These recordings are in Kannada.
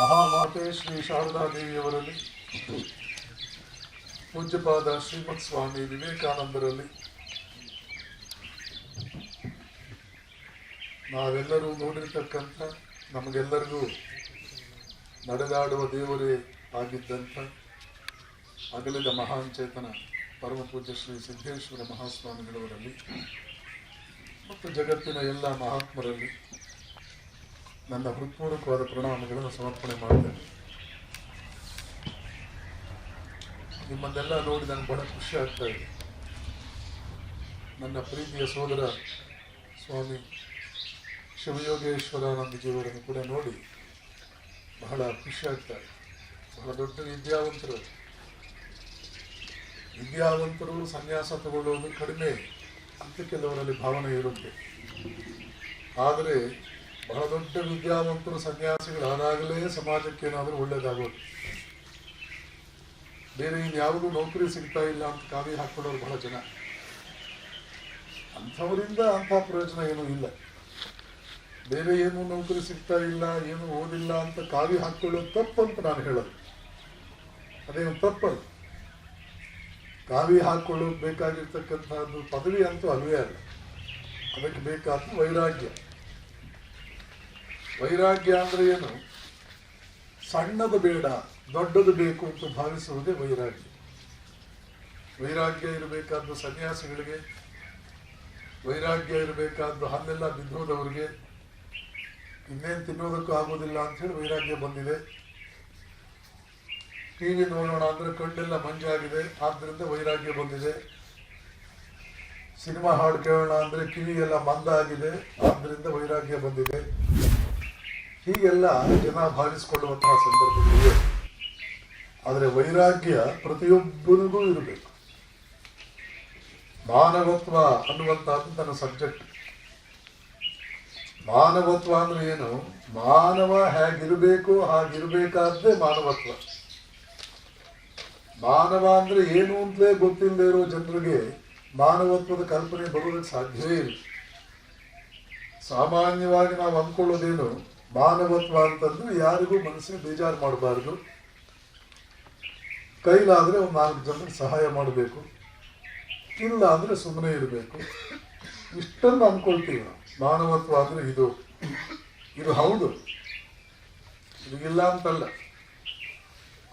ಮಹಾಮಾತೆ ಶ್ರೀ ಶಾರದಾ ದೇವಿಯವರಲ್ಲಿ, ಪೂಜ್ಯಪಾದ ಶ್ರೀಮತ್ ಸ್ವಾಮಿ ವಿವೇಕಾನಂದರಲ್ಲಿ ನಾವೆಲ್ಲರೂ ನೋಡಿರ್ತಕ್ಕಂಥ, ನಮಗೆಲ್ಲರಿಗೂ ನಡೆದಾಡುವ ದೇವರೇ ಆಗಿದ್ದಂಥ ಅಗಲಿದ ಮಹಾನ್ ಚೇತನ ಪರಮ ಪೂಜ್ಯ ಶ್ರೀ ಸಿದ್ದೇಶ್ವರ ಮಹಾಸ್ವಾಮಿಗಳವರಲ್ಲಿ ಮತ್ತು ಜಗತ್ತಿನ ಎಲ್ಲ ಮಹಾತ್ಮರಲ್ಲಿ ನನ್ನ ಹೃತ್ಪೂರ್ವಕವಾದ ಪ್ರಣಾಮಗಳನ್ನು ಸಮರ್ಪಣೆ ಮಾಡ್ತೇನೆ. ನಿಮ್ಮನ್ನೆಲ್ಲ ನೋಡಿ ನನಗೆ ಬಹಳ ಖುಷಿ ಆಗ್ತಾ ಇದೆ. ನನ್ನ ಪ್ರೀತಿಯ ಸೋದರ ಸ್ವಾಮಿ ಶಿವಯೋಗೇಶ್ವರಾನಂದಜಿಯವರನ್ನು ಕೂಡ ನೋಡಿ ಬಹಳ ಖುಷಿ ಆಗ್ತಾ ಇದೆ. ಬಹಳ ದೊಡ್ಡ ವಿದ್ಯಾವಂತರು ಸನ್ಯಾಸ ತಗೊಳ್ಳೋದು ಕಡಿಮೆ ಅಂತ ಕೆಲವರಲ್ಲಿ ಭಾವನೆ ಇರುತ್ತೆ. ಆದರೆ ಬಹಳ ದೊಡ್ಡ ವಿದ್ಯಾವಂತರು ಸನ್ಯಾಸಿಗಳಾದಾಗಲೇ ಸಮಾಜಕ್ಕೆ ಏನಾದರೂ ಒಳ್ಳೆಯದಾಗೋದು. ಬೇರೆ ಇನ್ಯಾವುದೂ ನೌಕರಿ ಸಿಗ್ತಾ ಇಲ್ಲ ಅಂತ ಕಾವಿ ಹಾಕ್ಕೊಳ್ಳೋರು ಬಹಳ ಜನ. ಅಂಥವರಿಂದ ಅಂಥ ಪ್ರಯೋಜನ ಏನೂ ಇಲ್ಲ. ಬೇರೆ ಏನು ನೌಕರಿ ಸಿಗ್ತಾ ಇಲ್ಲ, ಏನು ಓದಿಲ್ಲ ಅಂತ ಕಾವಿ ಹಾಕ್ಕೊಳ್ಳೋದು ತಪ್ಪಂತ ನಾನು ಹೇಳೋದು. ಅದೇನು ತಪ್ಪಲ್ಲ. ಕಾವಿ ಹಾಕ್ಕೊಳ್ಳೋದು ಬೇಕಾಗಿರ್ತಕ್ಕಂಥದ್ದು ಪದವಿ ಅಂತೂ ಅಲ್ವೇ ಅಲ್ಲ. ಅದಕ್ಕೆ ಬೇಕಾದ ವೈರಾಗ್ಯ. ವೈರಾಗ್ಯ ಅಂದರೆ ಏನು? ಸಣ್ಣದು ಬೇಡ, ದೊಡ್ಡದು ಬೇಕು ಅಂತ ಭಾವಿಸುವುದೇ ವೈರಾಗ್ಯ. ವೈರಾಗ್ಯ ಇರಬೇಕಾದ್ದು ಸನ್ಯಾಸಿಗಳಿಗೆ, ವೈರಾಗ್ಯ ಇರಬೇಕಾದ್ದು ಹಲ್ಲೆಲ್ಲ ಬಿದ್ದೋದವರಿಗೆ, ಇನ್ನೇನು ತಿನ್ನೋದಕ್ಕೂ ಆಗೋದಿಲ್ಲ ಅಂಥೇಳಿ ವೈರಾಗ್ಯ ಬಂದಿದೆ. ಟಿವಿ ನೋಡೋಣ ಅಂದರೆ ಕಣ್ಣೆಲ್ಲ ಮಂಜಾಗಿದೆ, ಆದ್ದರಿಂದ ವೈರಾಗ್ಯ ಬಂದಿದೆ. ಸಿನಿಮಾ ಹಾಡು ಕೇಳೋಣ ಅಂದರೆ ಕಿವಿಯೆಲ್ಲ ಮಂದಾಗಿದೆ, ಆದ್ದರಿಂದ ವೈರಾಗ್ಯ ಬಂದಿದೆ. ಹೀಗೆಲ್ಲ ಜನ ಭಾವಿಸಿಕೊಳ್ಳುವಂತಹ ಸಂದರ್ಭಗಳಿವೆ. ಆದರೆ ವೈರಾಗ್ಯ ಪ್ರತಿಯೊಬ್ಬನಿಗೂ ಇರಬೇಕು. ಮಾನವತ್ವ ಅನ್ನುವಂಥದ್ದು ನನ್ನ ಸಬ್ಜೆಕ್ಟ್. ಮಾನವತ್ವ ಅಂದ್ರೆ ಏನು? ಮಾನವ ಹೇಗಿರಬೇಕು ಹಾಗಿರಬೇಕಾದ್ದೇ ಮಾನವತ್ವ. ಮಾನವ ಅಂದ್ರೆ ಏನು ಅಂತಲೇ ಗೊತ್ತಿಲ್ಲದೆ ಇರೋ ಜನರಿಗೆ ಮಾನವತ್ವದ ಕಲ್ಪನೆ ಬರುವುದಕ್ಕೆ ಸಾಧ್ಯವೇ ಇಲ್ಲ. ಸಾಮಾನ್ಯವಾಗಿ ನಾವು ಅಂದ್ಕೊಳ್ಳೋದೇನು? ಮಾನವತ್ವ ಅಂತಂದ್ರೆ ಯಾರಿಗೂ ಮನಸ್ಸಿಗೆ ಬೇಜಾರು ಮಾಡಬಾರ್ದು, ಕೈಲಾದರೆ ಒಂದು 4 ಜನರಿಗೆ ಸಹಾಯ ಮಾಡಬೇಕು, ಇಲ್ಲ ಅಂದರೆ ಸುಮ್ಮನೆ ಇರಬೇಕು. ಇಷ್ಟನ್ನು ಅಂದ್ಕೊಳ್ತೀವಿ ನಾವು. ಮಾನವತ್ವ ಅಂದರೆ ಇದು ಹೌದು, ಇದು ಇಲ್ಲ ಅಂತಲ್ಲ.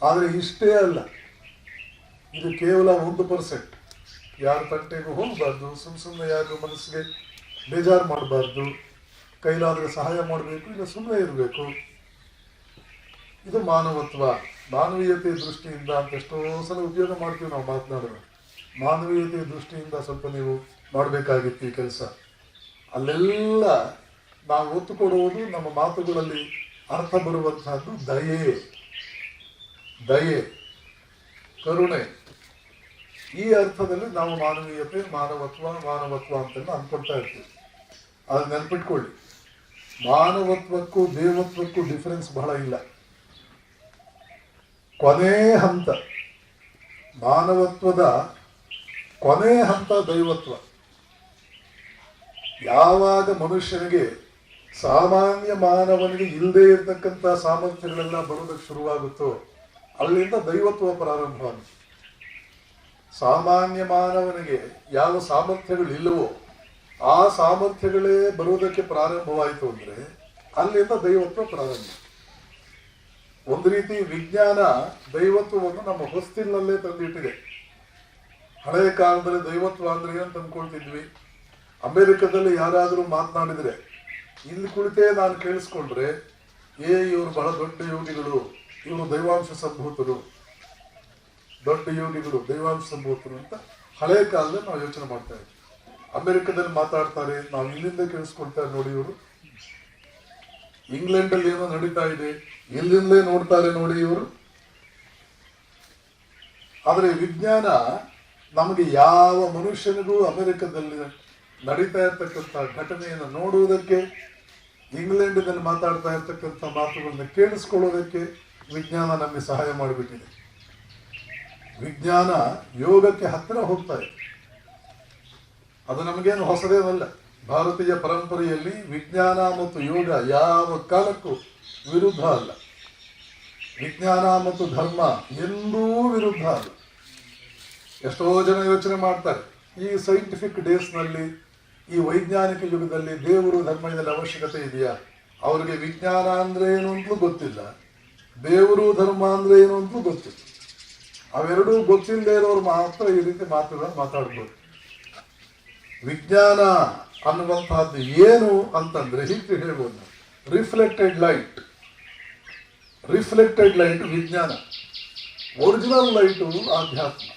ಆದರೆ ಇಷ್ಟೇ ಅಲ್ಲ, ಇದು ಕೇವಲ 1%. ಯಾರ ತಂಟೆಗೂ ಹೋಗಬಾರ್ದು, ಸುಮ್ಮನೆ ಯಾರು ಮನಸ್ಸಿಗೆ ಬೇಜಾರು ಮಾಡಬಾರ್ದು, ಕೈಲಾದರೆ ಸಹಾಯ ಮಾಡಬೇಕು, ಇಲ್ಲ ಸುಮ್ಮನೆ ಇರಬೇಕು. ಇದು ಮಾನವತ್ವ. ಮಾನವೀಯತೆ ದೃಷ್ಟಿಯಿಂದ ಅಂತ ಎಷ್ಟೋ ಸಲ ಉಪಯೋಗ ಮಾಡ್ತೀವಿ ನಾವು ಮಾತನಾಡುವ. ಮಾನವೀಯತೆ ದೃಷ್ಟಿಯಿಂದ ಸ್ವಲ್ಪ ನೀವು ಮಾಡಬೇಕಾಗಿತ್ತು ಈ ಕೆಲಸ. ಅಲ್ಲೆಲ್ಲ ನಾವು ಒತ್ತು ಕೊಡುವುದು, ನಮ್ಮ ಮಾತುಗಳಲ್ಲಿ ಅರ್ಥ ಬರುವಂತಹದ್ದು ದಯೆ, ಕರುಣೆ. ಈ ಅರ್ಥದಲ್ಲಿ ನಾವು ಮಾನವೀಯತೆ, ಮಾನವತ್ವ ಅಂತೆಲ್ಲ ಅಂದ್ಕೊಳ್ತಾ ಇರ್ತೀವಿ. ಅದು ನೆನ್ಪಿಟ್ಕೊಳ್ಳಿ, ಮಾನವತ್ವಕ್ಕೂ ದೇವತ್ವಕ್ಕೂ ಡಿಫರೆನ್ಸ್ ಬಹಳ ಇಲ್ಲ. ಕೊನೆ ಹಂತ ಮಾನವತ್ವದ ಕೊನೆ ಹಂತ ದೈವತ್ವ. ಯಾವಾಗ ಮನುಷ್ಯನಿಗೆ ಸಾಮಾನ್ಯ ಮಾನವನಿಗೆ ಇಲ್ಲದೆ ಇರತಕ್ಕಂಥ ಸಾಮರ್ಥ್ಯಗಳೆಲ್ಲ ಬರೋದಕ್ಕೆ ಶುರುವಾಗುತ್ತೋ ಅಲ್ಲಿಂದ ದೈವತ್ವ ಪ್ರಾರಂಭವಾಗುತ್ತೆ. ಸಾಮಾನ್ಯ ಮಾನವನಿಗೆ ಯಾವ ಸಾಮರ್ಥ್ಯಗಳಿಲ್ಲವೋ ಆ ಸಾಮರ್ಥ್ಯಗಳೇ ಬರುವುದಕ್ಕೆ ಪ್ರಾರಂಭವಾಯಿತು ಅಂದರೆ ಅಲ್ಲಿಂದ ದೈವತ್ವ ಪ್ರಾರಂಭ. ಒಂದು ರೀತಿ ವಿಜ್ಞಾನ ದೈವತ್ವವನ್ನು ನಮ್ಮ ಹೊಸ್ತಿಲಲ್ಲೇ ತಂದಿಟ್ಟಿದೆ. ಹಳೆಯ ಕಾಲದಲ್ಲಿ ದೈವತ್ವ ಅಂದ್ರೆ ಏನು ತಂದ್ಕೊಳ್ತಿದ್ವಿ? ಅಮೆರಿಕದಲ್ಲಿ ಯಾರಾದರೂ ಮಾತನಾಡಿದರೆ ಇಲ್ಲಿ ಕುಳಿತೇ ನಾನು ಕೇಳಿಸ್ಕೊಂಡ್ರೆ, ಇವರು ಬಹಳ ದೊಡ್ಡ ಯೋಗಿಗಳು, ಇವರು ದೈವಾಂಶ ಸಂಭೂತರು, ದೊಡ್ಡ ಯೋಗಿಗಳು, ದೈವಾಂಶ ಸಂಭೂತರು ಅಂತ ಹಳೆಯ ಕಾಲದಲ್ಲಿ ನಾವು ಯೋಚನೆ ಮಾಡ್ತಾ ಇದ್ವಿ. ಅಮೆರಿಕದಲ್ಲಿ ಮಾತಾಡ್ತಾರೆ, ನಾವು ಇಲ್ಲಿಂದ ಕೇಳಿಸ್ಕೊಳ್ತಾರೆ. ನೋಡಿ, ಇವರು ಇಂಗ್ಲೆಂಡಲ್ಲಿ ಏನೋ ನಡೀತಾ ಇದೆ, ಇಲ್ಲಿಂದಲೇ ನೋಡ್ತಾರೆ ನೋಡಿ ಇವರು. ಆದರೆ ವಿಜ್ಞಾನ ನಮಗೆ ಯಾವ ಮನುಷ್ಯನಿಗೂ ಅಮೆರಿಕದಲ್ಲಿ ನಡೀತಾ ಇರ್ತಕ್ಕಂಥ ಘಟನೆಯನ್ನು ನೋಡುವುದಕ್ಕೆ, ಇಂಗ್ಲೆಂಡಿನಲ್ಲಿ ಮಾತಾಡ್ತಾ ಇರ್ತಕ್ಕಂಥ ಮಾತುಗಳನ್ನ ಕೇಳಿಸ್ಕೊಳ್ಳೋದಕ್ಕೆ ವಿಜ್ಞಾನ ನಮಗೆ ಸಹಾಯ ಮಾಡಿಬಿಟ್ಟಿದೆ. ವಿಜ್ಞಾನ ಯೋಗಕ್ಕೆ ಹತ್ತಿರ ಹೋಗ್ತಾ ಇದೆ. ಅದು ನಮಗೇನು ಹೊಸದೇನಲ್ಲ. ಭಾರತೀಯ ಪರಂಪರೆಯಲ್ಲಿ ವಿಜ್ಞಾನ ಮತ್ತು ಯೋಗ ಯಾವ ಕಾಲಕ್ಕೂ ವಿರುದ್ಧ ಅಲ್ಲ. ವಿಜ್ಞಾನ ಮತ್ತು ಧರ್ಮ ಎಂದೂ ವಿರುದ್ಧ ಅಲ್ಲ. ಎಷ್ಟೋ ಜನ ಯೋಚನೆ ಮಾಡ್ತಾರೆ, ಈ ಸೈಂಟಿಫಿಕ್ ಡೇಸ್ನಲ್ಲಿ, ಈ ವೈಜ್ಞಾನಿಕ ಯುಗದಲ್ಲಿ ದೇವರು ಧರ್ಮ ಇದರಲ್ಲಿ ಅವಶ್ಯಕತೆ ಇದೆಯಾ? ಅವರಿಗೆ ವಿಜ್ಞಾನ ಅಂದ್ರೆ ಏನು ಅಂತಲೂ ಗೊತ್ತಿಲ್ಲ, ದೇವರು ಧರ್ಮ ಅಂದ್ರೆ ಏನು ಅಂತಲೂ ಗೊತ್ತಿಲ್ಲ. ಅವೆರಡೂ ಗೊತ್ತಿಲ್ಲದೆ ಇರೋರು ಮಾತ್ರ ಈ ರೀತಿ ಮಾತುಗಳನ್ನು ಮಾತಾಡ್ಬೋದು. ವಿಜ್ಞಾನ ಅನ್ನುವಂತಹದ್ದು ಏನು ಅಂತಂದ್ರೆ ಹೀಗೆ ಹೇಳ್ಬೋದು, ರಿಫ್ಲೆಕ್ಟೆಡ್ ಲೈಟ್ ವಿಜ್ಞಾನ, ಒರಿಜಿನಲ್ ಲೈಟು ಆಧ್ಯಾತ್ಮ.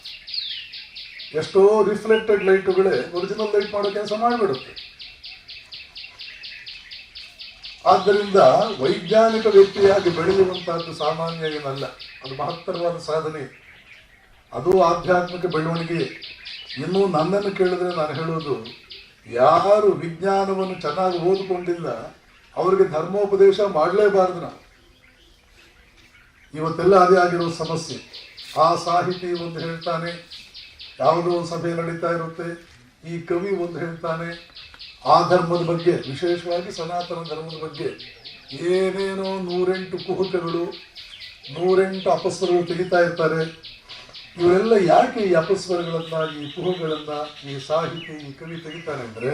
ಎಷ್ಟೋ ರಿಫ್ಲೆಕ್ಟೆಡ್ ಲೈಟುಗಳೇ ಒರಿಜಿನಲ್ ಲೈಟ್ ಮಾಡೋ ಕೆಲಸ ಮಾಡಿಬಿಡುತ್ತೆ. ಆದ್ದರಿಂದ ವೈಜ್ಞಾನಿಕ ವ್ಯಕ್ತಿಯಾಗಿ ಬೆಳೆಯುವಂತಹದ್ದು ಸಾಮಾನ್ಯ ಏನಲ್ಲ, ಅದು ಮಹತ್ತರವಾದ ಸಾಧನೆ, ಅದು ಆಧ್ಯಾತ್ಮಿಕ ಬೆಳವಣಿಗೆ. ಇನ್ನೂ ನನ್ನನ್ನು ಕೇಳಿದ್ರೆ ನಾನು ಹೇಳೋದು, ಯಾರು ವಿಜ್ಞಾನವನ್ನು ಚೆನ್ನಾಗಿ ಓದಿಕೊಂಡಿಲ್ಲ ಅವರಿಗೆ ಧರ್ಮೋಪದೇಶ ಮಾಡಲೇಬಾರದು ನಾವು. ಇವತ್ತೆಲ್ಲ ಅದೇ ಆಗಿರೋ ಸಮಸ್ಯೆ. ಆ ಸಾಹಿತಿ ಒಂದು ಹೇಳ್ತಾನೆ, ಯಾವುದೋ ಒಂದು ಸಭೆ ನಡೀತಾ ಇರುತ್ತೆ, ಈ ಕವಿ ಒಂದು ಹೇಳ್ತಾನೆ, ಆ ಧರ್ಮದ ಬಗ್ಗೆ, ವಿಶೇಷವಾಗಿ ಸನಾತನ ಧರ್ಮದ ಬಗ್ಗೆ ಏನೇನೋ 108 ಕುಹುಕಗಳು, 108 ಅಪಸ್ವರಗಳು ತೆಗಿತಾ ಇರ್ತಾರೆ. ಇವರೆಲ್ಲ ಯಾಕೆ ಈ ಅಪಸ್ವರಗಳನ್ನ, ಈ ಕುಹುಗಳನ್ನ ಈ ಸಾಹಿತಿ, ಈ ಕವಿ ತೆಗಿತಾನೆ ಅಂದ್ರೆ,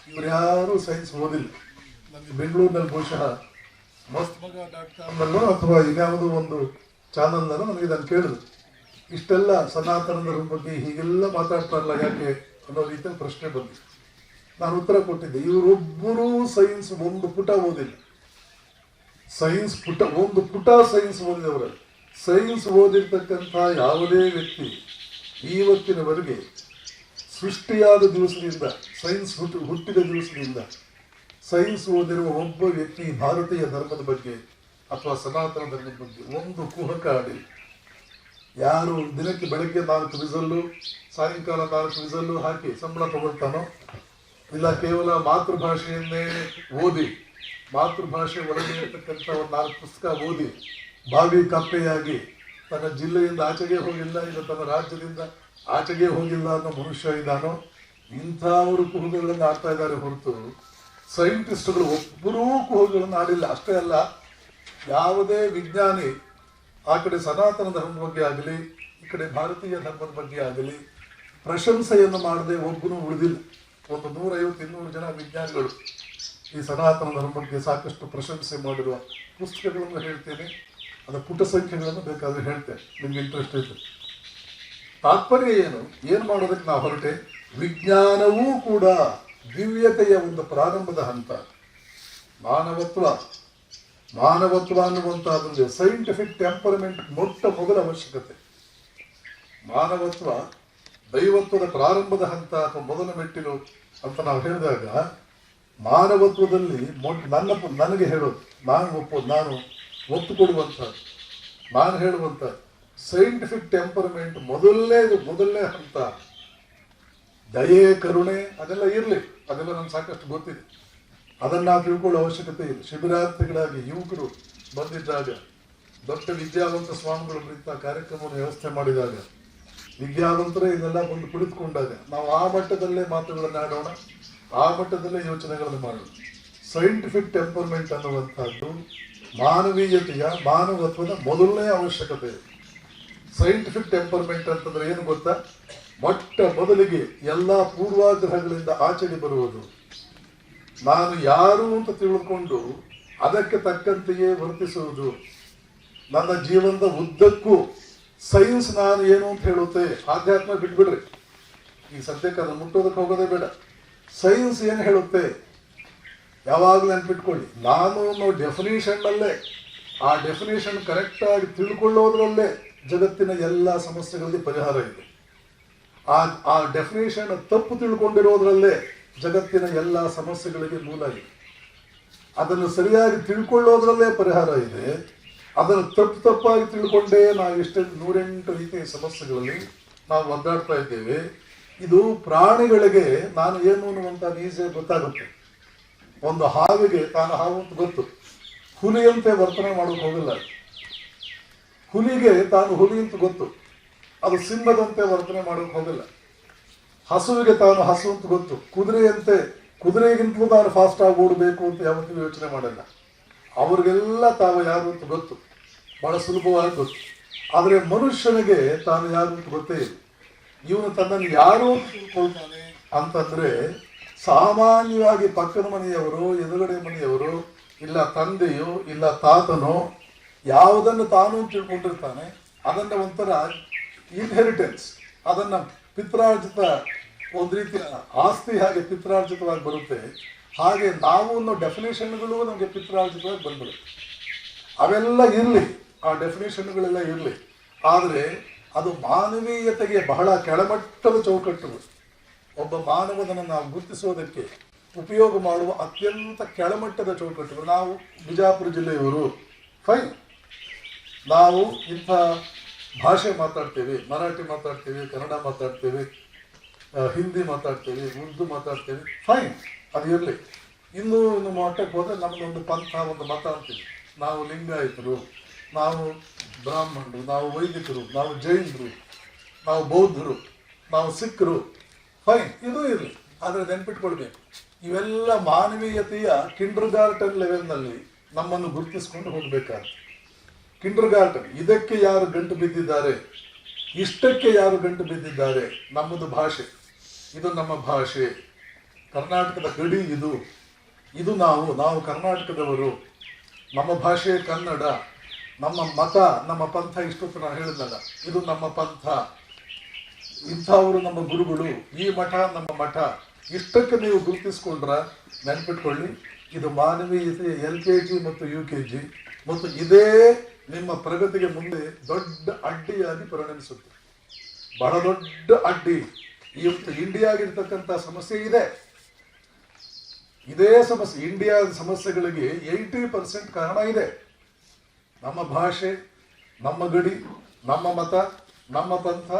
ಇವ್ರು ಯಾರು ಸೈನ್ಸ್ ಓದಿಲ್ಲ. ನನಗೆ ಬೆಂಗಳೂರಿನಲ್ಲಿ ಬಹುಶಃ ಮಸ್ತ್ಮಗ.com ಅಥವಾ ಇನ್ಯಾವುದೋ ಒಂದು ಚಾನಲ್ನಲ್ಲೂ ನನಗೆ ಇದನ್ನು ಕೇಳಿದ್ರು, ಇಷ್ಟೆಲ್ಲ ಸನಾತನ ಧರ್ಮದ ಬಗ್ಗೆ ಹೀಗೆಲ್ಲ ಮಾತಾಡ್ತಾರಲ್ಲ ಯಾಕೆ ಅನ್ನೋ ರೀತಿಯಲ್ಲಿ ಪ್ರಶ್ನೆ ಬಂದಿದೆ. ನಾನು ಉತ್ತರ ಕೊಟ್ಟಿದ್ದೆ, ಇವರೊಬ್ಬರೂ ಸೈನ್ಸ್ ಒಂದು ಪುಟ ಓದಿಲ್ಲ. ಸೈನ್ಸ್ ಒಂದು ಪುಟ ಸೈನ್ಸ್ ಓದಿದವರಲ್ಲಿ, ಸೈನ್ಸ್ ಓದಿರ್ತಕ್ಕಂಥ ಯಾವುದೇ ವ್ಯಕ್ತಿ ಇವತ್ತಿನವರೆಗೆ ಸೃಷ್ಟಿಯಾದ ದಿವಸದಿಂದ, ಸೈನ್ಸ್ ಹುಟ್ಟಿದ ದಿವಸದಿಂದ ಸೈನ್ಸ್ ಓದಿರುವ ಒಬ್ಬ ವ್ಯಕ್ತಿ ಭಾರತೀಯ ಧರ್ಮದ ಬಗ್ಗೆ ಅಥವಾ ಸನಾತನ ಧರ್ಮದ ಬಗ್ಗೆ ಒಂದು ಕುಹಕ ಆಡಿಲ್ಲ. ಯಾರು ದಿನಕ್ಕೆ ಬೆಳಗ್ಗೆ 4 ವಿಸಲ್ಲು, ಸಾಯಂಕಾಲ 4 ವಿಸಲ್ಲು ಹಾಕಿ ಸಂಬಳ ತಗೊಳ್ತಾನೋ, ಇಲ್ಲ ಕೇವಲ ಮಾತೃಭಾಷೆಯನ್ನೇ ಓದಿ, ಮಾತೃಭಾಷೆ ಒಳಗೆ ಇರ್ತಕ್ಕಂಥ ಒಂದು 4 ಪುಸ್ತಕ ಓದಿ ಬಾವಿ ಕಪ್ಪೆಯಾಗಿ ತನ್ನ ಜಿಲ್ಲೆಯಿಂದ ಆಚೆಗೆ ಹೋಗಿಲ್ಲ, ಇಲ್ಲ ತನ್ನ ರಾಜ್ಯದಿಂದ ಆಚೆಗೆ ಹೋಗಿಲ್ಲ ಅನ್ನೋ ಮನುಷ್ಯ ಇದ್ದಾನೋ, ಇಂಥವರು ಕುಹುಗಳನ್ನು ಆಡ್ತಾ ಇದ್ದಾರೆ ಹೊರತು ಸೈಂಟಿಸ್ಟ್ಗಳು ಒಬ್ಬರೂ ಕುಹುಗಳನ್ನು ಆಡಿಲ್ಲ. ಅಷ್ಟೇ ಅಲ್ಲ, ಯಾವುದೇ ವಿಜ್ಞಾನಿ ಆ ಕಡೆ ಸನಾತನ ಧರ್ಮದ ಬಗ್ಗೆ ಆಗಲಿ, ಈ ಕಡೆ ಭಾರತೀಯ ಧರ್ಮದ ಬಗ್ಗೆ ಆಗಲಿ ಪ್ರಶಂಸೆಯನ್ನು ಮಾಡದೆ ಒಬ್ಬನು ಉಳಿದಿಲ್ಲ. ಒಂದು 150-200 ಜನ ವಿಜ್ಞಾನಿಗಳು ಈ ಸನಾತನ ಧರ್ಮದ ಬಗ್ಗೆ ಸಾಕಷ್ಟು ಪ್ರಶಂಸೆ ಮಾಡಿರುವ ಪುಸ್ತಕಗಳನ್ನು ಹೇಳ್ತೇನೆ, ಅದರ ಪುಟ ಸಂಖ್ಯೆಗಳನ್ನು ಬೇಕಾದ್ರೆ ಹೇಳ್ತೇನೆ, ನಿಮ್ಗೆ ಇಂಟ್ರೆಸ್ಟ್ ಇತ್ತು. ತಾತ್ಪರ್ಯ ಏನು ಮಾಡೋದಕ್ಕೆ ನಾವು ಹೊರಟೆ, ವಿಜ್ಞಾನವೂ ಕೂಡ ದಿವ್ಯತೆಯ ಒಂದು ಪ್ರಾರಂಭದ ಹಂತ. ಮಾನವತ್ವ ಅನ್ನುವಂಥದ್ದು ಸೈಂಟಿಫಿಕ್ ಟೆಂಪರಮೆಂಟ್ ಮೊದಲ ಅವಶ್ಯಕತೆ. ಮಾನವತ್ವ ದೈವತ್ವದ ಪ್ರಾರಂಭದ ಹಂತ ಅಥವಾ ಮೊದಲ ಮೆಟ್ಟಿಲು ಅಂತ ನಾವು ಹೇಳಿದಾಗ, ಮಾನವತ್ವದಲ್ಲಿ ನನಗೆ ಹೇಳೋದು, ನಾನು ಒತ್ತು ಕೊಡುವಂಥದ್ದು, ನಾನು ಹೇಳುವಂಥ ಸೈಂಟಿಫಿಕ್ ಟೆಂಪರಮೆಂಟ್ ಮೊದಲನೇ ಹಂತ. ದಯೆ, ಕರುಣೆ ಅದೆಲ್ಲ ಇರಲಿ, ಅದೆಲ್ಲ ನಮ್ಗೆ ಸಾಕಷ್ಟು ಗೊತ್ತಿದೆ, ಅದನ್ನು ನಾವು ತಿಳ್ಕೊಳ್ಳೋ ಅವಶ್ಯಕತೆ ಇದೆ. ಶಿಬಿರಾರ್ಥಿಗಳಾಗಿ ಯುವಕರು ಬಂದಿದ್ದಾಗ, ದೊಡ್ಡ ವಿದ್ಯಾವಂತ ಸ್ವಾಮಿಗಳು ಇಂಥ ಕಾರ್ಯಕ್ರಮವನ್ನು ವ್ಯವಸ್ಥೆ ಮಾಡಿದಾಗ, ವಿದ್ಯಾವಂತರೇ ಇದೆಲ್ಲ ಬಂದು ಕುಳಿತುಕೊಂಡಾಗ ನಾವು ಆ ಮಟ್ಟದಲ್ಲೇ ಮಾತುಗಳನ್ನು ಆಡೋಣ, ಆ ಮಟ್ಟದಲ್ಲೇ ಯೋಚನೆಗಳನ್ನು ಮಾಡೋಣ. ಸೈಂಟಿಫಿಕ್ ಟೆಂಪರ್ಮೆಂಟ್ ಅನ್ನುವಂಥದ್ದು ಮಾನವತ್ವದ ಮೊದಲನೇ ಅವಶ್ಯಕತೆ ಇದೆ. ಸೈಂಟಿಫಿಕ್ ಟೆಂಪರ್ಮೆಂಟ್ ಅಂತಂದ್ರೆ ಏನು ಗೊತ್ತಾ? ಮೊದಲಿಗೆ ಎಲ್ಲ ಪೂರ್ವಾಗ್ರಹಗಳಿಂದ ಆಚೆಗೆ ಬರುವುದು, ನಾನು ಯಾರು ಅಂತ ತಿಳಿದುಕೊಂಡು ಅದಕ್ಕೆ ತಕ್ಕಂತೆಯೇ ವರ್ತಿಸುವುದು. ನನ್ನ ಜೀವನದ ಉದ್ದಕ್ಕೂ ಸೈನ್ಸ್ ನಾನು ಏನು ಅಂತ ಹೇಳುತ್ತೆ, ಆಧ್ಯಾತ್ಮ ಬಿಟ್ಬಿಡ್ರಿ, ಈ ಸದ್ಯಕ್ಕೆ ಅದನ್ನು ಮುಟ್ಟೋದಕ್ಕೆ ಹೋಗೋದೇ ಬೇಡ. ಸೈನ್ಸ್ ಏನು ಹೇಳುತ್ತೆ ಯಾವಾಗಲೂ ನೆನ್ಪಿಟ್ಕೊಳ್ಳಿ, ನಾನು ಅನ್ನೋ ಡೆಫಿನೇಷನ್ನಲ್ಲೇ, ಆ ಡೆಫಿನೇಷನ್ ಕರೆಕ್ಟಾಗಿ ತಿಳ್ಕೊಳ್ಳೋದ್ರಲ್ಲೇ ಜಗತ್ತಿನ ಎಲ್ಲ ಸಮಸ್ಯೆಗಳಿಗೆ ಪರಿಹಾರ ಇದೆ. ಆ ಡೆಫಿನೇಷನ್ ತಪ್ಪು ತಿಳ್ಕೊಂಡಿರೋದ್ರಲ್ಲೇ ಜಗತ್ತಿನ ಎಲ್ಲ ಸಮಸ್ಯೆಗಳಿಗೆ ಮೂಲ ಇದೆ. ಅದನ್ನು ಸರಿಯಾಗಿ ತಿಳ್ಕೊಳ್ಳೋದ್ರಲ್ಲೇ ಪರಿಹಾರ ಇದೆ. ಅದನ್ನು ತಪ್ಪಾಗಿ ತಿಳ್ಕೊಂಡೇ ನಾವು ಇಷ್ಟೇ 108 ರೀತಿಯ ಸಮಸ್ಯೆಗಳಲ್ಲಿ ನಾವು ಒದ್ದಾಡ್ತಾ ಇದ್ದೇವೆ. ಇದು ಪ್ರಾಣಿಗಳಿಗೆ ನಾನು ಏನು ಅನ್ನುವಂಥ ಈಸಿಯಾಗಿ ಗೊತ್ತಾಗುತ್ತೆ. ಒಂದು ಹಾವಿಗೆ ತಾನು ಹಾವು ಅಂತ ಗೊತ್ತು, ಹುಲಿಯಂತೆ ವರ್ತನೆ ಮಾಡೋಕೆ ಹೋಗಲ್ಲ. ಹುಲಿಗೆ ತಾನು ಹುಲಿ ಅಂತ ಗೊತ್ತು, ಅದು ಸಿಂಹದಂತೆ ವರ್ತನೆ ಮಾಡೋಕೆ ಹೋಗಲ್ಲ. ಹಸುವಿಗೆ ತಾನು ಹಸು ಅಂತ ಗೊತ್ತು, ಕುದುರೆಗಿಂತಲೂ ತಾನು ಫಾಸ್ಟ್ ಆಗಿ ಓಡಬೇಕು ಅಂತ ಯಾವತ್ತೂ ಯೋಚನೆ ಮಾಡಲ್ಲ. ಅವ್ರಿಗೆಲ್ಲ ತಾವು ಯಾರು ಅಂತ ಗೊತ್ತು. ಬಹಳ ಸುಲಭವಾಗಿ ಗೊತ್ತು. ಆದರೆ ಮನುಷ್ಯನಿಗೆ ತಾನು ಯಾರು ಅಂತ ಗೊತ್ತೇ ಇಲ್ಲ. ಇವನು ತನ್ನನ್ನು ಯಾರು ಅಂತ ತಿಳ್ಕೊಳ್ತಾನೆ ಅಂತಂದ್ರೆ ಸಾಮಾನ್ಯವಾಗಿ ಪಕ್ಕದ ಮನೆಯವರು, ಎದುರುಗಡೆ ಮನೆಯವರು, ಇಲ್ಲ ತಂದೆಯೋ ಇಲ್ಲ ತಾತನೋ ಯಾವುದನ್ನು ತಾನು ತಿಳ್ಕೊಂಡಿರ್ತಾನೆ ಅದನ್ನ ಒಂಥರ ಇನ್ಹೆರಿಟೆನ್ಸ್, ಅದನ್ನ ಪಿತ್ರಾರ್ಜಿತ, ಒಂದು ರೀತಿಯ ಆಸ್ತಿ ಹಾಗೆ ಪಿತ್ರಾರ್ಜಿತವಾಗಿ ಬರುತ್ತೆ. ಹಾಗೆ ನಾವು ಅನ್ನೋ ಡೆಫಿನೇಷನ್ಗಳು ನಮಗೆ ಪಿತ್ರಾರ್ಜಿತವಾಗಿ ಬಂದ್ಬಿಡುತ್ತೆ. ಅವೆಲ್ಲ ಇರಲಿ, ಆ ಡೆಫಿನೇಷನ್ಗಳೆಲ್ಲ ಇರಲಿ, ಆದರೆ ಅದು ಮಾನವೀಯತೆಗೆ ಬಹಳ ಕೆಳಮಟ್ಟದ ಚೌಕಟ್ಟುಗಳು. ಒಬ್ಬ ಮಾನವನನ್ನು ನಾವು ಗುರುತಿಸೋದಕ್ಕೆ ಉಪಯೋಗ ಮಾಡುವ ಅತ್ಯಂತ ಕೆಳಮಟ್ಟದ ಚೌಕಟ್ಟುಗಳು. ನಾವು ಬಿಜಾಪುರ ಜಿಲ್ಲೆಯವರು, ಫೈನ್, ನಾವು ಇಂಥ ಭಾಷೆ ಮಾತಾಡ್ತೇವೆ, ಮರಾಠಿ ಮಾತಾಡ್ತೇವೆ, ಕನ್ನಡ ಮಾತಾಡ್ತೇವೆ, ಹಿಂದಿ ಮಾತಾಡ್ತೇವೆ, ಉರ್ದು ಮಾತಾಡ್ತೇವೆ, ಫೈನ್, ಅದು ಇರಲಿ. ಇನ್ನು ಮಟ್ಟಕ್ಕೆ ಹೋದರೆ ನಮ್ಮದೊಂದು ಪಂಥ, ಒಂದು ಮತ ಅಂತೀವಿ. ನಾವು ಲಿಂಗಾಯತರು, ನಾವು ಬ್ರಾಹ್ಮಣರು, ನಾವು ವೈದಿಕರು, ನಾವು ಜೈನರು, ನಾವು ಬೌದ್ಧರು, ನಾವು ಸಿಖ್ರು, ಫೈನ್, ಇದು ಇರಲಿ. ಆದರೆ ನೆನ್ಪಿಟ್ಕೊಳ್ಬೇಕು, ಇವೆಲ್ಲ ಮಾನವೀಯತೆಯ ಕಿಂಡರ್ ಗಾರ್ಟನ್ ಲೆವೆಲ್ನಲ್ಲಿ ನಮ್ಮನ್ನು ಗುರುತಿಸ್ಕೊಂಡು ಹೋಗಬೇಕಾದ್ರೆ. ಕಿಂಡರ್ ಗಾರ್ಟನ್, ಇದಕ್ಕೆ ಯಾರು ಗಂಟು ಬಿದ್ದಿದ್ದಾರೆ, ಇಷ್ಟಕ್ಕೆ ಯಾರು ಗಂಟು ಬಿದ್ದಿದ್ದಾರೆ, ನಮ್ಮದು ಭಾಷೆ, ಇದು ನಮ್ಮ ಭಾಷೆ, ಕರ್ನಾಟಕದ ಗಡಿ ಇದು, ಇದು ನಾವು ಕರ್ನಾಟಕದವರು, ನಮ್ಮ ಭಾಷೆ ಕನ್ನಡ, ನಮ್ಮ ಮತ, ನಮ್ಮ ಪಂಥ, ಇಷ್ಟೊತ್ತು ನಾನು ಹೇಳಿದ್ನಲ್ಲ, ಇದು ನಮ್ಮ ಪಂಥ, ಇಂಥವರು ನಮ್ಮ ಗುರುಗಳು, ಈ ಮಠ ನಮ್ಮ ಮಠ, ಇಷ್ಟಕ್ಕೆ ನೀವು ಗುರುತಿಸ್ಕೊಂಡ್ರ ನೆನ್ಪಿಟ್ಕೊಳ್ಳಿ, ಇದು ಮಾನವೀಯತೆಯ LKG ಮತ್ತು UKG, ಮತ್ತು ಇದೇ ನಿಮ್ಮ ಪ್ರಗತಿಗೆ ಮುಂದೆ ದೊಡ್ಡ ಅಡ್ಡಿಯಾಗಿ ಪರಿಣಮಿಸುತ್ತೆ. ಬಹಳ ದೊಡ್ಡ ಅಡ್ಡಿ. ಇವತ್ತು ಇಂಡಿಯಾಗಿರ್ತಕ್ಕಂಥ ಸಮಸ್ಯೆ ಇದೆ. ಇದೇ ಸಮಸ್ಯೆ, ಇಂಡಿಯಾದ ಸಮಸ್ಯೆಗಳಿಗೆ 80% ಕಾರಣ ಇದೆ. ನಮ್ಮ ಭಾಷೆ, ನಮ್ಮ ಗಡಿ, ನಮ್ಮ ಮತ, ನಮ್ಮ ಪಂಥ,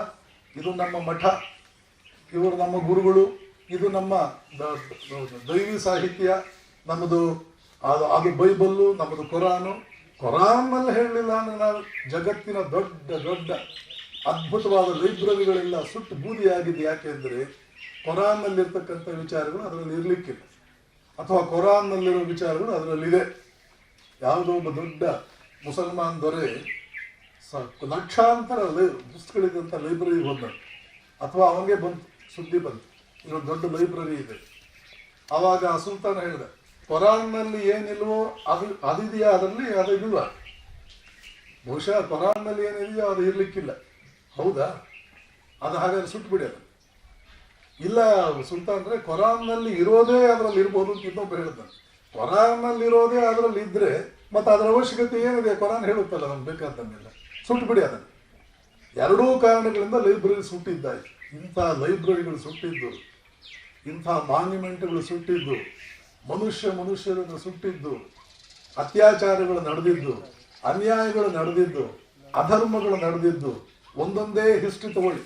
ಇದು ನಮ್ಮ ಮಠ, ಇವರು ನಮ್ಮ ಗುರುಗಳು, ಇದು ನಮ್ಮ ದೈವಿ ಸಾಹಿತ್ಯ, ನಮ್ಮದು ಅದು ಬೈಬಲ್ಲು, ನಮ್ಮದು ಕೊರಾನ್ನಲ್ಲಿ ಹೇಳಲಿಲ್ಲ ಅಂದ್ರೆ ನಾವು ಜಗತ್ತಿನ ದೊಡ್ಡ ದೊಡ್ಡ ಅದ್ಭುತವಾದ ಲೈಬ್ರರಿಗಳೆಲ್ಲ ಸುಟ್ಟು ಬೂದಿಯಾಗಿದೆ. ಯಾಕೆ ಅಂದರೆ ಕೊರಾನ್ನಲ್ಲಿರ್ತಕ್ಕಂಥ ವಿಚಾರಗಳು ಅದರಲ್ಲಿ ಇರಲಿಕ್ಕಿಲ್ಲ, ಅಥವಾ ಕೊರಾನ್ನಲ್ಲಿರೋ ವಿಚಾರಗಳು ಅದರಲ್ಲಿದೆ. ಯಾವುದೋ ಒಬ್ಬ ದೊಡ್ಡ ಮುಸಲ್ಮಾನ್ ದೊರೆ ಲಕ್ಷಾಂತರ ಪುಸ್ತಕಗಳಿದ್ದಂಥ ಲೈಬ್ರರಿಗೆ ಹೋದ, ಅಥವಾ ಅವನಿಗೆ ಬಂತು ಸುದ್ದಿ ಬಂತು, ಇಲ್ಲೊಂದು ದೊಡ್ಡ ಲೈಬ್ರರಿ ಇದೆ. ಆವಾಗ ಆ ಸುಲ್ತಾನ ಹೇಳಿದ, ಕೊರಾನ್ನಲ್ಲಿ ಏನಿಲ್ವೋ ಅದಿದೆಯಾ, ಅದರಲ್ಲಿ ಅದು ಇಲ್ವಾ, ಬಹುಶಃ ಕೊರಾನ್ನಲ್ಲಿ ಏನಿದೆಯೋ ಅದು ಇರ್ಲಿಕ್ಕಿಲ್ಲ. ಹೌದಾ, ಅದು ಹಾಗಾದ್ರೆ ಸುಟ್ಬಿಡಿ. ಅದು ಇಲ್ಲ ಸುಲ್ತಾನ್ರೆ, ಕೊರಾನ್ನಲ್ಲಿ ಇರೋದೇ ಅದರಲ್ಲಿ ಇರ್ಬೋದು ಅಂತ ಇನ್ನೊಬ್ಬ ಹೇಳಿದ. ಕೊರಾನ್ನಲ್ಲಿ ಇರೋದೇ ಅದರಲ್ಲಿ ಇದ್ರೆ ಮತ್ತೆ ಅದರ ಅವಶ್ಯಕತೆ ಏನಿದೆ, ಕೊರಾನ್ ಹೇಳುತ್ತಲ್ಲ ನಮ್ಗೆ ಬೇಕಾದ್ದನ್ನೆಲ್ಲ, ಸುಟ್ಬಿಡಿ ಅದನ್ನು. ಎರಡೂ ಕಾರಣಗಳಿಂದ ಲೈಬ್ರರಿ ಸುಟ್ಟಿದ್ದಾಯ್ತು. ಇಂಥ ಲೈಬ್ರರಿಗಳು ಸುಟ್ಟಿದ್ದು, ಇಂಥ ಮಾನ್ಯುಮೆಂಟ್ಗಳು ಸುಟ್ಟಿದ್ದು, ಮನುಷ್ಯರನ್ನು ಸುಟ್ಟಿದ್ದು, ಅತ್ಯಾಚಾರಗಳು ನಡೆದಿದ್ದು, ಅನ್ಯಾಯಗಳು ನಡೆದಿದ್ದು, ಅಧರ್ಮಗಳು ನಡೆದಿದ್ದು, ಒಂದೊಂದೇ ಹಿಸ್ಟ್ರಿ ತಗೊಳ್ಳಿ.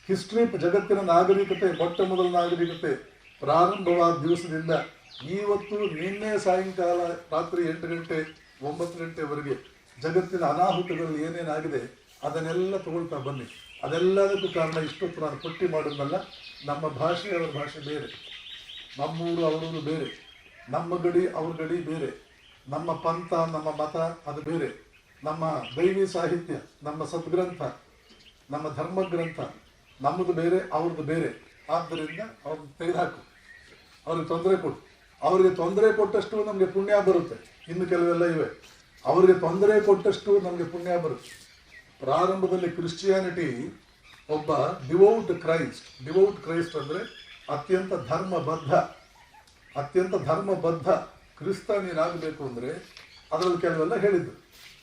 ಹಿಸ್ಟ್ರಿ, ಜಗತ್ತಿನ ನಾಗರಿಕತೆ, ಮೊಟ್ಟ ಮೊದಲ ನಾಗರಿಕತೆ ಪ್ರಾರಂಭವಾದ ದಿವಸದಿಂದ ಇವತ್ತು, ನಿನ್ನೆ ಸಾಯಂಕಾಲ ರಾತ್ರಿ 8 ಗಂಟೆ 9 ಗಂಟೆವರೆಗೆ ಜಗತ್ತಿನ ಅನಾಹುತಗಳಲ್ಲಿ ಏನೇನಾಗಿದೆ ಅದನ್ನೆಲ್ಲ ತಗೊಳ್ತಾ ಬನ್ನಿ. ಅದೆಲ್ಲದಕ್ಕೂ ಕಾರಣ ಇಷ್ಟೊತ್ತು ನಾನು ಪಟ್ಟಿ ಮಾಡೋದಲ್ಲ, ನಮ್ಮ ಭಾಷೆ ಅವರ ಭಾಷೆ ಬೇರೆ, ನಮ್ಮೂರು ಅವರೂರು ಬೇರೆ, ನಮ್ಮ ಗಡಿ ಅವ್ರ ಗಡಿ ಬೇರೆ, ನಮ್ಮ ಪಂಥ ನಮ್ಮ ಮತ ಅದು ಬೇರೆ, ನಮ್ಮ ದೈವಿ ಸಾಹಿತ್ಯ, ನಮ್ಮ ಸದ್ಗ್ರಂಥ, ನಮ್ಮ ಧರ್ಮಗ್ರಂಥ, ನಮ್ಮದು ಬೇರೆ ಅವ್ರದ್ದು ಬೇರೆ. ಆದ್ದರಿಂದ ಅವ್ರನ್ನ ತೆಗೆದುಹಾಕು, ಅವ್ರಿಗೆ ತೊಂದರೆ ಕೊಡು. ಅವರಿಗೆ ತೊಂದರೆ ಕೊಟ್ಟಷ್ಟು ನಮಗೆ ಪುಣ್ಯ ಬರುತ್ತೆ. ಇನ್ನು ಕೆಲವೆಲ್ಲ ಇವೆ, ಅವರಿಗೆ ತೊಂದರೆ ಕೊಟ್ಟಷ್ಟು ನಮಗೆ ಪುಣ್ಯ ಬರುತ್ತೆ. ಪ್ರಾರಂಭದಲ್ಲಿ ಕ್ರಿಶ್ಚಿಯಾನಿಟಿ ಒಬ್ಬ ಡಿವೌಟ್ ಕ್ರೈಸ್ಟ್ ಅಂದರೆ ಅತ್ಯಂತ ಧರ್ಮಬದ್ಧ ಕ್ರಿಸ್ತ ನೀನಾಗಬೇಕು ಅಂದರೆ ಅದರಲ್ಲಿ ಕೆಲವೆಲ್ಲ ಹೇಳಿದ್ದು.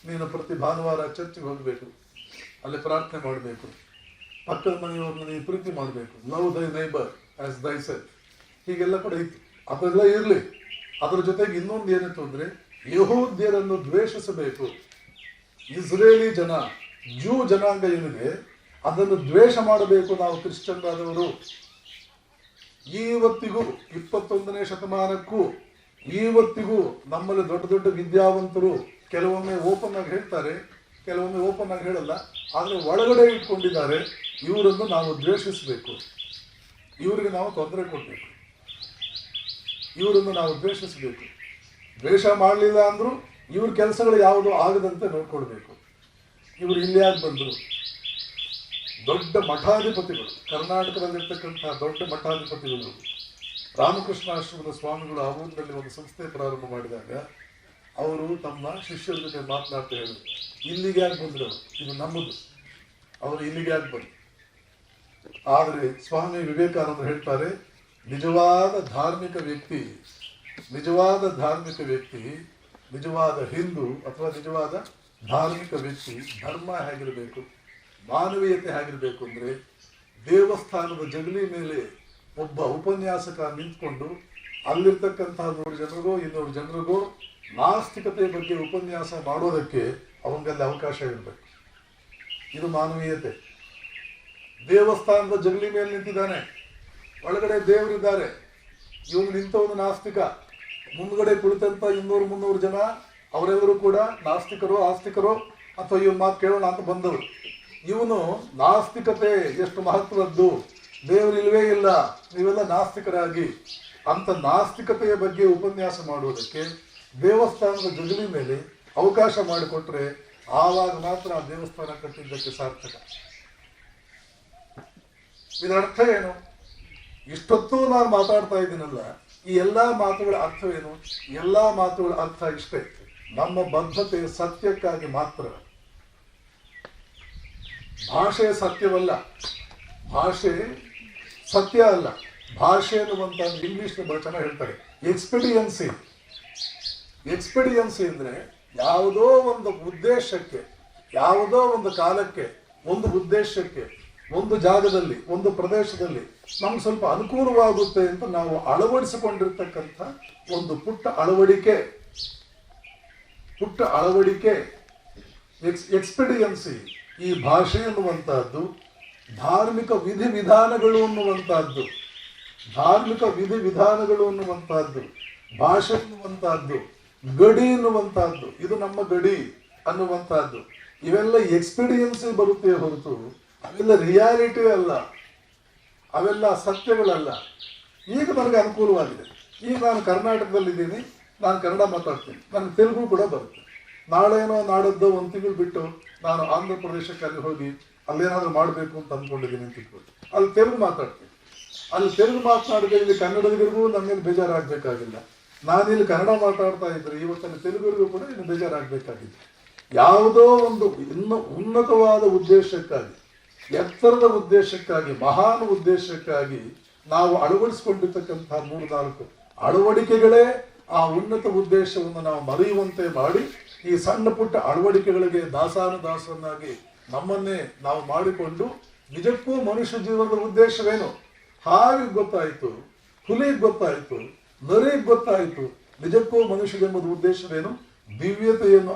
ನೀನು ಪ್ರತಿ ಭಾನುವಾರ ಚರ್ಚ್ಗೆ ಹೋಗಬೇಕು, ಅಲ್ಲಿ ಪ್ರಾರ್ಥನೆ ಮಾಡಬೇಕು, ಪಕ್ಕದ ಮನೆಯವ್ರನ್ನ ನೀನು ಪ್ರೀತಿ ಮಾಡಬೇಕು, ಲವ್ ದೈ ನೈಬರ್ ಆಸ್ ದೈ ಸೆಲ್ಫ್, ಹೀಗೆಲ್ಲ ಕೂಡ ಇತ್ತು. ಅದೆಲ್ಲ ಇರಲಿ. ಅದರ ಜೊತೆಗೆ ಇನ್ನೊಂದು ಏನಿತ್ತು ಅಂದರೆ ಯಹೂದ್ಯರನ್ನು ದ್ವೇಷಿಸಬೇಕು. ಇಸ್ರೇಲಿ ಜೂ ಜನಾಂಗ ಏನಿದೆ ಅದನ್ನು ದ್ವೇಷ ಮಾಡಬೇಕು ನಾವು ಕ್ರಿಶ್ಚಿಯನ್ರಾದವರು. ಇವತ್ತಿಗೂ 21ನೇ ಶತಮಾನಕ್ಕೂ ಇವತ್ತಿಗೂ ನಮ್ಮಲ್ಲಿ ದೊಡ್ಡ ದೊಡ್ಡ ವಿದ್ಯಾವಂತರು ಕೆಲವೊಮ್ಮೆ ಓಪನ್ ಆಗಿ ಹೇಳ್ತಾರೆ, ಕೆಲವೊಮ್ಮೆ ಓಪನ್ ಆಗಿ ಹೇಳಲ್ಲ, ಆದರೆ ಒಳಗಡೆ ಇಟ್ಕೊಂಡಿದ್ದಾರೆ, ಇವರನ್ನು ನಾವು ದ್ವೇಷಿಸಬೇಕು, ಇವರಿಗೆ ನಾವು ತೊಂದರೆ ಕೊಡಬೇಕು, ಇವರನ್ನು ನಾವು ದ್ವೇಷಿಸಬೇಕು. ದ್ವೇಷ ಮಾಡಲಿಲ್ಲ ಅಂದರೂ ಇವ್ರ ಕೆಲಸಗಳು ಯಾವುದು ಆಗದಂತೆ ನೋಡ್ಕೊಳ್ಬೇಕು. ಇವರು ಇಲ್ಲಿ ಯಾಕೆ ಬಂದರು? ದೊಡ್ಡ ಮಠಾಧಿಪತಿಗಳು, ಕರ್ನಾಟಕದಲ್ಲಿರ್ತಕ್ಕಂಥ ದೊಡ್ಡ ಮಠಾಧಿಪತಿಗಳು, ರಾಮಕೃಷ್ಣಾಶ್ರಮದ ಸ್ವಾಮಿಗಳು ಆ ಊರಿನಲ್ಲಿ ಒಂದು ಸಂಸ್ಥೆ ಪ್ರಾರಂಭ ಮಾಡಿದಾಗ ಅವರು ತಮ್ಮ ಶಿಷ್ಯರ ಜೊತೆ ಮಾತನಾಡ್ತಾ ಹೇಳಿದ್ರು, ಇಲ್ಲಿಗೆ ಯಾಕೆ ಬಂದರು ಅವರು? ಇದು ನಮ್ಮದು, ಅವರು ಇಲ್ಲಿಗೆ ಯಾಕೆ ಬಂದರು? ಆದರೆ ಸ್ವಾಮಿ ವಿವೇಕಾನಂದರು ಹೇಳ್ತಾರೆ, ನಿಜವಾದ ಧಾರ್ಮಿಕ ವ್ಯಕ್ತಿ, ನಿಜವಾದ ಹಿಂದೂ ಅಥವಾ ನಿಜವಾದ ಧಾರ್ಮಿಕ ವ್ಯಕ್ತಿ ಧರ್ಮ ಹೇಗಿರಬೇಕು, ಮಾನವೀಯತೆ ಹೇಗಿರಬೇಕು ಅಂದರೆ, ದೇವಸ್ಥಾನದ ಜಗಲಿ ಮೇಲೆ ಒಬ್ಬ ಉಪನ್ಯಾಸಕ ನಿಂತ್ಕೊಂಡು ಅಲ್ಲಿರ್ತಕ್ಕಂತಹ 100 ಜನರಿಗೋ 200 ಜನರಿಗೋ ನಾಸ್ತಿಕತೆ ಬಗ್ಗೆ ಉಪನ್ಯಾಸ ಮಾಡೋದಕ್ಕೆ ಅವಂಗಲ್ಲಿ ಅವಕಾಶ ಇರಬೇಕು. ಇದು ಮಾನವೀಯತೆ. ದೇವಸ್ಥಾನದ ಜಗಲಿ ಮೇಲೆ ನಿಂತಿದ್ದಾನೆ, ಒಳಗಡೆ ದೇವರಿದ್ದಾರೆ, ಇವನು ನಿಂತವನು ನಾಸ್ತಿಕ, ಮುಂದ್ಗಡೆ ಕುಳಿತಂತ 200-300 ಜನ ಅವರೆಲ್ಲರೂ ಕೂಡ ನಾಸ್ತಿಕರು, ಆಸ್ತಿಕರು ಅಥವಾ ಇವನ್ ಮಾತು ಕೇಳೋಣ ಅಂತ ಬಂದವರು. ಇವನು ನಾಸ್ತಿಕತೆ ಎಷ್ಟು ಮಹತ್ವದ್ದು, ದೇವರಿಲ್ವೇ ಇಲ್ಲ, ನೀವೆಲ್ಲ ನಾಸ್ತಿಕರಾಗಿ ಅಂತ ನಾಸ್ತಿಕತೆಯ ಬಗ್ಗೆ ಉಪನ್ಯಾಸ ಮಾಡುವುದಕ್ಕೆ ದೇವಸ್ಥಾನದ ಜಗಲಿ ಮೇಲೆ ಅವಕಾಶ ಮಾಡಿಕೊಟ್ರೆ ಆವಾಗ ಮಾತ್ರ ಆ ದೇವಸ್ಥಾನ ಕಟ್ಟಿದ್ದಕ್ಕೆ ಸಾರ್ಥಕ. ಇದರ ಅರ್ಥ ಏನು? ಇಷ್ಟೊತ್ತು ನಾನು ಮಾತಾಡ್ತಾ ಇದ್ದೀನಲ್ಲ, ಈ ಎಲ್ಲಾ ಮಾತುಗಳ ಅರ್ಥವೇನು? ಎಲ್ಲಾ ಮಾತುಗಳ ಅರ್ಥ ಇಷ್ಟೇ, ನಮ್ಮ ಬದ್ಧತೆ ಸತ್ಯಕ್ಕಾಗಿ ಮಾತ್ರ. ಭಾಷೆ ಸತ್ಯವಲ್ಲ, ಭಾಷೆ ಸತ್ಯ ಅಲ್ಲ. ಭಾಷೆ ಅನ್ನುವಂತ ಇಂಗ್ಲಿಷ್ ಬಹಳ ಚೆನ್ನಾಗಿ ಹೇಳ್ತಾರೆ, ಎಕ್ಸ್ಪೀಡಿಯನ್ಸಿ ಅಂದ್ರೆ ಯಾವುದೋ ಒಂದು ಉದ್ದೇಶಕ್ಕೆ, ಯಾವುದೋ ಒಂದು ಕಾಲಕ್ಕೆ, ಒಂದು ಉದ್ದೇಶಕ್ಕೆ, ಒಂದು ಜಾಗದಲ್ಲಿ, ಒಂದು ಪ್ರದೇಶದಲ್ಲಿ ನಮ್ಗೆ ಸ್ವಲ್ಪ ಅನುಕೂಲವಾಗುತ್ತೆ ಅಂತ ನಾವು ಅಳವಡಿಸಿಕೊಂಡಿರ್ತಕ್ಕಂಥ ಒಂದು ಪುಟ್ಟ ಅಳವಡಿಕೆ ಎಕ್ಸ್ಪೀಡಿಯನ್ಸಿ. ಈ ಭಾಷೆ ಅನ್ನುವಂತಹದ್ದು ಧಾರ್ಮಿಕ ವಿಧಿವಿಧಾನಗಳು ಅನ್ನುವಂತಹದ್ದು, ಭಾಷೆ ಅನ್ನುವಂತಹದ್ದು, ಗಡಿ ಅನ್ನುವಂತಹದ್ದು, ಇದು ನಮ್ಮ ಗಡಿ ಅನ್ನುವಂತಹದ್ದು, ಇವೆಲ್ಲ ಎಕ್ಸ್ಪೀಡಿಯನ್ಸಿ ಬರುತ್ತೆ ಹೊರತು ಅವೆಲ್ಲ ರಿಯಾಲಿಟಿ ಅಲ್ಲ, ಅವೆಲ್ಲ ಸತ್ಯಗಳಲ್ಲ. ಈಗ ನನಗೆ ಅನುಕೂಲವಾಗಿದೆ, ಈಗ ನಾನು ಕರ್ನಾಟಕದಲ್ಲಿದ್ದೀನಿ, ನಾನು ಕನ್ನಡ ಮಾತಾಡ್ತೀನಿ, ನನಗೆ ತೆಲುಗು ಕೂಡ ಬರುತ್ತೆ. ನಾಳೇನೋ ನಾಡದ್ದು 1 ತಿಂಗಳು ಬಿಟ್ಟು ನಾನು ಆಂಧ್ರ ಪ್ರದೇಶಕ್ಕೆ ಅಲ್ಲಿ ಹೋಗಿ ಅಲ್ಲೇನಾದ್ರೂ ಮಾಡಬೇಕು ಅಂತ ಅಂದ್ಕೊಂಡಿದ್ದೀನಿ ಅಂತ ಇಟ್ಕೊಂಡು ಅಲ್ಲಿ ತೆಲುಗು ಮಾತಾಡ್ತೀನಿ. ಅಲ್ಲಿ ತೆಲುಗು ಮಾತನಾಡಿದ್ರೆ ಇಲ್ಲಿ ಕನ್ನಡದಿಗೂ ನನ್ನೇನು ಬೇಜಾರಾಗಬೇಕಾಗಿಲ್ಲ. ನಾನಿಲ್ಲಿ ಕನ್ನಡ ಮಾತಾಡ್ತಾ ಇದ್ರೆ ಇವತ್ತಲ್ಲಿ ತೆಲುಗುರಿಗೂ ಕೂಡ ಇನ್ನು ಬೇಜಾರಾಗಬೇಕಾಗಿಲ್ಲ. ಯಾವುದೋ ಒಂದು ಇನ್ನು ಉನ್ನತವಾದ ಉದ್ದೇಶಕ್ಕಾಗಿ, ಎತ್ತರದ ಉದ್ದೇಶಕ್ಕಾಗಿ, ಮಹಾನ್ ಉದ್ದೇಶಕ್ಕಾಗಿ ನಾವು ಅಳವಡಿಸಿಕೊಂಡಿರ್ತಕ್ಕಂತಹ 3-4 ಅಳವಡಿಕೆಗಳೇ ಆ ಉನ್ನತ ಉದ್ದೇಶವನ್ನು ನಾವು ಮರೆಯುವಂತೆ ಮಾಡಿ, ಈ ಸಣ್ಣ ಪುಟ್ಟ ಅಳವಡಿಕೆಗಳಿಗೆ ದಾಸರನ್ನಾಗಿ ನಮ್ಮನ್ನೇ ನಾವು ಮಾಡಿಕೊಂಡು, ನಿಜಕ್ಕೂ ಮನುಷ್ಯ ಜೀವನದ ಉದ್ದೇಶವೇನು? ಹಾವಿಗೆ ಗೊತ್ತಾಯಿತು, ಹುಲಿಗೆ ಗೊತ್ತಾಯಿತು, ನರಿಗೆ ಗೊತ್ತಾಯಿತು, ನಿಜಕ್ಕೂ ಮನುಷ್ಯ ಜನ್ಮದ ಉದ್ದೇಶವೇನು? ದಿವ್ಯತೆಯನ್ನು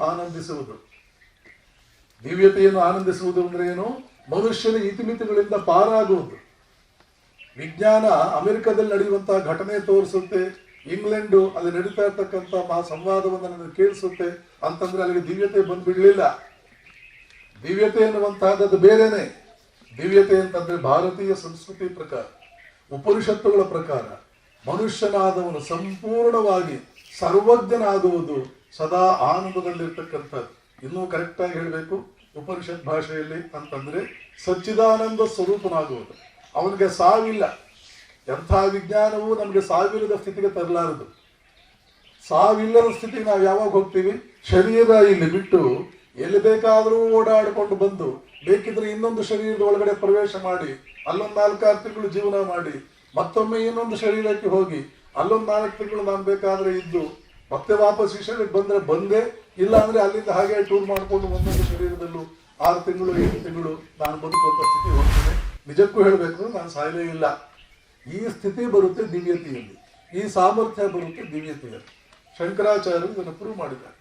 ಆನಂದಿಸುವುದು ಅಂದ್ರೆ ಏನು? ಮನುಷ್ಯನ ಇತಿಮಿತಿಗಳಿಂದ ಪಾರಾಗುವುದು. ವಿಜ್ಞಾನ ಅಮೆರಿಕದಲ್ಲಿ ನಡೆಯುವಂತಹ ಘಟನೆ ತೋರಿಸುತ್ತೆ, ಇಂಗ್ಲೆಂಡು ಅಲ್ಲಿ ನಡೀತಾ ಇರ್ತಕ್ಕಂಥ ಸಂವಾದವನ್ನು ನನಗೆ ಕೇಳಿಸುತ್ತೆ ಅಂತಂದ್ರೆ ಅಲ್ಲಿಗೆ ದಿವ್ಯತೆ ಬಂದ್ಬಿಡ್ಲಿಲ್ಲ. ದಿವ್ಯತೆ ಎನ್ನುವಂತಹದ್ದು ಬೇರೆನೆ. ದಿವ್ಯತೆ ಅಂತಂದ್ರೆ ಭಾರತೀಯ ಸಂಸ್ಕೃತಿ ಪ್ರಕಾರ, ಉಪನಿಷತ್ತುಗಳ ಪ್ರಕಾರ ಮನುಷ್ಯನಾದವನು ಸಂಪೂರ್ಣವಾಗಿ ಸರ್ವಜ್ಞನಾಗುವುದು ಸದಾ ಆನಂದದಲ್ಲಿರ್ತಕ್ಕಂಥದ್ದು. ಇನ್ನೂ ಕರೆಕ್ಟಾಗಿ ಹೇಳಬೇಕು ಉಪನಿಷತ್ ಭಾಷೆಯಲ್ಲಿ ಅಂತಂದ್ರೆ ಸಚ್ಚಿದಾನಂದ ಸ್ವರೂಪನಾಗುವುದು. ಅವನಿಗೆ ಸಾವಿಲ್ಲ. ಎಂಥ ವಿಜ್ಞಾನವೂ ನಮಗೆ ಸಾವಿಲ್ಲದ ಸ್ಥಿತಿಗೆ ತರಲಾರದು. ಸಾವಿಲ್ಲದ ಸ್ಥಿತಿಗೆ ನಾವು ಯಾವಾಗ ಹೋಗ್ತೀವಿ? ಶರೀರ ಇಲ್ಲಿ ಬಿಟ್ಟು ಎಲ್ಲಿ ಬೇಕಾದರೂ ಓಡಾಡಿಕೊಂಡು ಬಂದು ಬೇಕಿದ್ರೆ ಇನ್ನೊಂದು ಶರೀರದ ಒಳಗಡೆ ಪ್ರವೇಶ ಮಾಡಿ ಅಲ್ಲೊಂದು 4-6 ತಿಂಗಳು ಜೀವನ ಮಾಡಿ ಮತ್ತೊಮ್ಮೆ ಇನ್ನೊಂದು ಶರೀರಕ್ಕೆ ಹೋಗಿ ಅಲ್ಲೊಂದು 4 ತಿಂಗಳು ನಾನು ಬೇಕಾದ್ರೆ ಇದ್ದು ಮತ್ತೆ ವಾಪಸ್ ಈ ಶರೀರಕ್ಕೆ ಬಂದ್ರೆ ಬಂದೆ, ಇಲ್ಲ ಅಂದ್ರೆ ಅಲ್ಲಿಂದ ಹಾಗೆ ಟೂರ್ ಮಾಡಿಕೊಂಡು ಒಂದೊಂದು ಶರೀರದಲ್ಲೂ 6 ತಿಂಗಳು 8 ತಿಂಗಳು ನಾನು ಬದುಕುವಂತ ಸ್ಥಿತಿ ಹೋಗ್ತೇನೆ. ನಿಜಕ್ಕೂ ಹೇಳಬೇಕು, ನಾನು ಸಾಯಲೇ ಇಲ್ಲ. ಈ ಸ್ಥಿತಿ ಬರುತ್ತೆ ದಿವ್ಯತೆಯಲ್ಲಿ, ಈ ಸಾಮರ್ಥ್ಯ ಬರುತ್ತೆ ದಿವ್ಯತೆಯಲ್ಲಿ. ಶಂಕರಾಚಾರ್ಯರು ಇದನ್ನು ಪ್ರೂವ್ ಮಾಡಿದ್ದಾರೆ.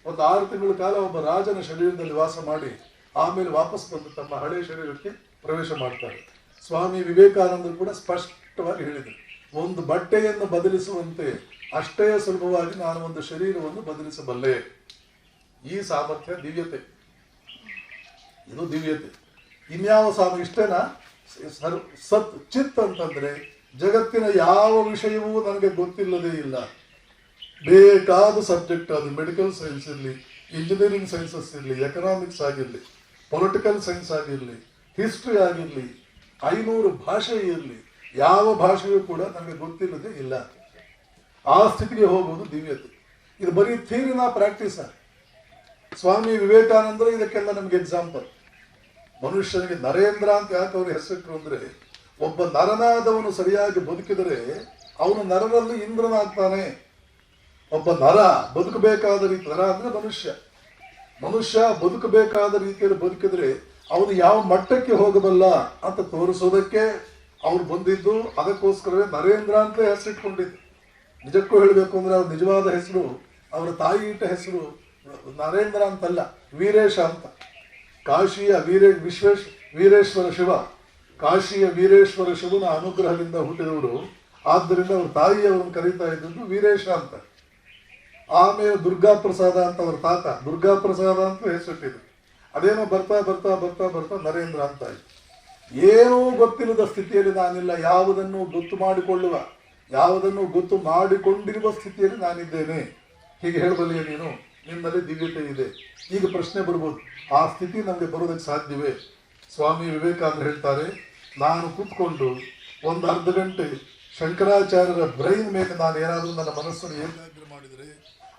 ಒಂದು 6 ತಿಂಗಳ ಕಾಲ ಒಬ್ಬ ರಾಜನ ಶರೀರದಲ್ಲಿ ವಾಸ ಮಾಡಿ ಆಮೇಲೆ ವಾಪಸ್ ಬಂದು ತಮ್ಮ ಹಳೆ ಶರೀರಕ್ಕೆ ಪ್ರವೇಶ ಮಾಡ್ತಾರೆ. ಸ್ವಾಮಿ ವಿವೇಕಾನಂದರು ಕೂಡ ಸ್ಪಷ್ಟವಾಗಿ ಹೇಳಿದರು, ಒಂದು ಬಟ್ಟೆಯನ್ನು ಬದಲಿಸುವಂತೆ ಅಷ್ಟೇ ಸುಲಭವಾಗಿ ನಾನು ಒಂದು ಶರೀರವನ್ನು ಬದಲಿಸಬಲ್ಲೆ. ಈ ಸಾಮರ್ಥ್ಯ ದಿವ್ಯತೆ, ಇದು ದಿವ್ಯತೆ. ಇನ್ಯಾವ ಸ್ವಾಮಿ ಇಷ್ಟೇನಾ? ಸತ್ ಚಿತ್ ಅಂತಂದ್ರೆ ಜಗತ್ತಿನ ಯಾವ ವಿಷಯವೂ ನನಗೆ ಗೊತ್ತಿಲ್ಲದೇ ಇಲ್ಲ, ಬೇಕಾದ ಸಬ್ಜೆಕ್ಟ್, ಅದು ಮೆಡಿಕಲ್ ಸೈನ್ಸ್ ಇರಲಿ, ಇಂಜಿನಿಯರಿಂಗ್ ಸೈನ್ಸಸ್ ಇರಲಿ, ಎಕನಾಮಿಕ್ಸ್ ಆಗಿರಲಿ, ಪೊಲಿಟಿಕಲ್ ಸೈನ್ಸ್ ಆಗಿರಲಿ, ಹಿಸ್ಟ್ರಿ ಆಗಿರಲಿ, 500 ಭಾಷೆ ಇರಲಿ, ಯಾವ ಭಾಷೆಯೂ ಕೂಡ ನಮಗೆ ಗೊತ್ತಿಲ್ಲದೆ ಇಲ್ಲ. ಆ ಸ್ಥಿತಿಗೆ ಹೋಗುವುದು ದಿವ್ಯತೆ. ಇದು ಬರೀ ಥಿಯರಿನ ಪ್ರಾಕ್ಟೀಸ್. ಸ್ವಾಮಿ ವಿವೇಕಾನಂದರು ಇದಕ್ಕೆಲ್ಲ ನಮ್ಗೆ ಎಕ್ಸಾಂಪಲ್. ಮನುಷ್ಯನಿಗೆ ನರೇಂದ್ರ ಅಂತ ಯಾಕೆ ಅವ್ರ ಹೆಸರಿಟ್ರು ಅಂದ್ರೆ, ಒಬ್ಬ ನರನಾದವನು ಸರಿಯಾಗಿ ಬದುಕಿದರೆ ಅವನು ನರರಲ್ಲಿ ಇಂದ್ರನಾಗ್ತಾನೆ. ಒಬ್ಬ ನರ ಬದುಕಬೇಕಾದ ರೀತಿ, ನರ ಅಂದ್ರೆ ಮನುಷ್ಯ ಬದುಕಬೇಕಾದ ರೀತಿಯಲ್ಲಿ ಬದುಕಿದ್ರೆ ಅವನು ಯಾವ ಮಟ್ಟಕ್ಕೆ ಹೋಗಬಲ್ಲ ಅಂತ ತೋರಿಸೋದಕ್ಕೆ ಅವ್ರು ಬಂದಿದ್ದು. ಅದಕ್ಕೋಸ್ಕರವೇ ನರೇಂದ್ರ ಅಂತ ಹೆಸರಿಟ್ಕೊಂಡಿದ್ದು. ನಿಜಕ್ಕೂ ಹೇಳಬೇಕು ಅಂದ್ರೆ ಅವ್ರ ನಿಜವಾದ ಹೆಸರು, ಅವರ ತಾಯಿ ಇಟ್ಟ ಹೆಸರು ನರೇಂದ್ರ ಅಂತಲ್ಲ, ವೀರೇಶ ಅಂತ. ಕಾಶಿಯ ವೀರೇಶ್ವರ ಶಿವ, ಕಾಶಿಯ ವೀರೇಶ್ವರ ಶಿವನ ಅನುಗ್ರಹದಿಂದ ಹುಟ್ಟಿದವರು. ಆದ್ದರಿಂದ ಅವ್ರ ತಾಯಿ ಅವರನ್ನು ಕರೀತಾ ಇದ್ದದ್ದು ವೀರೇಶ ಅಂತ. ಆಮೇಲೆ ದುರ್ಗಾ ಪ್ರಸಾದ ಅಂತ ಅವ್ರ ತಾತ ದುರ್ಗಾ ಪ್ರಸಾದ ಅಂತ ಹೆಸರಿಟ್ಟಿದ್ರು. ಅದೇನೋ ಬರ್ತಾ ಬರ್ತಾ ಬರ್ತಾ ಬರ್ತಾ ನರೇಂದ್ರ ಅಂತ ಆಯ್ತು. ಏನೂ ಗೊತ್ತಿಲ್ಲದ ಸ್ಥಿತಿಯಲ್ಲಿ ನಾನಿಲ್ಲ, ಯಾವುದನ್ನು ಗೊತ್ತು ಮಾಡಿಕೊಂಡಿರುವ ಸ್ಥಿತಿಯಲ್ಲಿ ನಾನಿದ್ದೇನೆ. ಹೀಗೆ ಹೇಳಬಲ್ಲಿಯೇ ನೀನು, ನಿನ್ನಲ್ಲಿ ದಿವ್ಯತೆ ಇದೆ. ಈಗ ಪ್ರಶ್ನೆ ಬರ್ಬೋದು, ಆ ಸ್ಥಿತಿ ನಮಗೆ ಬರೋದಕ್ಕೆ ಸಾಧ್ಯವೇ? ಸ್ವಾಮಿ ವಿವೇಕಾನಂದ ಹೇಳ್ತಾರೆ, ನಾನು ಕೂತ್ಕೊಂಡು ಒಂದು ಅರ್ಧ ಗಂಟೆ ಶಂಕರಾಚಾರ್ಯರ ಬ್ರೈನ್ ಮೇಲೆ ನಾನು ಏನಾದರೂ ನನ್ನ ಮನಸ್ಸನ್ನು ಏಕಾಗ್ರ ಮಾಡಿದರೆ,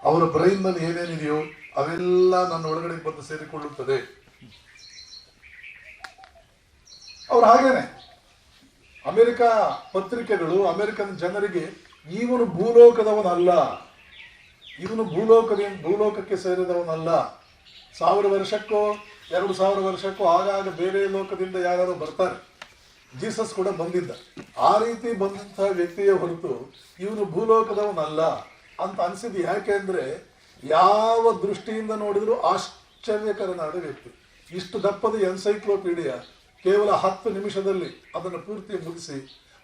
ಅವರ ಬ್ರೈನ್ ನಲ್ಲಿ ಏನೇನಿದೆಯೋ ಅವೆಲ್ಲ ನನ್ನ ಒಳಗಡೆ ಬಂದು ಸೇರಿಕೊಳ್ಳುತ್ತದೆ. ಅವ್ರು ಹಾಗೇನೆ ಅಮೆರಿಕ ಪತ್ರಿಕೆಗಳು ಅಮೆರಿಕನ್ ಜನರಿಗೆ ಇವನು ಭೂಲೋಕದವನಲ್ಲ, ಇವನು ಭೂಲೋಕಕ್ಕೆ ಸೇರಿದವನಲ್ಲ, 1000 ವರ್ಷಕ್ಕೋ 2000 ವರ್ಷಕ್ಕೋ ಆಗಾಗ ಬೇರೆ ಲೋಕದಿಂದ ಯಾರು ಬರ್ತಾರೆ. ಜೀಸಸ್ ಕೂಡ ಬಂದಿದ್ದ. ಆ ರೀತಿ ಬಂದಂತಹ ವ್ಯಕ್ತಿಯೇ ಹೊರತು ಇವನು ಭೂಲೋಕದವನಲ್ಲ ಅಂತ ಅನ್ಸಿದ್ದು. ಯಾಕೆ ಅಂದ್ರೆ ಯಾವ ದೃಷ್ಟಿಯಿಂದ ನೋಡಿದ್ರು ಆಶ್ಚರ್ಯಕರನಾದ ವ್ಯಕ್ತಿ. ಇಷ್ಟು ದಪ್ಪದ ಎನ್ಸೈಕ್ಲೋಪೀಡಿಯಾ ಕೇವಲ 10 ನಿಮಿಷದಲ್ಲಿ ಅದನ್ನು ಪೂರ್ತಿ ಮುಗಿಸಿ,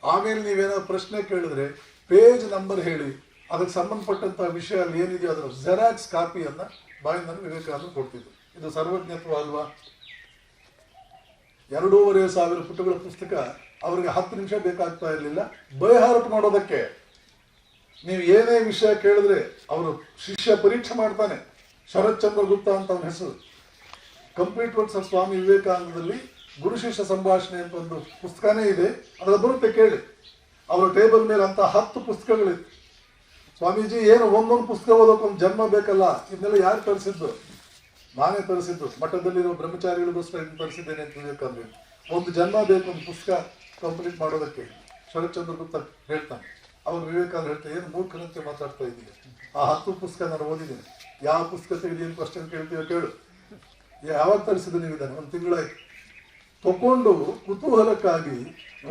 ಆಮೇಲೆ ನೀವೇನಾದ್ರು ಪ್ರಶ್ನೆ ಕೇಳಿದ್ರೆ ಪೇಜ್ ನಂಬರ್ ಹೇಳಿ ಅದಕ್ಕೆ ಸಂಬಂಧಪಟ್ಟಂತಹ ವಿಷಯ ಅಲ್ಲಿ ಏನಿದೆಯೋ ಅದರ ಜೆರಾಕ್ಸ್ ಕಾಪಿಯನ್ನ ಬಾಯಿನಲ್ಲಿ ವಿವೇಕಾನಂದ ಕೊಡ್ತಿದ್ರು. ಇದು ಸರ್ವಜ್ಞತ್ವ ಅಲ್ವಾ? 2500 ಪುಟಗಳ ಪುಸ್ತಕ ಅವರಿಗೆ 10 ನಿಮಿಷ ಬೇಕಾಗ್ತಾ ಇರಲಿಲ್ಲ ಬೈಹಾರ್ಟ್ ಮಾಡೋದಕ್ಕೆ. ನೀವು ಏನೇ ವಿಷಯ ಕೇಳಿದ್ರೆ ಅವರು ಶಿಷ್ಯ ಪರೀಕ್ಷೆ ಮಾಡ್ತಾನೆ. ಶರತ್ ಚಂದ್ರ ಗುಪ್ತಾ ಅಂತ ಅವನ ಹೆಸರು. ಕಂಪ್ಲೀಟ್ ವರ್ಕ್ಸ್ ಆಫ್ ಸ್ವಾಮಿ ವಿವೇಕಾನಂದದಲ್ಲಿ ಗುರು ಶಿಷ್ಯ ಸಂಭಾಷಣೆ ಅಂತ ಒಂದು ಪುಸ್ತಕನೇ ಇದೆ, ಅದರ ಬರುತ್ತೆ ಕೇಳಿ. ಅವರ ಟೇಬಲ್ ಮೇಲೆ ಅಂತ 10 ಪುಸ್ತಕಗಳಿತ್ತು. ಸ್ವಾಮೀಜಿ ಏನು ಒಂದೊಂದು ಪುಸ್ತಕ ಓದೋಕೊಂದು ಜನ್ಮ ಬೇಕಲ್ಲ, ಇದನ್ನೆಲ್ಲ ಯಾರು ತರಿಸಿದ್ದು? ನಾನೇ ತರಿಸಿದ್ದು. ಮಠದಲ್ಲಿರೋ ಬ್ರಹ್ಮಚಾರಿಗಳಿಗೋಸ್ಕರ ಇದನ್ನು ತರಿಸಿದ್ದೇನೆ ಅಂತ ವಿವೇಕಾನಂದ. ಒಂದು ಜನ್ಮ ಬೇಕು ಒಂದು ಪುಸ್ತಕ ಕಂಪ್ಲೀಟ್ ಮಾಡೋದಕ್ಕೆ. ಶರತ್ ಚಂದ್ರ ಗುಪ್ತಾ ಹೇಳ್ತಾನೆ. ಅವ್ರು ವಿವೇಕಾನಂದ ಹೇಳ್ತಾರೆ, ಏನು ಮೂರ್ಖನಂತೆ ಮಾತಾಡ್ತಾ ಇದ್ದೀನಿ, ಆ 10 ಪುಸ್ತಕ ನಾನು ಓದಿದ್ದೀನಿ. ಯಾವ ಪುಸ್ತಕ ತೆಗೆದು ಕ್ವಶನ್ ಕೇಳ್ತೀವೋ ಕೇಳು. ಯಾವಾಗ ತರಿಸಿದ್ದು ನೀವು ಇದನ್ನು? 1 ತಿಂಗಳಾಯ್ತು. ತಗೊಂಡು ಕುತೂಹಲಕ್ಕಾಗಿ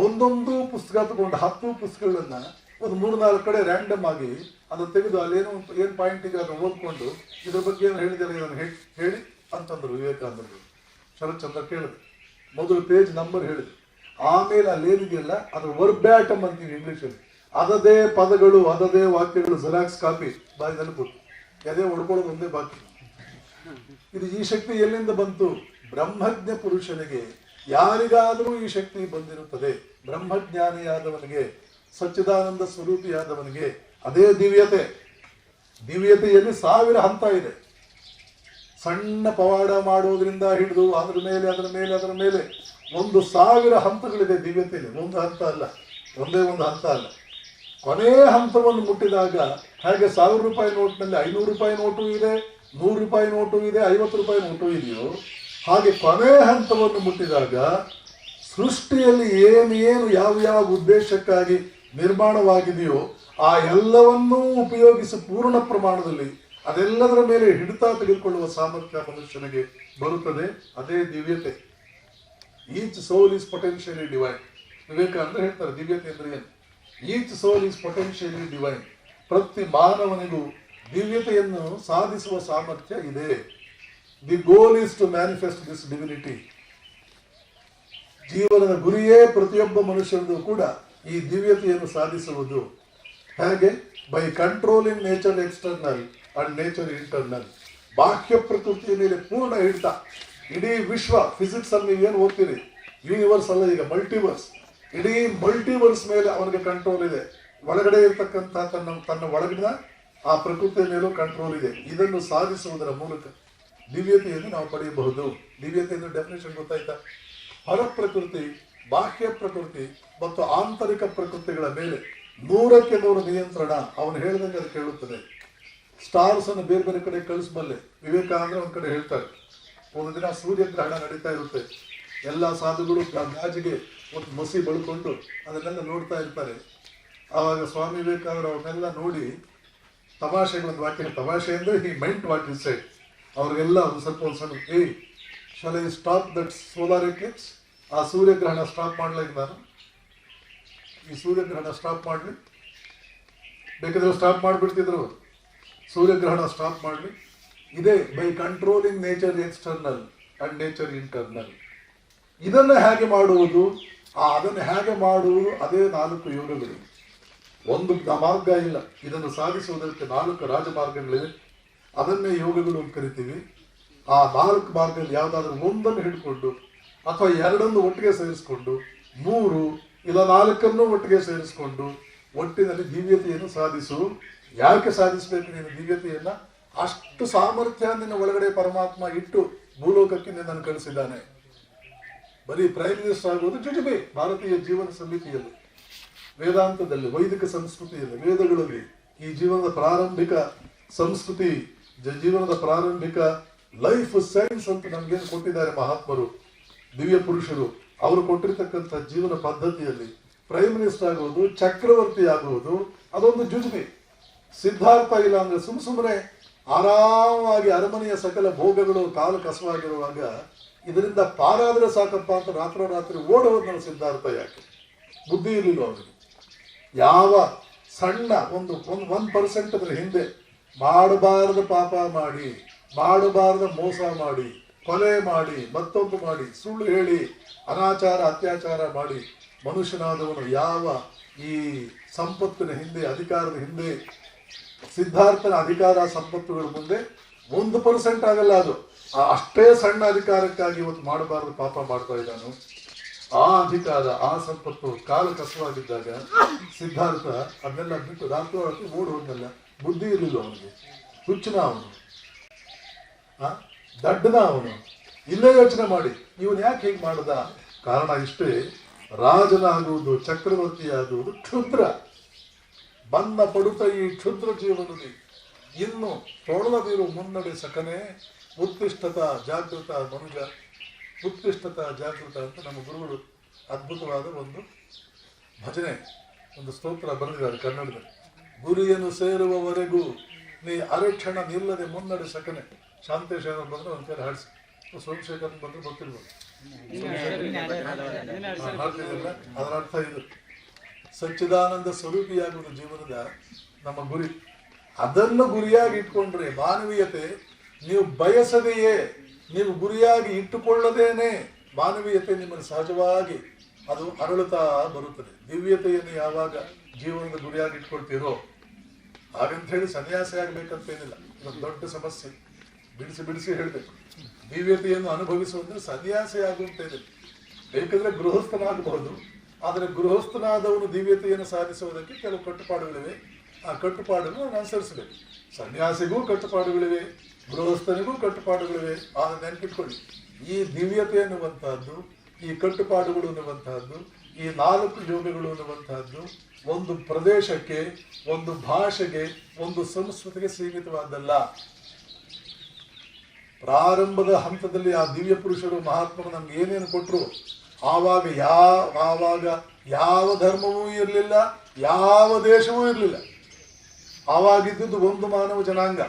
ಒಂದೊಂದು ಪುಸ್ತಕ ತಗೊಂಡು 10 ಪುಸ್ತಕಗಳನ್ನ ಒಂದು 3-4 ಕಡೆ ರ್ಯಾಂಡಮ್ ಆಗಿ ಅದನ್ನು ತೆಗೆದು ಅಲ್ಲೇನೋ ಏನು ಪಾಯಿಂಟ್ ಇದೆ ಅದನ್ನು ಓದ್ಕೊಂಡು ಇದ್ರ ಬಗ್ಗೆ ಏನು ಹೇಳಿದ್ದಾರೆ ಇದನ್ನು ಹೇಳಿ ಅಂತಂದ್ರು ವಿವೇಕಾನಂದರು. ಶರತ್ ಚಂದ್ರ ಕೇಳಿದ್ರು. ಮೊದಲು ಪೇಜ್ ನಂಬರ್ ಹೇಳಿದ್ರು, ಆಮೇಲೆ ಅಲ್ಲೇನಿದೆಯಲ್ಲ ಅದ್ರ ವರ್ಬ್ಯಾಟಮ್ ಅಂತೀವಿ ಇಂಗ್ಲೀಷಲ್ಲಿ, ಅದದೇ ಪದಗಳು ಅದದೇ ವಾಕ್ಯಗಳು ಜೆರಾಕ್ಸ್ ಕಾಪಿ ಬಾಯಿನಲ್ಲಿ ಕೊಟ್ಟು ಅದೇ ಹೊಡ್ಕೊಳ್ಳೋದು ಒಂದೇ ಬಾಕಿ. ಇದು ಈ ಶಕ್ತಿ ಎಲ್ಲಿಂದ ಬಂತು? ಬ್ರಹ್ಮಜ್ಞ ಪುರುಷನಿಗೆ ಯಾರಿಗಾದರೂ ಈ ಶಕ್ತಿ ಬಂದಿರುತ್ತದೆ. ಬ್ರಹ್ಮಜ್ಞಾನಿಯಾದವನಿಗೆ, ಸಚ್ಚಿದಾನಂದ ಸ್ವರೂಪಿಯಾದವನಿಗೆ. ಅದೇ ದಿವ್ಯತೆ. ದಿವ್ಯತೆಯಲ್ಲಿ 1000 ಹಂತ ಇದೆ. ಸಣ್ಣ ಪವಾಡ ಮಾಡೋದ್ರಿಂದ ಹಿಡಿದು ಅದರ ಮೇಲೆ 1000 ಹಂತಗಳಿದೆ ದಿವ್ಯತೆಯಲ್ಲಿ. ಒಂದು ಹಂತ ಅಲ್ಲ, ಒಂದೇ ಒಂದು ಹಂತ ಅಲ್ಲ. ಕೊನೆಯ ಹಂತವನ್ನು ಮುಟ್ಟಿದಾಗ ಹಾಗೆ 1000 ರೂಪಾಯಿ ನೋಟ್ನಲ್ಲಿ 500 ರೂಪಾಯಿ ನೋಟು ಇದೆ, 100 ರೂಪಾಯಿ ನೋಟು ಇದೆ, 50 ರೂಪಾಯಿ ನೋಟು ಇದೆಯೋ ಹಾಗೆ ಕೊನೆಯ ಹಂತವನ್ನು ಮುಟ್ಟಿದಾಗ ಸೃಷ್ಟಿಯಲ್ಲಿ ಏನು ಯಾವ ಉದ್ದೇಶಕ್ಕಾಗಿ ನಿರ್ಮಾಣವಾಗಿದೆಯೋ ಆ ಎಲ್ಲವನ್ನೂ ಉಪಯೋಗಿಸಿ ಪೂರ್ಣ ಪ್ರಮಾಣದಲ್ಲಿ ಅದೆಲ್ಲದರ ಮೇಲೆ ಹಿಡಿತ ತೆಗೆದುಕೊಳ್ಳುವ ಸಾಮರ್ಥ್ಯ ಮನುಷ್ಯನಿಗೆ ಬರುತ್ತದೆ. ಅದೇ ದಿವ್ಯತೆ. Each soul is potentially divine. Vivekananda ಹೇಳ್ತಾರೆ ದಿವ್ಯತೆ ಅಂದ್ರೆ ಏನು? Each soul is potentially divine. ಪ್ರತಿ ಮಾನವನಿಗೂ ದಿವ್ಯತೆಯನ್ನು ಸಾಧಿಸುವ ಸಾಮರ್ಥ್ಯ ಇದೆ. The goal is to manifest this divinity. ಜೀವನದ ಗುರಿಯೇ ಪ್ರತಿಯೊಬ್ಬ ಮನುಷ್ಯನದು ಕೂಡ ಈ ದಿವ್ಯತೆಯನ್ನು ಸಾಧಿಸುವುದು. ಹೇಗೆ? By controlling nature external and nature internal. ಬಾಹ್ಯ ಪ್ರಕೃತಿಯ ಮೇಲೆ ಪೂರ್ಣ ಹಿಡಿತ. ಇಡೀ ವಿಶ್ವ, ಫಿಸಿಕ್ಸ್ ಅಲ್ಲಿ ನೀವೇನು ಓದ್ತೀರಿ, ಯೂನಿವರ್ಸ್ ಅಲ್ಲ, ಈಗ ಮಲ್ಟಿವರ್ಸ್, ಇಡೀ ಮಲ್ಟಿವರ್ಸ್ ಮೇಲೆ ಅವನಿಗೆ ಕಂಟ್ರೋಲ್ ಇದೆ. ಒಳಗಡೆ ಇರ್ತಕ್ಕಂಥ ತನ್ನ ಒಳಗಿನ ಆ ಪ್ರಕೃತಿಯ ಮೇಲೂ ಕಂಟ್ರೋಲ್ ಇದೆ. ಇದನ್ನು ಸಾಧಿಸುವುದರ ಮೂಲಕ ದಿವ್ಯತೆಯನ್ನು ನಾವು ಪಡೆಯಬಹುದು. ದಿವ್ಯತೆಯನ್ನು ಡೆಫಿನೇಷನ್ ಗೊತ್ತಾಯ್ತಾ? ಹೊರ ಪ್ರಕೃತಿ, ಬಾಹ್ಯ ಪ್ರಕೃತಿ ಮತ್ತು ಆಂತರಿಕ ಪ್ರಕೃತಿಗಳ ಮೇಲೆ 100ಕ್ಕೆ 100 ನಿಯಂತ್ರಣ. ಅವನು ಹೇಳಿದಂಗೆ ಅದು ಕೇಳುತ್ತದೆ. ಸ್ಟಾರ್ಸ್ ಅನ್ನು ಬೇರೆ ಬೇರೆ ಕಡೆ ಕಳಿಸಬಲ್ಲೆ. ವಿವೇಕಾನಂದ ಒಂದ್ ಕಡೆ ಹೇಳ್ತಾರೆ, ಒಂದು ದಿನ ಸೂರ್ಯಗ್ರಹಣ ನಡೀತಾ ಇರುತ್ತೆ, ಎಲ್ಲ ಸಾಧುಗಳು ಗಾಜಿಗೆ ಒಂದು ಮಸಿ ಬಳ್ಕೊಂಡು ಅದನ್ನೆಲ್ಲ ನೋಡ್ತಾ ಇರ್ತಾರೆ. ಆವಾಗ ಸ್ವಾಮಿ ವಿವೇಕಾನಂದ ಅವ್ರನ್ನೆಲ್ಲ ನೋಡಿ ತಮಾಷೆಗೆ ವಾಕ್ಯ, ತಮಾಷೆ ಅಂದ್ರೆ ಈ ಮೈಂಡ್ ವಾಟ್ ಇಸ್ ಸೈಡ್, ಅವ್ರಿಗೆಲ್ಲ ಒಂದು ಸಣ್ಣ ಶಾಲೆ ಸ್ಟಾಪ್ ದಟ್ ಸೋಲಾರ್ ಎಕ್ಲಿಪ್ಸ್, ಆ ಸೂರ್ಯಗ್ರಹಣ ಸ್ಟಾಪ್ ಮಾಡ್ಲಿಕ್ಕೆ ನಾನು ಈ ಸೂರ್ಯಗ್ರಹಣ ಸ್ಟಾಪ್ ಮಾಡಲಿ, ಬೇಕಿದ್ರೆ ಸ್ಟಾಪ್ ಮಾಡಿಬಿಡ್ತಿದ್ರು, ಸೂರ್ಯಗ್ರಹಣ ಸ್ಟಾಪ್ ಮಾಡಲಿ. ಇದೇ by controlling nature external and nature internal. ಇದನ್ನು ಹೇಗೆ ಮಾಡುವುದು, ಅದನ್ನು ಹೇಗೆ ಮಾಡುವುದು, ಅದೇ 4 ಯೋಗಗಳು. ಒಂದು ಮಾರ್ಗ ಇಲ್ಲ, ಇದನ್ನು ಸಾಧಿಸುವುದಕ್ಕೆ 4 ರಾಜಮಾರ್ಗಗಳಿವೆ. ಅದನ್ನೇ ಯೋಗಗಳು ಅಂತ ಕರಿತೀವಿ. ಆ 4 ಮಾರ್ಗದಲ್ಲಿ ಯಾವುದಾದ್ರೂ ಒಂದನ್ನು ಹಿಡ್ಕೊಂಡು ಅಥವಾ 2 ಒಟ್ಟಿಗೆ ಸೇರಿಸ್ಕೊಂಡು 3 ಇಲ್ಲ 4 ಒಟ್ಟಿಗೆ ಸೇರಿಸ್ಕೊಂಡು ಒಟ್ಟಿನಲ್ಲಿ ದಿವ್ಯತೆಯನ್ನು ಸಾಧಿಸು. ಯಾಕೆ ಸಾಧಿಸಬೇಕು ನೀನು ದಿವ್ಯತೆಯನ್ನ? ಅಷ್ಟು ಸಾಮರ್ಥ್ಯ ನಿನ್ನ ಒಳಗಡೆ ಪರಮಾತ್ಮ ಇಟ್ಟು ಭೂಲೋಕಕ್ಕೆ ನಿನ್ನನ್ನು ಕಳಿಸಿದ್ದಾನೆ. ಬರೀ ಪ್ರೈಮ್ ಮಿನಿಸ್ಟರ್ ಆಗುವುದು ಜುಜುಬೆ. ಭಾರತೀಯ ಜೀವನ ಸಮಿತಿಯಲ್ಲಿ, ವೇದಾಂತದಲ್ಲಿ, ವೈದಿಕ ಸಂಸ್ಕೃತಿಯಲ್ಲಿ, ವೇದಗಳಲ್ಲಿ ಈ ಜೀವನದ ಪ್ರಾರಂಭಿಕ ಸಂಸ್ಕೃತಿ, ಜೀವನದ ಪ್ರಾರಂಭಿಕ ಲೈಫ್ ಸೈನ್ಸ್ ಅಂತ ನಮ್ಗೇನು ಕೊಟ್ಟಿದ್ದಾರೆ ಮಹಾತ್ಮರು, ದಿವ್ಯ ಪುರುಷರು. ಅವರು ಕೊಟ್ಟಿರ್ತಕ್ಕಂಥ ಜೀವನ ಪದ್ಧತಿಯಲ್ಲಿ ಪ್ರೈಮ್ ಮಿನಿಸ್ಟರ್ ಆಗುವುದು, ಚಕ್ರವರ್ತಿ ಆಗುವುದು ಅದೊಂದು ಜುಜುಬೆ. ಸಿದ್ಧಾರ್ಥ ಇಲ್ಲ ಅಂದ್ರೆ ಸುಮ್ಮನೆ ಆರಾಮವಾಗಿ ಅರಮನೆಯ ಸಕಲ ಭೋಗಗಳು ಕಾಲು ಕಸವಾಗಿರುವಾಗ ಇದರಿಂದ ಪಾರಾದ್ರೆ ಸಾಕಪ್ಪ ಅಂತ ರಾತ್ರೋರಾತ್ರಿ ಓಡೋದ್ನ ಸಿದ್ಧಾರ್ಥ. ಯಾಕೆ? ಬುದ್ಧಿ ಇರಲಿಲ್ಲ ಅವನಿಗೆ. ಯಾವ ಸಣ್ಣ ಒಂದು 1% ಅದ್ರ ಹಿಂದೆ ಮಾಡಬಾರದ ಪಾಪ ಮಾಡಿ, ಮಾಡಬಾರದ ಮೋಸ ಮಾಡಿ, ಕೊಲೆ ಮಾಡಿ, ಮತ್ತೊಂದು ಮಾಡಿ, ಸುಳ್ಳು ಹೇಳಿ, ಅನಾಚಾರ ಅತ್ಯಾಚಾರ ಮಾಡಿ ಮನುಷ್ಯನಾದವನು ಯಾವ ಈ ಸಂಪತ್ತಿನ ಹಿಂದೆ, ಅಧಿಕಾರದ ಹಿಂದೆ, ಸಿದ್ಧಾರ್ಥನ ಅಧಿಕಾರ ಸಂಪತ್ತುಗಳ ಮುಂದೆ 1% ಆಗಲ್ಲ. ಅದು ಅಷ್ಟೇ ಸಣ್ಣ ಅಧಿಕಾರಕ್ಕಾಗಿ ಇವತ್ತು ಮಾಡಬಾರದು ಪಾಪ ಮಾಡ್ತಾ ಇದ್ದಾನು. ಆ ಅಧಿಕಾರ, ಆ ಸಂಪತ್ತು ಕಾಲ ಕಸವಾಗಿದ್ದಾಗ ಸಿದ್ಧಾರ್ಥ ಅದನ್ನೆಲ್ಲ ಬಿಟ್ಟು ರಾತ್ರಿ ಓಡಿ ಹೋದ್ನಲ್ಲ. ಬುದ್ಧಿ ಇರಲಿಲ್ಲ ಅವನಿಗೆ, ಹುಚ್ಚನ ಅವನು, ದಡ್ಡನ ಅವನು. ಇಲ್ಲೇ ಯೋಚನೆ ಮಾಡಿ ಇವನು ಯಾಕೆ ಹೀಗೆ ಮಾಡದ? ಕಾರಣ ಇಷ್ಟೇ, ರಾಜನಾಗುವುದು, ಚಕ್ರವರ್ತಿಯಾಗುವುದು ಕ್ಷುದ್ರ. ಬನ್ನ ಪಡುತ್ತ ಈ ಕ್ಷುದ್ರ ಜೀವನದಿ ಇನ್ನು ತೊಳಲದಿರು ಮುನ್ನಡೆ ಸಕನೆ, ಉತ್ಕೃಷ್ಟತ ಜಾಗೃತ ಮನುಜ, ಉತ್ಕೃಷ್ಟತ ಜಾಗೃತ ಅಂತ ನಮ್ಮ ಗುರುಗಳು ಅದ್ಭುತವಾದ ಒಂದು ಭಜನೆ, ಒಂದು ಸ್ತೋತ್ರ ಬರೆದಿದ್ದಾರೆ ಕನ್ನಡದಲ್ಲಿ. ಗುರಿಯನ್ನು ಸೇರುವವರೆಗೂ ನೀ ಅರೆಕ್ಷಣ ನಿಲ್ಲದೆ ಮುನ್ನಡೆ ಸಕನೆ. ಶಾಂತೇಶ ಬಂದ್ರೆ ಒಂದು ಕೈ ಹಾಡಿಸಿ, ಸೋಮಶೇಖರ್ ಬಂದ್ರೆ ಗೊತ್ತಿರ್ಬೋದು. ಅದರ ಅರ್ಥ ಇದು, ಸಚ್ಚಿದಾನಂದ ಸ್ವರೂಪಿಯಾಗುವುದು ಜೀವನದ ನಮ್ಮ ಗುರಿ. ಅದನ್ನು ಗುರಿಯಾಗಿ ಇಟ್ಕೊಂಡ್ರೆ ಮಾನವೀಯತೆ, ನೀವು ಬಯಸದೆಯೇ, ನೀವು ಗುರಿಯಾಗಿ ಇಟ್ಟುಕೊಳ್ಳದೇನೆ ಮಾನವೀಯತೆ ನಿಮ್ಮನ್ನು ಸಹಜವಾಗಿ ಅದು ಅರಳುತ್ತಾ ಬರುತ್ತದೆ. ದಿವ್ಯತೆಯನ್ನು ಯಾವಾಗ ಜೀವನದ ಗುರಿಯಾಗಿ ಇಟ್ಕೊಳ್ತೀರೋ, ಹಾಗಂತ ಹೇಳಿ ಸನ್ಯಾಸಿ ಆಗ್ಬೇಕಂತೇನಿಲ್ಲ. ಇದೊಂದು ದೊಡ್ಡ ಸಮಸ್ಯೆ, ಬಿಡಿಸಿ ಹೇಳ್ಬೇಕು. ದಿವ್ಯತೆಯನ್ನು ಅನುಭವಿಸುವಂದ್ರೆ ಸನ್ಯಾಸಿ ಆಗುವಂತೇನಿಲ್ಲ. ಬೇಕಂದ್ರೆ ಗೃಹಸ್ಥನಾಗಬಹುದು, ಆದರೆ ಗೃಹಸ್ಥನಾದವನು ದಿವ್ಯತೆಯನ್ನು ಸಾಧಿಸುವುದಕ್ಕೆ ಕೆಲವು ಕಟ್ಟುಪಾಡುಗಳಿವೆ. ಆ ಕಟ್ಟುಪಾಡುಗಳನ್ನು ಅನುಸರಿಸಬೇಕು. ಸನ್ಯಾಸಿಗೂ ಕಟ್ಟುಪಾಡುಗಳಿವೆ, ಗೃಹಸ್ಥನಿಗೂ ಕಟ್ಟುಪಾಡುಗಳಿವೆ. ಆದರೆ ನೆನಪಿಟ್ಕೊಳ್ಳಿ, ಈ ದಿವ್ಯತೆ ಅನ್ನುವಂತಹದ್ದು, ಈ ಕಟ್ಟುಪಾಡುಗಳು ಅನ್ನುವಂತಹದ್ದು, ಈ 4 ಯೋಗಗಳು ಅನ್ನುವಂತಹದ್ದು ಒಂದು ಪ್ರದೇಶಕ್ಕೆ, ಒಂದು ಭಾಷೆಗೆ, ಒಂದು ಸಂಸ್ಕೃತಿಗೆ ಸೀಮಿತವಾದಲ್ಲ. ಪ್ರಾರಂಭದ ಹಂತದಲ್ಲಿ ಆ ದಿವ್ಯ ಪುರುಷರು ಮಹಾತ್ಮರು ನಮ್ಗೆ ಏನೇನು ಕೊಟ್ಟರು, ಆವಾಗ ಯಾವ ಧರ್ಮವೂ ಇರಲಿಲ್ಲ, ಯಾವ ದೇಶವೂ ಇರಲಿಲ್ಲ. ಆವಾಗಿದ್ದು ಒಂದು ಮಾನವ ಜನಾಂಗ.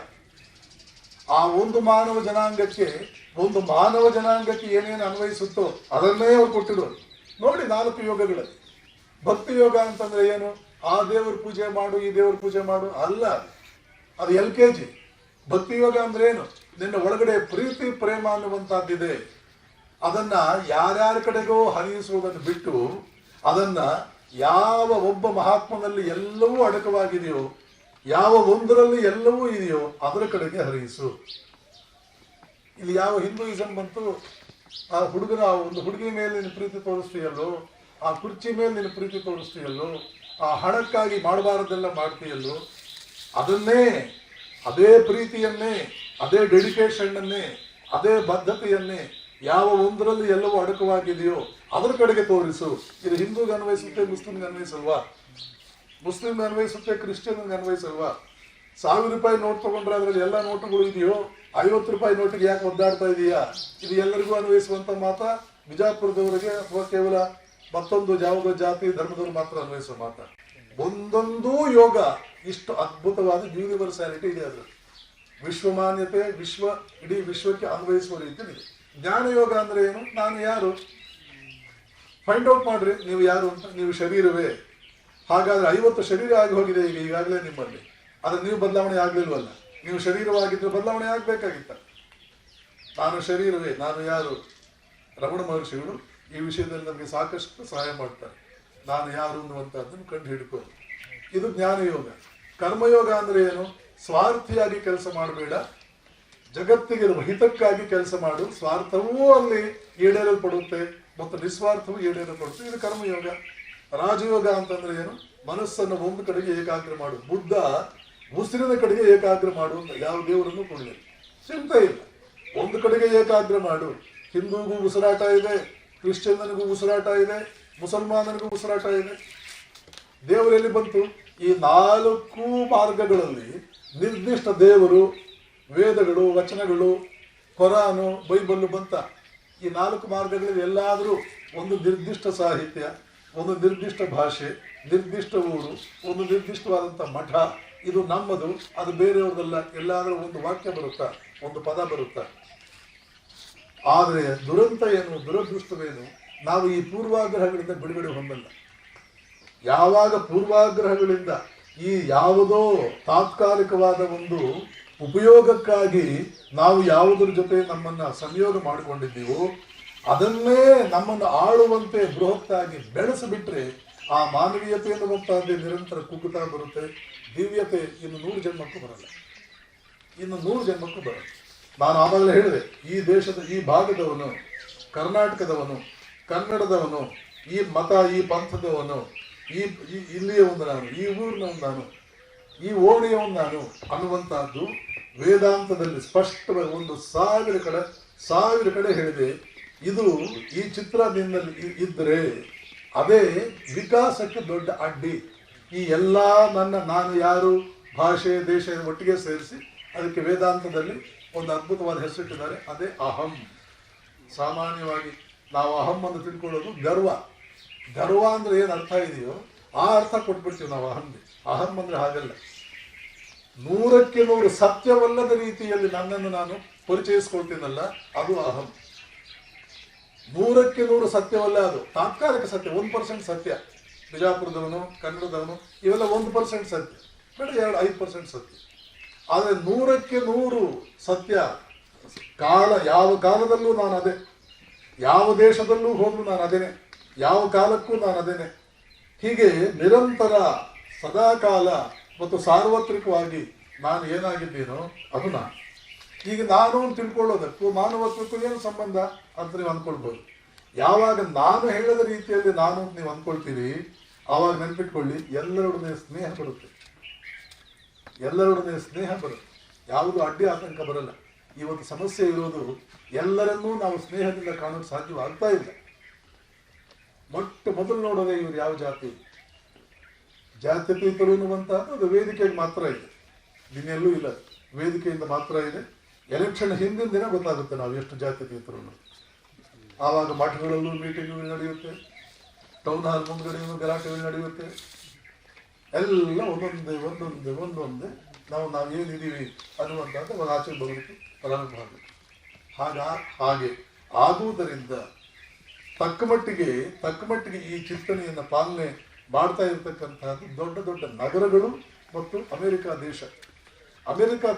ಆ ಒಂದು ಮಾನವ ಜನಾಂಗಕ್ಕೆ ಏನೇನು ಅನ್ವಯಿಸುತ್ತೋ ಅದನ್ನೇ ಅವ್ರು ಕೊಟ್ಟಿರೋರು. ನೋಡಿ 4 ಯೋಗಗಳಲ್ಲಿ ಭಕ್ತಿ ಯೋಗ ಅಂತಂದ್ರೆ ಏನು? ಆ ದೇವರ ಪೂಜೆ ಮಾಡು, ಈ ದೇವರ ಪೂಜೆ ಮಾಡು ಅಲ್ಲ, ಅದು LKG. ಭಕ್ತಿ ಯೋಗ ಅಂದ್ರೆ ಏನು? ನಿನ್ನ ಒಳಗಡೆ ಪ್ರೀತಿ ಪ್ರೇಮ ಅನ್ನುವಂತಹದ್ದಿದೆ, ಅದನ್ನ ಯಾರ್ಯಾರ ಕಡೆಗೋ ಹರಿಯಿಸುವುದನ್ನು ಬಿಟ್ಟು ಅದನ್ನ ಯಾವ ಒಬ್ಬ ಮಹಾತ್ಮನಲ್ಲಿ ಎಲ್ಲವೂ ಅಡಕವಾಗಿದೆಯೋ, ಯಾವ ಒಂದರಲ್ಲಿ ಎಲ್ಲವೂ ಇದೆಯೋ ಅದರ ಕಡೆಗೆ ಹರಿಯಿಸು. ಇಲ್ಲಿ ಯಾವ ಹಿಂದೂಯಿಸಂ ಬಂತು, ಆ ಒಂದು ಹುಡುಗಿ ಮೇಲೆ ನೀನು ಪ್ರೀತಿ ತೋರಿಸ್ತೀಯಲ್ಲೋ, ಆ ಕುರ್ಚಿ ಮೇಲೆ ನೀನು ಪ್ರೀತಿ ತೋರಿಸ್ತೀಯಲ್ಲೋ, ಆ ಹಣಕ್ಕಾಗಿ ಮಾಡಬಾರದೆಲ್ಲ ಮಾಡ್ತೀಯಲ್ಲೋ, ಅದನ್ನೇ, ಅದೇ ಪ್ರೀತಿಯನ್ನೇ, ಅದೇ ಡೆಡಿಕೇಶನ್ನನ್ನೇ, ಅದೇ ಬದ್ಧತೆಯನ್ನೇ ಯಾವ ಒಂದರಲ್ಲಿ ಎಲ್ಲವೂ ಅಡಕವಾಗಿದೆಯೋ ಅದರ ಕಡೆಗೆ ತೋರಿಸು. ಇದು ಹಿಂದೂಗೆ ಅನ್ವಯಿಸುತ್ತೆ, ಮುಸ್ಲಿಮ್ಗೆ ಅನ್ವಯಿಸಲ್ವಾ? ಮುಸ್ಲಿಮ್ಗೆ ಅನ್ವಯಿಸುತ್ತೆ, ಕ್ರಿಶ್ಚಿಯನ್ಗೆ ಅನ್ವಯಿಸಲ್ವಾ? 1000 ರೂಪಾಯಿ ನೋಟ್ ತಗೊಂಡ್ರೆ ಅದರಲ್ಲಿ ಎಲ್ಲ ನೋಟುಗಳು ಇದೆಯೋ? 50 ರೂಪಾಯಿ ನೋಟಿಗೆ ಯಾಕೆ ಒದ್ದಾಡ್ತಾ ಇದೆಯಾ? ಇದು ಎಲ್ಲರಿಗೂ ಅನ್ವಯಿಸುವಂತ ಮಾತ? ಬಿಜಾಪುರದವರಿಗೆ ಅಥವಾ ಕೇವಲ ಮತ್ತೊಂದು ಯಾವುದೋ ಜಾತಿ ಧರ್ಮದವರು ಮಾತ್ರ ಅನ್ವಯಿಸುವ ಮಾತ? ಒಂದೊಂದು ಯೋಗ ಇಷ್ಟು ಅದ್ಭುತವಾದ ಯೂನಿವರ್ಸಾಲಿಟಿ ಇದೆ. ಅದು ವಿಶ್ವಮಾನ್ಯತೆ, ಇಡೀ ವಿಶ್ವಕ್ಕೆ ಅನ್ವಯಿಸುವ ರೀತಿ ಇದೆ. ಜ್ಞಾನ ಯೋಗ ಅಂದ್ರೆ ಏನು? ನಾನು ಯಾರು ಫೈಂಡ್ ಔಟ್ ಮಾಡ್ರಿ. ನೀವು ಯಾರು ಅಂತ. ನೀವು ಶರೀರವೇ. ಹಾಗಾದ್ರೆ 50 ಶರೀರ ಆಗಿ ಹೋಗಿದೆ ಈಗಾಗಲೇ ನಿಮ್ಮಲ್ಲಿ. ಆದ್ರೆ ನೀವು ಬದಲಾವಣೆ ಆಗ್ಲಿಲ್ವಲ್ಲ. ನೀವು ಶರೀರವಾಗಿದ್ರೆ ಬದಲಾವಣೆ ಆಗ್ಬೇಕಾಗಿತ್ತ. ನಾನು ಶರೀರವೇ, ನಾನು ಯಾರು? ರಮಣ ಮಹರ್ಷಿಗಳು ಈ ವಿಷಯದಲ್ಲಿ ನಮಗೆ ಸಾಕಷ್ಟು ಸಹಾಯ ಮಾಡ್ತಾರೆ. ನಾನು ಯಾರು ಅನ್ನುವಂಥದ್ದನ್ನು ಕಂಡು ಹಿಡ್ಕೊಂಡು. ಇದು ಜ್ಞಾನಯೋಗ. ಕರ್ಮಯೋಗ ಅಂದ್ರೆ ಏನು? ಸ್ವಾರ್ಥಿಯಾಗಿ ಕೆಲಸ ಮಾಡಬೇಡ, ಜಗತ್ತಿಗೆ ಹಿತಕ್ಕಾಗಿ ಕೆಲಸ ಮಾಡು. ಸ್ವಾರ್ಥವೂ ಅಲ್ಲಿ ಈಡೇರಲ್ಪಡುತ್ತೆ ಮತ್ತು ನಿಸ್ವಾರ್ಥವೂ ಈಡೇರಲ್ಪಡುತ್ತೆ. ಇದು ಕರ್ಮಯೋಗ. ರಾಜಯೋಗ ಅಂತಂದ್ರೆ ಏನು? ಮನಸ್ಸನ್ನು ಒಂದು ಕಡೆಗೆ ಏಕಾಗ್ರ ಮಾಡು. ಬುದ್ಧ ಉಸಿರಿನ ಕಡೆಗೆ ಏಕಾಗ್ರ ಮಾಡು ಅಂತ ಯಾವ ದೇವರನ್ನು ಕೊಡಲಿ, ಚಿಂತೆ ಇಲ್ಲ. ಒಂದು ಕಡೆಗೆ ಏಕಾಗ್ರ ಮಾಡು. ಹಿಂದೂಗೂ ಉಸಿರಾಟ ಇದೆ, ಕ್ರಿಶ್ಚಿಯನ್ನನಿಗೂ ಉಸಿರಾಟ ಇದೆ, ಮುಸಲ್ಮಾನನಿಗೂ ಉಸಿರಾಟ ಇದೆ. ದೇವರೆಲ್ಲಿ ಬಂತು? ಈ 4 ಮಾರ್ಗಗಳಲ್ಲಿ ನಿರ್ದಿಷ್ಟ ದೇವರು, ವೇದಗಳು, ವಚನಗಳು, ಕೊರಾನು, ಬೈಬಲ್ ಬಂತ. ಈ 4 ಮಾರ್ಗಗಳಲ್ಲಿ ಎಲ್ಲಾದರೂ ಒಂದು ನಿರ್ದಿಷ್ಟ ಸಾಹಿತ್ಯ, ಒಂದು ನಿರ್ದಿಷ್ಟ ಭಾಷೆ, ನಿರ್ದಿಷ್ಟ ಊರು, ಒಂದು ನಿರ್ದಿಷ್ಟವಾದಂಥ ಮಠ, ಇದು ನಮ್ಮದು, ಅದು ಬೇರೆಯವ್ರದಲ್ಲ. ಎಲ್ಲಾದರೂ ಒಂದು ವಾಕ್ಯ ಬರುತ್ತಾ, ಒಂದು ಪದ ಬರುತ್ತಾ? ಆದರೆ ದುರಂತ ಏನು, ದುರದೃಷ್ಟವೇನು? ನಾವು ಈ ಪೂರ್ವಾಗ್ರಹಗಳಿಂದ ಬಿಡುಗಡೆ ಹೊಂದಲ್ಲ. ಯಾವಾಗ ಪೂರ್ವಾಗ್ರಹಗಳಿಂದ ಈ ಯಾವುದೋ ತಾತ್ಕಾಲಿಕವಾದ ಒಂದು ಉಪಯೋಗಕ್ಕಾಗಿ ನಾವು ಯಾವುದರ ಜೊತೆ ನಮ್ಮನ್ನ ಸಂಯೋಗ ಮಾಡಿಕೊಂಡಿದ್ದೀವೋ ಅದನ್ನೇ ನಮ್ಮನ್ನು ಆಳುವಂತೆ ಬೃಹತ್ತಾಗಿ ಬೆಳೆಸಿಬಿಟ್ರೆ ಆ ಮಾನವೀಯತೆ ಎನ್ನುವಂತಹದ್ದೇ ನಿರಂತರ ಕುಗ್ಗುತ್ತಾ ಬರುತ್ತೆ. ದಿವ್ಯತೆ ಇನ್ನು 100 ಜನ್ಮಕ್ಕೂ ಬರಲ್ಲ. ಇನ್ನು 100 ಜನ್ಮಕ್ಕೂ ಬರಲ್ಲ. ನಾನು ಆವಾಗಲೇ ಹೇಳಿದೆ, ಈ ದೇಶದ ಈ ಭಾಗದವನು, ಕರ್ನಾಟಕದವನು, ಕನ್ನಡದವನು, ಈ ಮತ, ಈ ಪಂಥದವನು, ಇಲ್ಲಿಯವನು ನಾನು, ಈ ಊರಿನವನು ನಾನು, ಈ ಓಣಿಯವನು ನಾನು ಅನ್ನುವಂತಹದ್ದು ವೇದಾಂತದಲ್ಲಿ ಸ್ಪಷ್ಟವಾಗಿ 1000 ಕಡೆ ಹೇಳಿದೆ. ಇದು ಈ ಚಿತ್ರ ನಿನ್ನಲ್ಲಿ ಇದ್ದರೆ ಅದೇ ವಿಕಾಸಕ್ಕೆ ದೊಡ್ಡ ಅಡ್ಡಿ. ಈ ಎಲ್ಲ ನಾನು ಯಾರು, ಭಾಷೆ, ದೇಶ ಒಟ್ಟಿಗೆ ಸೇರಿಸಿ ಅದಕ್ಕೆ ವೇದಾಂತದಲ್ಲಿ ಒಂದು ಅದ್ಭುತವಾದ ಹೆಸರಿಟ್ಟಿದ್ದಾರೆ. ಅದೇ ಅಹಂ. ಸಾಮಾನ್ಯವಾಗಿ ನಾವು ಅಹಂ ಅಂತ ತಿಳ್ಕೊಳ್ಳೋದು ಗರ್ವ. ಗರ್ವ ಅಂದ್ರೆ ಏನು ಅರ್ಥ ಇದೆಯೋ ಆ ಅರ್ಥ ಕೊಟ್ಬಿಡ್ತೀವಿ ನಾವು ಅಹಂಗೆ. ಅಹಂ ಅಂದ್ರೆ ಹಾಗಲ್ಲ. 100ಕ್ಕೆ 100 ಸತ್ಯವಲ್ಲದ ರೀತಿಯಲ್ಲಿ ನನ್ನನ್ನು ನಾನು ಪರಿಚಯಿಸ್ಕೊಳ್ತೀನಲ್ಲ, ಅದು ಅಹಂ. 100ಕ್ಕೆ 100 ಸತ್ಯವಲ್ಲ, ಅದು ತಾತ್ಕಾಲಿಕ ಸತ್ಯ. 1% ಸತ್ಯ. ಬಿಜಾಪುರದವನು, ಕನ್ನಡದವನು, ಇವೆಲ್ಲ 1% ಸತ್ಯ, ಬೇಡ 5% ಸತ್ಯ. ಆದರೆ 100ಕ್ಕೆ 100 ಸತ್ಯ. ಯಾವ ಕಾಲದಲ್ಲೂ ನಾನು ಅದೇ, ಯಾವ ದೇಶದಲ್ಲೂ ಹೋದ್ರೂ ನಾನು ಅದೇನೆ, ಯಾವ ಕಾಲಕ್ಕೂ ನಾನು ಅದೇನೆ. ಹೀಗೆ ನಿರಂತರ ಸದಾಕಾಲ ಮತ್ತು ಸಾರ್ವತ್ರಿಕವಾಗಿ ನಾನು ಏನಾಗಿದ್ದೀನೋ ಅದು ನಾನು. ಈಗ ನಾನು ತಿಳ್ಕೊಳ್ಳೋದಕ್ಕೂ ಮಾನವತ್ವಕ್ಕೂ ಏನು ಸಂಬಂಧ ಅಂತ ನೀವು ಅಂದ್ಕೊಳ್ಬೋದು. ಯಾವಾಗ ನಾನು ಹೇಳಿದ ರೀತಿಯಲ್ಲಿ ನಾನು ಅಂತ ನೀವು ಅಂದ್ಕೊಳ್ತೀರಿ, ಆವಾಗ ನೆನ್ಪಿಟ್ಕೊಳ್ಳಿ, ಎಲ್ಲರೊಡನೆ ಸ್ನೇಹ ಬರುತ್ತೆ. ಎಲ್ಲರೊಡನೆ ಸ್ನೇಹ ಬರುತ್ತೆ. ಯಾವುದು ಅಡ್ಡಿ ಆತಂಕ ಬರಲ್ಲ. ಇವತ್ತು ಸಮಸ್ಯೆ ಇರೋದು ಎಲ್ಲರನ್ನೂ ನಾವು ಸ್ನೇಹದಿಂದ ಕಾಣೋಕೆ ಸಾಧ್ಯವಾಗ್ತಾ ಇಲ್ಲ. ಮೊದಲು ನೋಡೋದೇ ಇವರು ಯಾವ ಜಾತಿ, ಜಾತ್ಯತೀತರು ಅನ್ನುವಂತಹದ್ದು ಅದು ವೇದಿಕೆಗೆ ಮಾತ್ರ ಇದೆ, ದಿನೆಲ್ಲೂ ಇಲ್ಲ. ವೇದಿಕೆಯಿಂದ ಮಾತ್ರ ಇದೆ. ಎಲೆಕ್ಷನ್ ಹಿಂದಿನ ದಿನ ಗೊತ್ತಾಗುತ್ತೆ ನಾವು ಎಷ್ಟು ಜಾತ್ಯತೀತರು. ಆವಾಗ ಮಠಗಳಲ್ಲೂ ಮೀಟಿಂಗ್ಗಳು ನಡೆಯುತ್ತೆ, ಟೌನ್ ಹಾಲ್ ಮುಂದ್ಗಡೆಯೂ ಗಲಾಟೆಗಳು ನಡೆಯುತ್ತೆ. ಎಲ್ಲ ಒಂದೊಂದೇ ನಾವೇನಿದ್ದೀವಿ ಅನ್ನುವಂಥದ್ದು ಒಂದು ಆಚೆ ಬರೋದಕ್ಕೆ ಪ್ರಾರಂಭ ಆಗುತ್ತೆ. ಹಾಗೆ ಆಗುವುದರಿಂದ ತಕ್ಕ ಮಟ್ಟಿಗೆ ಈ ಚಿಂತನೆಯನ್ನು ಪಾಲನೆ ಮಾಡ್ತಾ ಇರತಕ್ಕಂತಹದ್ದು ದೊಡ್ಡ ದೊಡ್ಡ ನಗರಗಳು ಮತ್ತು ಅಮೆರಿಕ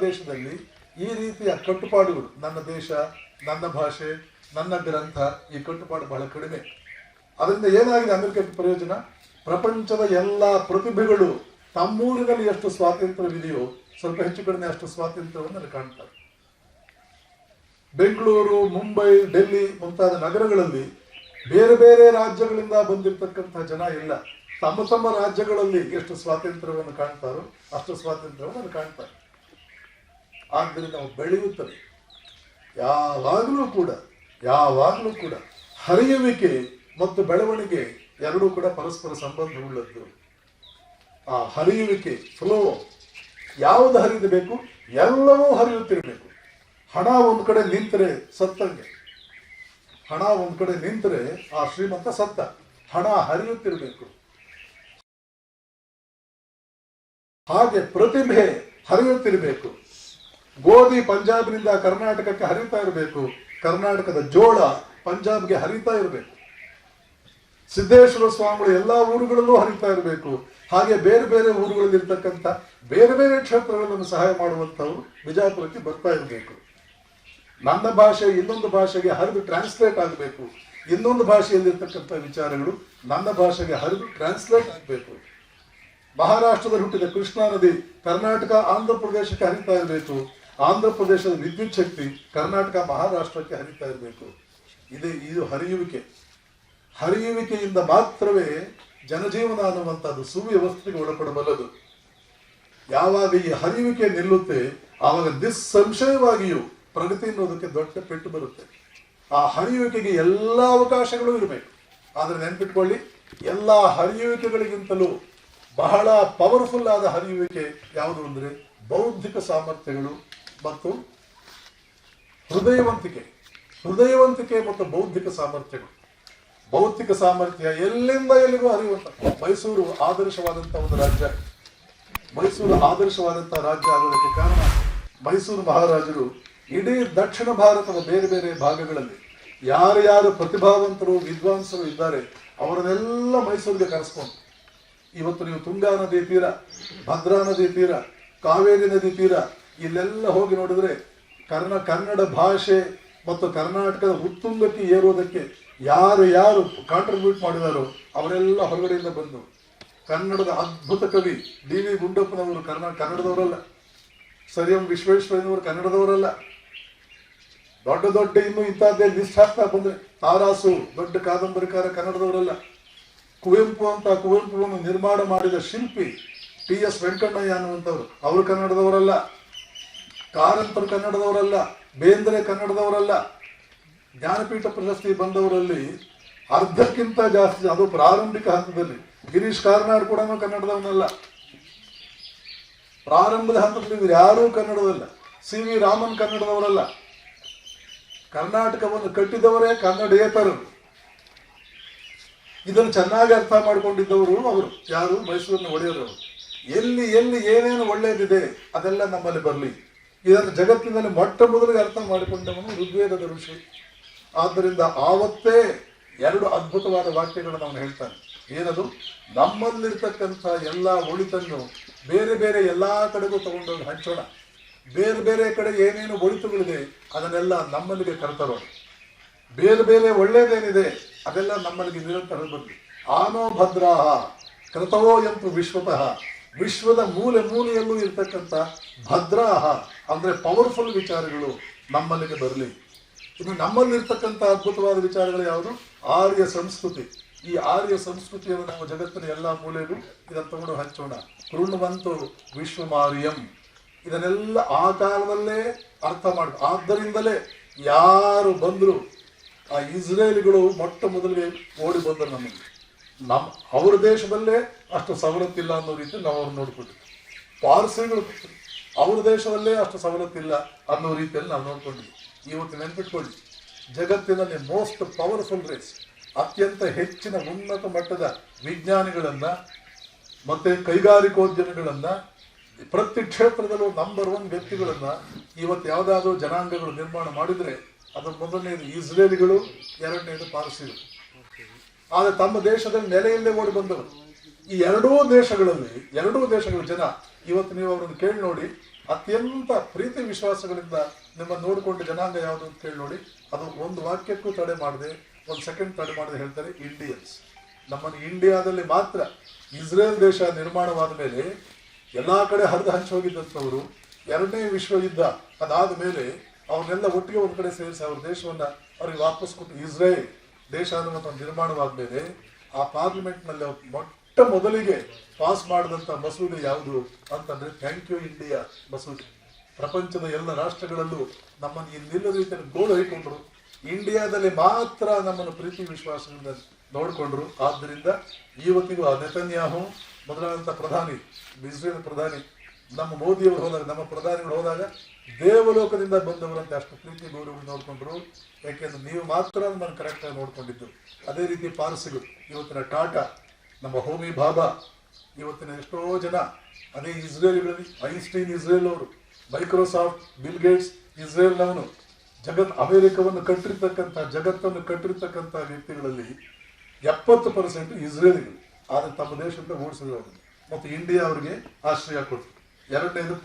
ದೇಶದಲ್ಲಿ ಈ ರೀತಿಯ ಕಟ್ಟುಪಾಡುಗಳು, ನನ್ನ ದೇಶ, ನನ್ನ ಭಾಷೆ, ನನ್ನ ಗ್ರಂಥ, ಈ ಕಟ್ಟುಪಾಡು ಬಹಳ ಕಡಿಮೆ. ಅದರಿಂದ ಏನಾಗಿದೆ ಅಮೆರಿಕಕ್ಕೆ ಪ್ರಯೋಜನ? ಪ್ರಪಂಚದ ಎಲ್ಲ ಪ್ರತಿಭೆಗಳು ತಮ್ಮೂರಿನಲ್ಲಿ ಎಷ್ಟು ಸ್ವಾತಂತ್ರ್ಯವಿದೆಯೋ ಸ್ವಲ್ಪ ಹೆಚ್ಚು ಕಡಿಮೆ ಅಷ್ಟು ಸ್ವಾತಂತ್ರ್ಯವನ್ನು ಕಾಣ್ತಾರೆ. ಬೆಂಗಳೂರು, ಮುಂಬೈ, ಡೆಲ್ಲಿ ಮುಂತಾದ ನಗರಗಳಲ್ಲಿ ಬೇರೆ ಬೇರೆ ರಾಜ್ಯಗಳಿಂದ ಬಂದಿರತಕ್ಕಂತಹ ಜನ ಇಲ್ಲ. ತಮ್ಮ ತಮ್ಮ ರಾಜ್ಯಗಳಲ್ಲಿ ಎಷ್ಟು ಸ್ವಾತಂತ್ರ್ಯವನ್ನು ಕಾಣ್ತಾರೋ ಅಷ್ಟು ಸ್ವಾತಂತ್ರ್ಯವನ್ನು ಕಾಣ್ತಾರೆ. ಆದ್ದರಿಂದ ನಾವು ಬೆಳೆಯುತ್ತವೆ. ಯಾವಾಗಲೂ ಕೂಡ ಹರಿಯುವಿಕೆ ಮತ್ತು ಬೆಳವಣಿಗೆ ಎರಡೂ ಕೂಡ ಪರಸ್ಪರ ಸಂಬಂಧವುಳ್ಳದ್ದು. ಆ ಹರಿಯುವಿಕೆ ಫ್ಲೋ ಯಾವುದು ಹರಿಯಬೇಕು, ಎಲ್ಲವೂ ಹರಿಯುತ್ತಿರಬೇಕು. ಹಣ ಒಂದು ಕಡೆ ನಿಂತರೆ ಸತ್ತಂಗೆ, ಹಣ ಒಂದು ಕಡೆ ನಿಂತರೆ ಆ ಶ್ರೀಮಂತ ಸತ್ತ. ಹಣ ಹರಿಯುತ್ತಿರಬೇಕು. ಹಾಗೆ ಪ್ರತಿಭೆ ಹರಿಯುತ್ತಿರಬೇಕು. ಗೋಧಿ ಪಂಜಾಬ್ನಿಂದ ಕರ್ನಾಟಕಕ್ಕೆ ಹರಿತಾ ಇರಬೇಕು, ಕರ್ನಾಟಕದ ಜೋಳ ಪಂಜಾಬ್ಗೆ ಹರಿತಾ ಇರಬೇಕು. ಸಿದ್ದೇಶ್ವರ ಸ್ವಾಮಿಗಳು ಎಲ್ಲಾ ಊರುಗಳಲ್ಲೂ ಹರಿತಾ ಇರಬೇಕು. ಹಾಗೆ ಬೇರೆ ಬೇರೆ ಊರುಗಳಲ್ಲಿ ಇರ್ತಕ್ಕಂಥ ಬೇರೆ ಬೇರೆ ಕ್ಷೇತ್ರಗಳನ್ನು ಸಹಾಯ ಮಾಡುವಂಥವ್ರು ಬಿಜಾಪುರಕ್ಕೆ ಬರ್ತಾ ಇರಬೇಕು. ನನ್ನ ಭಾಷೆ ಇನ್ನೊಂದು ಭಾಷೆಗೆ ಹರಿದು ಟ್ರಾನ್ಸ್ಲೇಟ್ ಆಗಬೇಕು. ಇನ್ನೊಂದು ಭಾಷೆಯಲ್ಲಿರ್ತಕ್ಕಂಥ ವಿಚಾರಗಳು ನನ್ನ ಭಾಷೆಗೆ ಹರಿದು ಟ್ರಾನ್ಸ್ಲೇಟ್ ಆಗಬೇಕು. ಮಹಾರಾಷ್ಟ್ರದಲ್ಲಿ ಹುಟ್ಟಿದ ಕೃಷ್ಣಾ ನದಿ ಕರ್ನಾಟಕ ಆಂಧ್ರ ಪ್ರದೇಶಕ್ಕೆ ಹರಿತಾ ಇರಬೇಕು. ಆಂಧ್ರ ಪ್ರದೇಶದ ವಿದ್ಯುತ್ ಶಕ್ತಿ ಕರ್ನಾಟಕ ಮಹಾರಾಷ್ಟ್ರಕ್ಕೆ ಹರಿತಾ ಇರಬೇಕು. ಇದು ಹರಿಯುವಿಕೆಯಿಂದ ಮಾತ್ರವೇ ಜನಜೀವನ ಅನ್ನುವಂಥದ್ದು ಸುವ್ಯವಸ್ಥೆಗೆ ಒಳಪಡಬಲ್ಲದು. ಯಾವಾಗ ಈ ಹರಿಯುವಿಕೆ ನಿಲ್ಲುತ್ತೆ ಆವಾಗ ನಿಸ್ಸಂಶಯವಾಗಿಯೂ ಪ್ರಗತಿ ಅನ್ನೋದಕ್ಕೆ ದೊಡ್ಡ ಪೆಟ್ಟು ಬರುತ್ತೆ. ಆ ಹರಿಯುವಿಕೆಗೆ ಎಲ್ಲ ಅವಕಾಶಗಳು ಇರಬೇಕು. ಆದ್ರೆ ನೆನ್ಪಿಟ್ಕೊಳ್ಳಿ, ಎಲ್ಲ ಹರಿಯುವಿಕೆಗಳಿಗಿಂತಲೂ ಬಹಳ ಪವರ್ಫುಲ್ ಆದ ಹರಿಯುವಿಕೆ ಯಾವುದು ಅಂದ್ರೆ ಬೌದ್ಧಿಕ ಸಾಮರ್ಥ್ಯಗಳು ಮತ್ತು ಹೃದಯವಂತಿಕೆ ಮತ್ತು ಬೌದ್ಧಿಕ ಸಾಮರ್ಥ್ಯಗಳು. ಭೌತಿಕ ಸಾಮರ್ಥ್ಯ ಎಲ್ಲಿಂದ ಎಲ್ಲಿಗೂ ಹರಿಯುವಂತ ಮೈಸೂರು ಆದರ್ಶವಾದಂತಹ ಒಂದು ರಾಜ್ಯ. ಮೈಸೂರು ಆದರ್ಶವಾದಂತಹ ರಾಜ್ಯ ಆಗೋದಕ್ಕೆ ಕಾರಣ ಮೈಸೂರು ಮಹಾರಾಜರು ಇಡೀ ದಕ್ಷಿಣ ಭಾರತದ ಬೇರೆ ಬೇರೆ ಭಾಗಗಳಲ್ಲಿ ಯಾರು ಪ್ರತಿಭಾವಂತರು ವಿದ್ವಾಂಸರು ಇದ್ದಾರೆ ಅವರನ್ನೆಲ್ಲ ಮೈಸೂರಿಗೆ ಕರೆಸ್ಕೊಂಡು ಇವತ್ತು ನೀವು ತುಂಗಾ ನದಿ ತೀರ, ಭದ್ರಾ ನದಿ ತೀರ, ಕಾವೇರಿ ನದಿ ತೀರ ಇಲ್ಲೆಲ್ಲ ಹೋಗಿ ನೋಡಿದ್ರೆ ಕನ್ನಡ ಭಾಷೆ ಮತ್ತು ಕರ್ನಾಟಕದ ಉತ್ತುಂಗಕ್ಕೆ ಏರೋದಕ್ಕೆ ಯಾರು ಕಾಂಟ್ರಿಬ್ಯೂಟ್ ಮಾಡಿದಾರೋ ಅವರೆಲ್ಲ ಹೊರಗಡೆಯಿಂದ ಬಂದು. ಕನ್ನಡದ ಅದ್ಭುತ ಕವಿ ಡಿ ವಿ ಗುಂಡಪ್ಪನವರು ಕನ್ನಡದವರಲ್ಲ, ಸರ್ ಎಂ ವಿಶ್ವೇಶ್ವರಯ್ಯನವರು ಕನ್ನಡದವರಲ್ಲ. ದೊಡ್ಡ ಇನ್ನೂ ಇಂಥದ್ದೇ ಲಿಸ್ಟ್ ಹಾಕ್ತಾ ಬಂದ್ರೆ ತಾರಾಸು ದೊಡ್ಡ ಕಾದಂಬರಿಕಾರ ಕನ್ನಡದವರಲ್ಲ. ಕುವೆಂಪುವನ್ನು ನಿರ್ಮಾಣ ಮಾಡಿದ ಶಿಲ್ಪಿ ಟಿ ಎಸ್ ವೆಂಕಣ್ಣಯ್ಯ ಅನ್ನುವಂಥವ್ರು ಅವರು ಕನ್ನಡದವರಲ್ಲ. ಕಾರಂತರು ಕನ್ನಡದವರಲ್ಲ, ಬೇಂದ್ರೆ ಕನ್ನಡದವರಲ್ಲ. ಜ್ಞಾನಪೀಠ ಪ್ರಶಸ್ತಿ ಬಂದವರಲ್ಲಿ ಅರ್ಧಕ್ಕಿಂತ ಜಾಸ್ತಿ, ಅದು ಪ್ರಾರಂಭಿಕ ಹಂತದಲ್ಲಿ ಗಿರೀಶ್ ಕಾರ್ನಾಡ್ ಕೂಡ ಕನ್ನಡದವನಲ್ಲ. ಪ್ರಾರಂಭದ ಹಂತದಲ್ಲಿ ಯಾರೂ ಕನ್ನಡದಲ್ಲ. ಸಿ ವಿ ರಾಮನ್ ಕನ್ನಡದವರಲ್ಲ. ಕರ್ನಾಟಕವನ್ನು ಕಟ್ಟಿದವರೇ ಕನ್ನಡೇತರರು. ಇದನ್ನು ಚೆನ್ನಾಗಿ ಅರ್ಥ ಮಾಡಿಕೊಂಡಿದ್ದವರು ಅವರು ಯಾರು? ಮೈಸೂರಿನ ಒಡೆಯರವರು. ಎಲ್ಲಿ ಏನೇನು ಒಳ್ಳೆಯದಿದೆ ಅದೆಲ್ಲ ನಮ್ಮಲ್ಲಿ ಬರಲಿ. ಇದನ್ನು ಜಗತ್ತಿನಲ್ಲಿ ಮೊಟ್ಟ ಮೊದಲಿಗೆ ಅರ್ಥ ಮಾಡಿಕೊಂಡವನು ಋಗ್ವೇದದ ಋಷಿ. ಆದ್ದರಿಂದ ಆವತ್ತೇ ಎರಡು ಅದ್ಭುತವಾದ ವಾಕ್ಯಗಳನ್ನು ಅವನು ಹೇಳ್ತಾನೆ. ಏನದು? ನಮ್ಮಲ್ಲಿರ್ತಕ್ಕಂಥ ಎಲ್ಲ ಒಳಿತನ್ನು ಬೇರೆ ಬೇರೆ ಎಲ್ಲಾ ಕಡೆಗೂ ತಗೊಂಡೋಗಿ ಹಂಚೋಣ. ಬೇರೆ ಬೇರೆ ಕಡೆ ಏನೇನು ಒಳಿತುಗಳಿದೆ ಅದನ್ನೆಲ್ಲ ನಮ್ಮಲ್ಲಿಗೆ ಕರೆತರೋಣ. ಬೇರೆ ಬೇರೆ ಒಳ್ಳೇದೇನಿದೆ ಅದೆಲ್ಲ ನಮ್ಮಲ್ಲಿಗೆ ನಿರಂತರ ಬರಲಿ. ಆನೋ ಭದ್ರಾಹ ಕೃತವೋ ಎಂತು ವಿಶ್ವತಃ. ವಿಶ್ವದ ಮೂಲೆಯಲ್ಲೂ ಇರ್ತಕ್ಕಂಥ ಭದ್ರಾಹ ಅಂದ್ರೆ ಪವರ್ಫುಲ್ ವಿಚಾರಗಳು ನಮ್ಮಲ್ಲಿಗೆ ಬರಲಿ. ಇನ್ನು ನಮ್ಮಲ್ಲಿರ್ತಕ್ಕಂಥ ಅದ್ಭುತವಾದ ವಿಚಾರಗಳು ಯಾವುದು? ಆರ್ಯ ಸಂಸ್ಕೃತಿ. ಈ ಆರ್ಯ ಸಂಸ್ಕೃತಿಯನ್ನು ನಾವು ಜಗತ್ತಿನ ಎಲ್ಲಾ ಮೂಲೆಗೂ ಇದನ್ನು ತಗೊಂಡು ಹಂಚೋಣ. ಕೃಣ್ವಂತು ವಿಶ್ವಮಾರ್ಯಂ. ಇದನ್ನೆಲ್ಲ ಆ ಕಾಲದಲ್ಲೇ ಅರ್ಥ ಮಾಡಿ. ಆದ್ದರಿಂದಲೇ ಯಾರು ಬಂದ್ರು ಆ ಇಸ್ರೇಲಿಗಳು ಮೊಟ್ಟ ಮೊದಲಿಗೆ ಓಡಿ ಬಂದರು ನಮಗೆ. ಅವ್ರ ದೇಶದಲ್ಲೇ ಅಷ್ಟು ಸವಲತ್ತಿಲ್ಲ ಅನ್ನೋ ರೀತಿಯಲ್ಲಿ ನಾವು ಅವ್ರನ್ನ ನೋಡ್ಕೊಂಡಿದ್ವಿ. ಪಾರ್ಸಿಗಳು ಅವ್ರ ದೇಶದಲ್ಲೇ ಅಷ್ಟು ಸವಲತ್ತಿಲ್ಲ ಅನ್ನೋ ರೀತಿಯಲ್ಲಿ ನಾವು ನೋಡ್ಕೊಂಡಿದ್ವಿ. ಇವತ್ತು ನೆನ್ಪಿಟ್ಕೊಳ್ಳಿ, ಜಗತ್ತಿನಲ್ಲಿ ಮೋಸ್ಟ್ ಪವರ್ಫುಲ್ ರೇಸ್, ಅತ್ಯಂತ ಹೆಚ್ಚಿನ ಉನ್ನತ ಮಟ್ಟದ ವಿಜ್ಞಾನಿಗಳನ್ನ ಮತ್ತೆ ಕೈಗಾರಿಕೋದ್ಯಮಿಗಳನ್ನ ಪ್ರತಿ ಕ್ಷೇತ್ರದಲ್ಲೂ ನಂಬರ್ 1 ವ್ಯಕ್ತಿಗಳನ್ನ ಇವತ್ತು ಯಾವುದಾದ್ರೂ ಜನಾಂಗಗಳು ನಿರ್ಮಾಣ ಮಾಡಿದ್ರೆ ಅದು ಮೊದಲನೇದು ಇಸ್ರೇಲಿಗಳು, ಎರಡನೇದು ಪಾರ್ಸಿಗಳು. ಆದರೆ ತಮ್ಮ ದೇಶದಲ್ಲಿ ನೆಲೆಯಲ್ಲೇ ಓಡಿ ಬಂದವರು. ಈ ಎರಡೂ ದೇಶಗಳ ಜನ ಇವತ್ತು ನೀವು ಅವರನ್ನು ಕೇಳಿ ನೋಡಿ, ಅತ್ಯಂತ ಪ್ರೀತಿ ವಿಶ್ವಾಸಗಳಿಂದ ನಿಮ್ಮನ್ನು ನೋಡಿಕೊಂಡು ಜನಾಂಗ ಯಾವುದು ಅಂತ ಕೇಳಿ ನೋಡಿ. ಅದು ಒಂದು ವಾಕ್ಯಕ್ಕೂ ತಡೆ ಮಾಡದೆ, ಒಂದು ಸೆಕೆಂಡ್ ತಡೆ ಮಾಡದೆ ಹೇಳ್ತಾರೆ ಇಂಡಿಯನ್ಸ್. ನಮ್ಮನ್ನು ಇಂಡಿಯಾದಲ್ಲಿ ಮಾತ್ರ ಇಸ್ರೇಲ್ ದೇಶ ನಿರ್ಮಾಣವಾದ ಮೇಲೆ ಎಲ್ಲಾ ಕಡೆ ಹರಿದು ಹಂಚಿ ಹೋಗಿದ್ದಂಥವರು ಎರಡನೇ ವಿಶ್ವ ಯುದ್ಧ ಅದಾದ ಮೇಲೆ ಅವ್ರನ್ನೆಲ್ಲ ಒಟ್ಟಿಗೆ ಒಂದು ಕಡೆ ಸೇರಿಸಿ ಅವ್ರ ದೇಶವನ್ನ ಅವ್ರಿಗೆ ವಾಪಸ್ ಕೊಟ್ಟು ಇಸ್ರೇಲ್ ದೇಶ ಅನ್ನುವಂಥ ನಿರ್ಮಾಣವಾದ ಮೇಲೆ ಆ ಪಾರ್ಲಿಮೆಂಟ್ನಲ್ಲಿ ಮೊದಲಿಗೆ ಪಾಸ್ ಮಾಡಿದಂತ ಮಸೂದೆ ಯಾವುದು ಅಂತಂದ್ರೆ ಥ್ಯಾಂಕ್ ಯು ಇಂಡಿಯಾ ಮಸೂದೆ. ಪ್ರಪಂಚದ ಎಲ್ಲ ರಾಷ್ಟ್ರಗಳಲ್ಲೂ ನಮ್ಮನ್ನು ಇನ್ನಿಲ್ಲದ ರೀತಿಯಲ್ಲಿ ಗೋಳು ಹೊಯ್ಕೊಂಡ್ರು, ಇಂಡಿಯಾದಲ್ಲಿ ಮಾತ್ರ ನಮ್ಮನ್ನು ಪ್ರೀತಿ ವಿಶ್ವಾಸದಿಂದ ನೋಡಿಕೊಂಡ್ರು. ಆದ್ದರಿಂದ ಇವತ್ತಿಗೂ ಆ ನೆತನ್ಯಾಹು ಮೊದಲಾದಂಥ ಪ್ರಧಾನಿ, ಇಸ್ರೇಲ್ ಪ್ರಧಾನಿ, ನಮ್ಮ ಮೋದಿಯವರು ಹೋದಾಗ, ನಮ್ಮ ಪ್ರಧಾನಿಗಳು ಹೋದಾಗ ದೇವಲೋಕದಿಂದ ಬಂದವರಂತೆ ಅಷ್ಟು ಪ್ರೀತಿ ಗೌರವ ನೋಡ್ಕೊಂಡ್ರು. ಯಾಕೆಂದ್ರೆ ನೀವು ಮಾತ್ರ ನಮ್ಮನ್ನು ಕರೆಕ್ಟಾಗಿ ನೋಡ್ಕೊಂಡಿದ್ದು. ಅದೇ ರೀತಿ ಪಾರ್ಸಿಗಳು, ಇವತ್ತಿನ ಟಾಟಾ, ನಮ್ಮ ಹೋಮಿ ಬಾಬಾ, ಇವತ್ತಿನ ಎಷ್ಟೋ ಜನ ಅದೇ ಇಸ್ರೇಲ್ಗಳಲ್ಲಿ, ಐನ್ಸ್ಟೈನ್ ಇಸ್ರೇಲ್ ಅವರು, ಮೈಕ್ರೋಸಾಫ್ಟ್, ಬಿಲ್ ಗೇಟ್ಸ್ ಇಸ್ರೇಲ್ನವನು, ಅಮೆರಿಕವನ್ನು ಕಟ್ಟಿರ್ತಕ್ಕಂಥ, ಜಗತ್ತನ್ನು ಕಟ್ಟಿರ್ತಕ್ಕಂಥ ವ್ಯಕ್ತಿಗಳಲ್ಲಿ 70% ಇಸ್ರೇಲಿಗಳು. ಆದರೆ ತಮ್ಮ ದೇಶದಿಂದ ಓಡಿಸಿದ್ರು ಮತ್ತು ಇಂಡಿಯಾ ಅವರಿಗೆ ಆಶ್ರಯ ಕೊಟ್ಟರು. ಎರಡನೇದು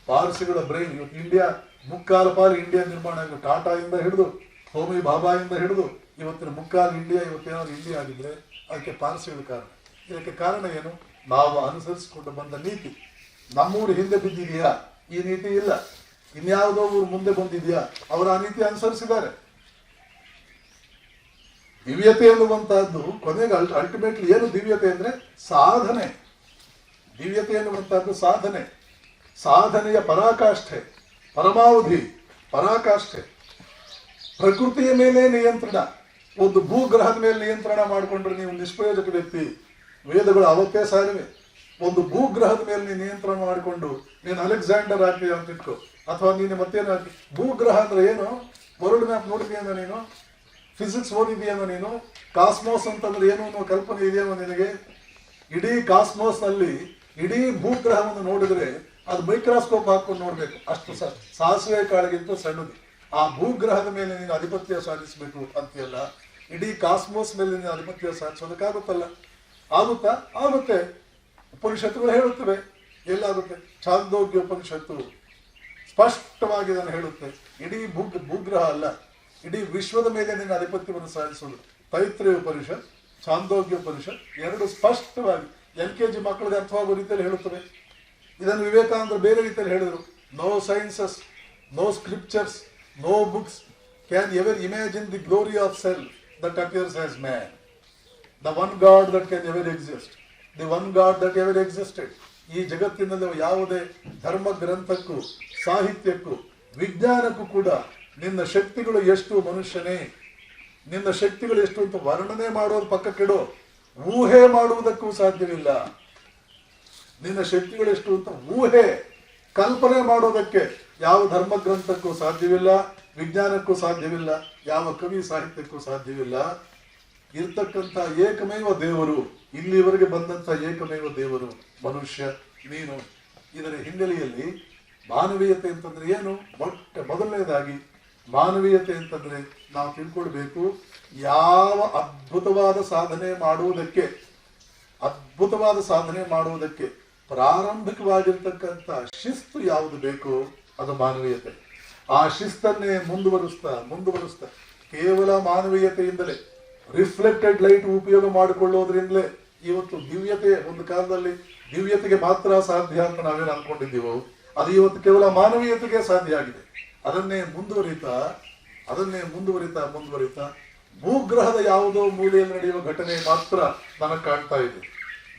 ಪಾರ್ಸಿಗಳ ಬ್ರೈನ್. ಇವತ್ತು ಇಂಡಿಯಾ ಮುಕ್ಕಾಲು ಪಾಲು ಇಂಡಿಯಾ ನಿರ್ಮಾಣ ಆಗಿದೆ. ಟಾಟಾಯಿಂದ ಹಿಡಿದು ಹೋಮಿ ಬಾಬಾಯಿಂದ ಹಿಡಿದು ಇವತ್ತಿನ ಮುಕ್ಕಾಲು ಇಂಡಿಯಾ ಇವತ್ತೇನಾದ್ರು ಇಂಡಿಯಾ ಆಗಿದ್ರೆ ಅದಕ್ಕೆ ಪಾರ್ಸಿಗಳ ಕಾರಣ. ಇದಕ್ಕೆ ಕಾರಣ ಏನು? ನಾವು ಅನುಸರಿಸಿಕೊಂಡು ಬಂದ ನೀತಿ. ನಮ್ಮೂರು ಹಿಂದೆ ಬಿದ್ದಿದೆಯಾ? ಈ ನೀತಿ ಇಲ್ಲ. ಇನ್ಯಾವುದೋ ಊರು ಮುಂದೆ ಬಂದಿದೆಯಾ? ಅವರು ಆ ನೀತಿ ಅನುಸರಿಸಿದ್ದಾರೆ. ದಿವ್ಯತೆ ಎನ್ನುವಂತಹದ್ದು ಕೊನೆಗೆ ಅಲ್ಟಿಮೇಟ್ಲಿ ಏನು ದಿವ್ಯತೆ ಅಂದ್ರೆ ಸಾಧನೆ. ದಿವ್ಯತೆ ಎನ್ನುವಂತಹದ್ದು ಸಾಧನೆ, ಸಾಧನೆಯ ಪರಾಕಾಷ್ಠೆ, ಪರಮಾವಧಿ, ಪರಾಕಾಷ್ಠೆ. ಪ್ರಕೃತಿಯ ಮೇಲೆ ನಿಯಂತ್ರಣ. ಒಂದು ಭೂಗ್ರಹದ ಮೇಲೆ ನಿಯಂತ್ರಣ ಮಾಡಿಕೊಂಡ್ರೆ ನೀವು ನಿಷ್ಪ್ರಯೋಜಕ ವ್ಯಕ್ತಿ. ವೇದಗಳು ಅವತ್ತೇ ಸಾರಿವೆ. ಒಂದು ಭೂಗ್ರಹದ ಮೇಲೆ ನೀನು ನಿಯಂತ್ರಣ ಮಾಡಿಕೊಂಡು ನೀನು ಅಲೆಕ್ಸಾಂಡರ್ ಆಗ್ತೀಯ ಅಂತ ಇಟ್ಕೋ, ಅಥವಾ ನೀನು ಮತ್ತೇನು. ಭೂಗ್ರಹ ಅಂದ್ರೆ ಏನು? ವರ್ಲ್ಡ್ ಮ್ಯಾಪ್ ನೋಡಿದೆಯೇನೋ ನೀನು? ಫಿಸಿಕ್ಸ್ ಓದಿದೆಯೇನೋ ನೀನು? ಕಾಸ್ಮೋಸ್ ಅಂತಂದ್ರೆ ಏನು ಅನ್ನೋ ಕಲ್ಪನೆ ಇದೆಯೇನೋ ನಿನಗೆ? ಇಡೀ ಕಾಸ್ಮೋಸ್ ನಲ್ಲಿ ಇಡೀ ಭೂಗ್ರಹವನ್ನು ನೋಡಿದ್ರೆ ಅದು ಮೈಕ್ರೋಸ್ಕೋಪ್ ಹಾಕೊಂಡು ನೋಡ್ಬೇಕು, ಅಷ್ಟು ಸಾಸಿವೆ ಕಾಳಿಗಿಂತ ಸಣ್ಣದು. ಆ ಭೂಗ್ರಹದ ಮೇಲೆ ನೀನು ಆಧಿಪತ್ಯ ಸಾಧಿಸಬೇಕು ಅಂತೆಲ್ಲ. ಇಡೀ ಕಾಸ್ಮೋಸ್ ಮೇಲೆ ನೀನು ಆಧಿಪತ್ಯ ಸಾಧಿಸೋದಕ್ಕಾಗುತ್ತಲ್ಲ? ಆಗುತ್ತಾ? ಆಗುತ್ತೆ. ಉಪನಿಷತ್ತುಗಳು ಹೇಳುತ್ತವೆ. ಎಲ್ಲಾಗುತ್ತೆ? ಛಾಂದೋಗ್ಯ ಉಪನಿಷತ್ತು ಸ್ಪಷ್ಟವಾಗಿ ನಾನು ಹೇಳುತ್ತೆ, ಇಡೀ ಭೂಗ್ರಹ ಅಲ್ಲ, ಇಡೀ ವಿಶ್ವದ ಮೇಲೆ ನಿನ್ನ ಆಧಿಪತ್ಯವನ್ನು ಸಾಧಿಸುವುದು. ತೈತ್ರೇಯ ಉಪನಿಷತ್, ಛಾಂದೋಗ್ಯ ಉಪನಿಷತ್ ಎರಡು ಸ್ಪಷ್ಟವಾಗಿ LKG ಮಕ್ಕಳಿಗೆ ಅರ್ಥವಾಗುವ ರೀತಿಯಲ್ಲಿ ಹೇಳುತ್ತವೆ. ಇದನ್ನು ವಿವೇಕಾನಂದರು ಬೇರೆ ರೀತಿಯಲ್ಲಿ ಹೇಳಿದರು. No sciences, no scriptures, no books can ever imagine the glory of self that appears as man. The one God that can ever exist, the one God that ever existed. ಈ ಜಗತ್ತಿನಲ್ಲಿ ಯಾವುದೇ ಧರ್ಮ ಗ್ರಂಥಕ್ಕೂ, ಸಾಹಿತ್ಯಕ್ಕೂ, ವಿಜ್ಞಾನಕ್ಕೂ ಕೂಡ ನಿನ್ನ ಶಕ್ತಿಗಳು ಎಷ್ಟು ಮನುಷ್ಯನೇ, ನಿನ್ನ ಶಕ್ತಿಗಳು ಎಷ್ಟು ಅಂತ ವರ್ಣನೆ ಮಾಡೋದು ಪಕ್ಕಕ್ಕಿಡೋ, ಊಹೆ ಮಾಡುವುದಕ್ಕೂ ಸಾಧ್ಯವಿಲ್ಲ. ನಿನ್ನ ಶಕ್ತಿಗಳು ಎಷ್ಟು ಅಂತ ಊಹೆ, ಕಲ್ಪನೆ ಮಾಡೋದಕ್ಕೆ ಯಾವ ಧರ್ಮ ಗ್ರಂಥಕ್ಕೂ ಸಾಧ್ಯವಿಲ್ಲ, ವಿಜ್ಞಾನಕ್ಕೂ ಸಾಧ್ಯವಿಲ್ಲ, ಯಾವ ಕವಿ ಸಾಹಿತ್ಯಕ್ಕೂ ಸಾಧ್ಯವಿಲ್ಲ. ಇರ್ತಕ್ಕಂಥ ಏಕಮೇವ ದೇವರು, ಇಲ್ಲಿವರೆಗೆ ಬಂದಂಥ ಏಕಮೇವ ದೇವರು ಮನುಷ್ಯ, ನೀನು. ಇದರ ಹಿನ್ನೆಲೆಯಲ್ಲಿ ಮಾನವೀಯತೆ ಅಂತಂದ್ರೆ ಏನು? ಮೊದಲನೇದಾಗಿ ಮಾನವೀಯತೆ ಅಂತಂದ್ರೆ ನಾವು ತಿಳ್ಕೊಳ್ಬೇಕು, ಯಾವ ಅದ್ಭುತವಾದ ಸಾಧನೆ ಮಾಡುವುದಕ್ಕೆ ಪ್ರಾರಂಭಿಕವಾಗಿರ್ತಕ್ಕಂಥ ಶಿಸ್ತು ಯಾವುದು ಬೇಕು, ಅದು ಮಾನವೀಯತೆ. ಆ ಶಿಸ್ತನ್ನೇ ಮುಂದುವರಿಸ್ತಾ ಕೇವಲ ಮಾನವೀಯತೆಯಿಂದಲೇ, ರಿಫ್ಲೆಕ್ಟೆಡ್ ಲೈಟ್ ಉಪಯೋಗ ಮಾಡಿಕೊಳ್ಳೋದ್ರಿಂದಲೇ ಇವತ್ತು ದಿವ್ಯತೆ, ಒಂದು ಕಾಲದಲ್ಲಿ ದಿವ್ಯತೆಗೆ ಮಾತ್ರ ಸಾಧ್ಯ ಅಂತ ನಾವೇನು ಅನ್ಕೊಂಡಿದ್ದೀವೋ ಅದು ಇವತ್ತು ಕೇವಲ ಮಾನವೀಯತೆಗೆ ಸಾಧ್ಯ ಆಗಿದೆ. ಅದನ್ನೇ ಮುಂದುವರಿತಾ ಭೂಗ್ರಹದ ಯಾವುದೋ ಮೂಲೆಯಲ್ಲಿ ನಡೆಯುವ ಘಟನೆ ಮಾತ್ರ ನನಗೆ ಕಾಣ್ತಾ ಇದೆ.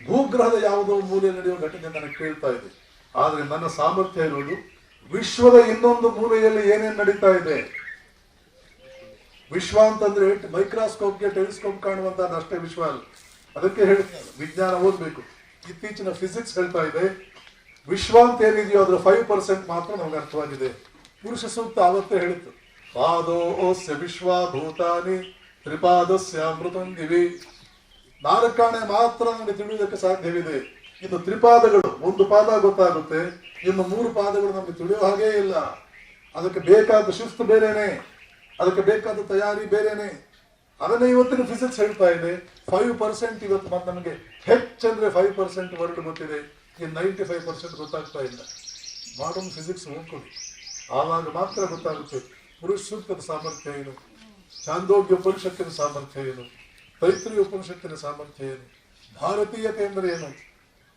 ಭೂಗ್ರಹದ ಯಾವುದೋ ಮೂಲೆಯಲ್ಲಿ ನಡೆಯುವ ಘಟನೆ ನನಗೆ ಕೇಳ್ತಾ ಇದೆ. ಆದ್ರೆ ನನ್ನ ಸಾಮರ್ಥ್ಯ ಇರೋದು ವಿಶ್ವದ ಇನ್ನೊಂದು ಮೂಲೆಯಲ್ಲಿ ಏನೇನು ನಡೀತಾ ಇದೆ. ವಿಶ್ವ ಅಂತಂದ್ರೆ ಮೈಕ್ರೋಸ್ಕೋಪ್ಗೆ ಟೆಲಿಸ್ಕೋಪ್ ಕಾಣುವಂತದ್ದು ಅಷ್ಟೇ ವಿಶ್ವ ಅಲ್ಲ. ಅದಕ್ಕೆ ಹೇಳ್ತೀನಿ, ವಿಜ್ಞಾನ ಓದ್ಬೇಕು. ಇತ್ತೀಚಿನ ಫಿಸಿಕ್ಸ್ ಹೇಳ್ತಾ ಇದೆ, ವಿಶ್ವ ಅಂತ ಏನಿದೆಯೋ ಅದ್ರ 5% ಮಾತ್ರ ನಮ್ಗೆ ಅರ್ಥವಾಗಿದೆ. ಪುರುಷ ಸೂಕ್ತ ಆವತ್ತೇ ಹೇಳಿತ್ತು, ಪಾದೋಸ್ಯ ವಿಶ್ವಭೂತಾನಿ ತ್ರಿಪಾದಸ್ಯ ಅಮೃತಂ ದಿವಿ. 4 ಕಾಣೆ ಮಾತ್ರ ನಮಗೆ ತಿಳಿಯುವುದಕ್ಕೆ ಸಾಧ್ಯವಿದೆ. ಇನ್ನು ತ್ರಿಪಾದಗಳು, ಒಂದು ಪಾದ ಗೊತ್ತಾಗುತ್ತೆ, ಇನ್ನು 3 ಪಾದಗಳು ನಮಗೆ ತಿಳಿಯೋ ಹಾಗೇ ಇಲ್ಲ. ಅದಕ್ಕೆ ಬೇಕಾದ ಶಿಸ್ತು ಬೇರೆನೆ, ಅದಕ್ಕೆ ಬೇಕಾದ ತಯಾರಿ ಬೇರೆನೆ. ಅದನ್ನೇ ಇವತ್ತಿನ ಫಿಸಿಕ್ಸ್ ಹೇಳ್ತಾ ಇದೆ. 5% ಇವತ್ತು ಮತ್ತೆ ನಮಗೆ ಹೆಚ್ಚಂದ್ರೆ 5% ವರ್ಡ್ ಗೊತ್ತಿದೆ, ಇನ್ನು 95% ಗೊತ್ತಾಗ್ತಾ ಇಲ್ಲ. ಮಾಡರ್ನ್ ಫಿಸಿಕ್ಸ್ ಓದ್ಕೊಳ್ಳಿ, ಆವಾಗ ಮಾತ್ರ ಗೊತ್ತಾಗುತ್ತೆ ಪುರುಷ ಸೂಕ್ತದ ಸಾಮರ್ಥ್ಯ ಏನು, ಚಾಂದೋಗ್ಯ ಉಪನಿಷತ್ತಿನ ಸಾಮರ್ಥ್ಯ ಏನು, ತೈತ್ರಿಯ ಉಪನಿಷತ್ತಿನ ಸಾಮರ್ಥ್ಯ ಏನು, ಭಾರತೀಯತೆ ಅಂದ್ರೆ ಏನು.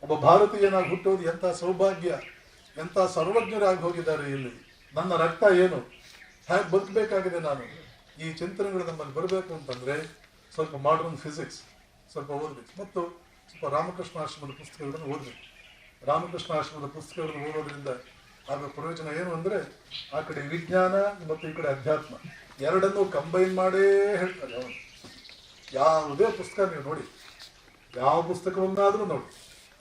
ಒಬ್ಬ ಭಾರತೀಯನಾಗಿ ಹುಟ್ಟೋದು ಎಂಥ ಸೌಭಾಗ್ಯ, ಎಂಥ ಸರ್ವಜ್ಞರಾಗಿ ಹೋಗಿದ್ದಾರೆ ಇಲ್ಲಿ. ನನ್ನ ರಕ್ತ ಏನು, ಹೇಗೆ ಬದುಕಬೇಕಾಗಿದೆ ನಾನು. ಈ ಚಿಂತನೆಗಳು ನಮ್ಮಲ್ಲಿ ಬರಬೇಕು ಅಂತಂದ್ರೆ ಸ್ವಲ್ಪ ಮಾಡರ್ನ್ ಫಿಸಿಕ್ಸ್ ಸ್ವಲ್ಪ ಓದಬೇಕು. ಮತ್ತು ಸ್ವಲ್ಪ ರಾಮಕೃಷ್ಣ ಆಶ್ರಮದ ಪುಸ್ತಕಗಳನ್ನು ಓದಬೇಕು. ರಾಮಕೃಷ್ಣ ಆಶ್ರಮದ ಪುಸ್ತಕಗಳನ್ನು ಓದೋದ್ರಿಂದ ಆಗ ಪ್ರಯೋಜನ ಏನು ಅಂದರೆ ಆ ಕಡೆ ವಿಜ್ಞಾನ ಮತ್ತು ಈ ಕಡೆ ಅಧ್ಯಾತ್ಮ ಎರಡನ್ನೂ ಕಂಬೈನ್ ಮಾಡೇ ಹೇಳ್ತಾರೆ ಅವನು. ಯಾವುದೇ ಪುಸ್ತಕ ನೀವು ನೋಡಿ, ಯಾವ ಪುಸ್ತಕವನ್ನಾದರೂ ನೋಡಿ,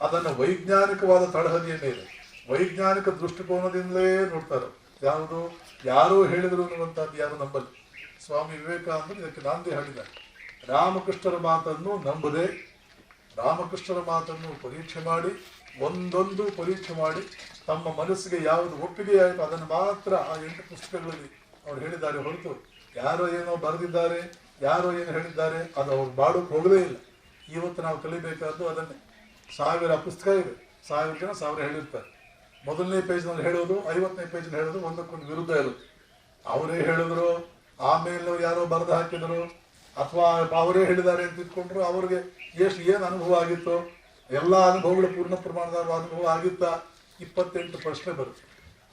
ಅದನ್ನು ವೈಜ್ಞಾನಿಕವಾದ ತಳಹದಿಯ ಮೇಲೆ ವೈಜ್ಞಾನಿಕ ದೃಷ್ಟಿಕೋನದಿಂದಲೇ ನೋಡ್ತಾರೆ. ಯಾವುದು ಯಾರೋ ಹೇಳಿದರು ಅನ್ನುವಂಥದ್ದು ಯಾರು ನಂಬಲ್ಲ. ಸ್ವಾಮಿ ವಿವೇಕಾನಂದರು ಇದಕ್ಕೆ ನಾಂದಿ ಹೇಳಿದ್ದಾರೆ. ರಾಮಕೃಷ್ಣರ ಮಾತನ್ನು ನಂಬದೆ ರಾಮಕೃಷ್ಣರ ಮಾತನ್ನು ಪರೀಕ್ಷೆ ಮಾಡಿ ಒಂದೊಂದು ಪರೀಕ್ಷೆ ಮಾಡಿ ತಮ್ಮ ಮನಸ್ಸಿಗೆ ಯಾವುದು ಒಪ್ಪಿಗೆ ಆಯಿತು ಅದನ್ನು ಮಾತ್ರ ಆ 8 ಪುಸ್ತಕಗಳಲ್ಲಿ ಅವ್ರು ಹೇಳಿದ್ದಾರೆ ಹೊರತು ಯಾರೋ ಏನೋ ಬರೆದಿದ್ದಾರೆ, ಯಾರೋ ಏನು ಹೇಳಿದ್ದಾರೆ ಅದು ಅವ್ರು ಮಾಡೋಕ್ಕೆ ಹೋಗಲೇ ಇಲ್ಲ. ಇವತ್ತು ನಾವು ಕಲಿಬೇಕಾದ್ದು ಅದನ್ನೇ. 1000 ಪುಸ್ತಕ ಇದೆ, 1000 ಜನ 1000 ಹೇಳಿರ್ತಾರೆ. ಮೊದಲನೇ ಪೇಜ್ನಲ್ಲಿ ಹೇಳೋದು 50ನೇ ಪೇಜ್ನಲ್ಲಿ ಹೇಳೋದು ಒಂದಕ್ಕೊಂದು ವಿರುದ್ಧ ಇರುತ್ತೆ. ಅವರೇ ಹೇಳಿದ್ರು, ಆಮೇಲೆ ಯಾರೋ ಬರೆದು ಹಾಕಿದರು, ಅಥವಾ ಅವರೇ ಹೇಳಿದ್ದಾರೆ ಅಂತ ಇಟ್ಕೊಂಡ್ರು. ಅವ್ರಿಗೆ ಏನು ಅನುಭವ ಆಗಿತ್ತು, ಎಲ್ಲ ಅನುಭವಗಳು ಪೂರ್ಣ ಪ್ರಮಾಣದ ಅನುಭವ ಆಗಿತ್ತಾ? 28 ಪ್ರಶ್ನೆ ಬರುತ್ತೆ.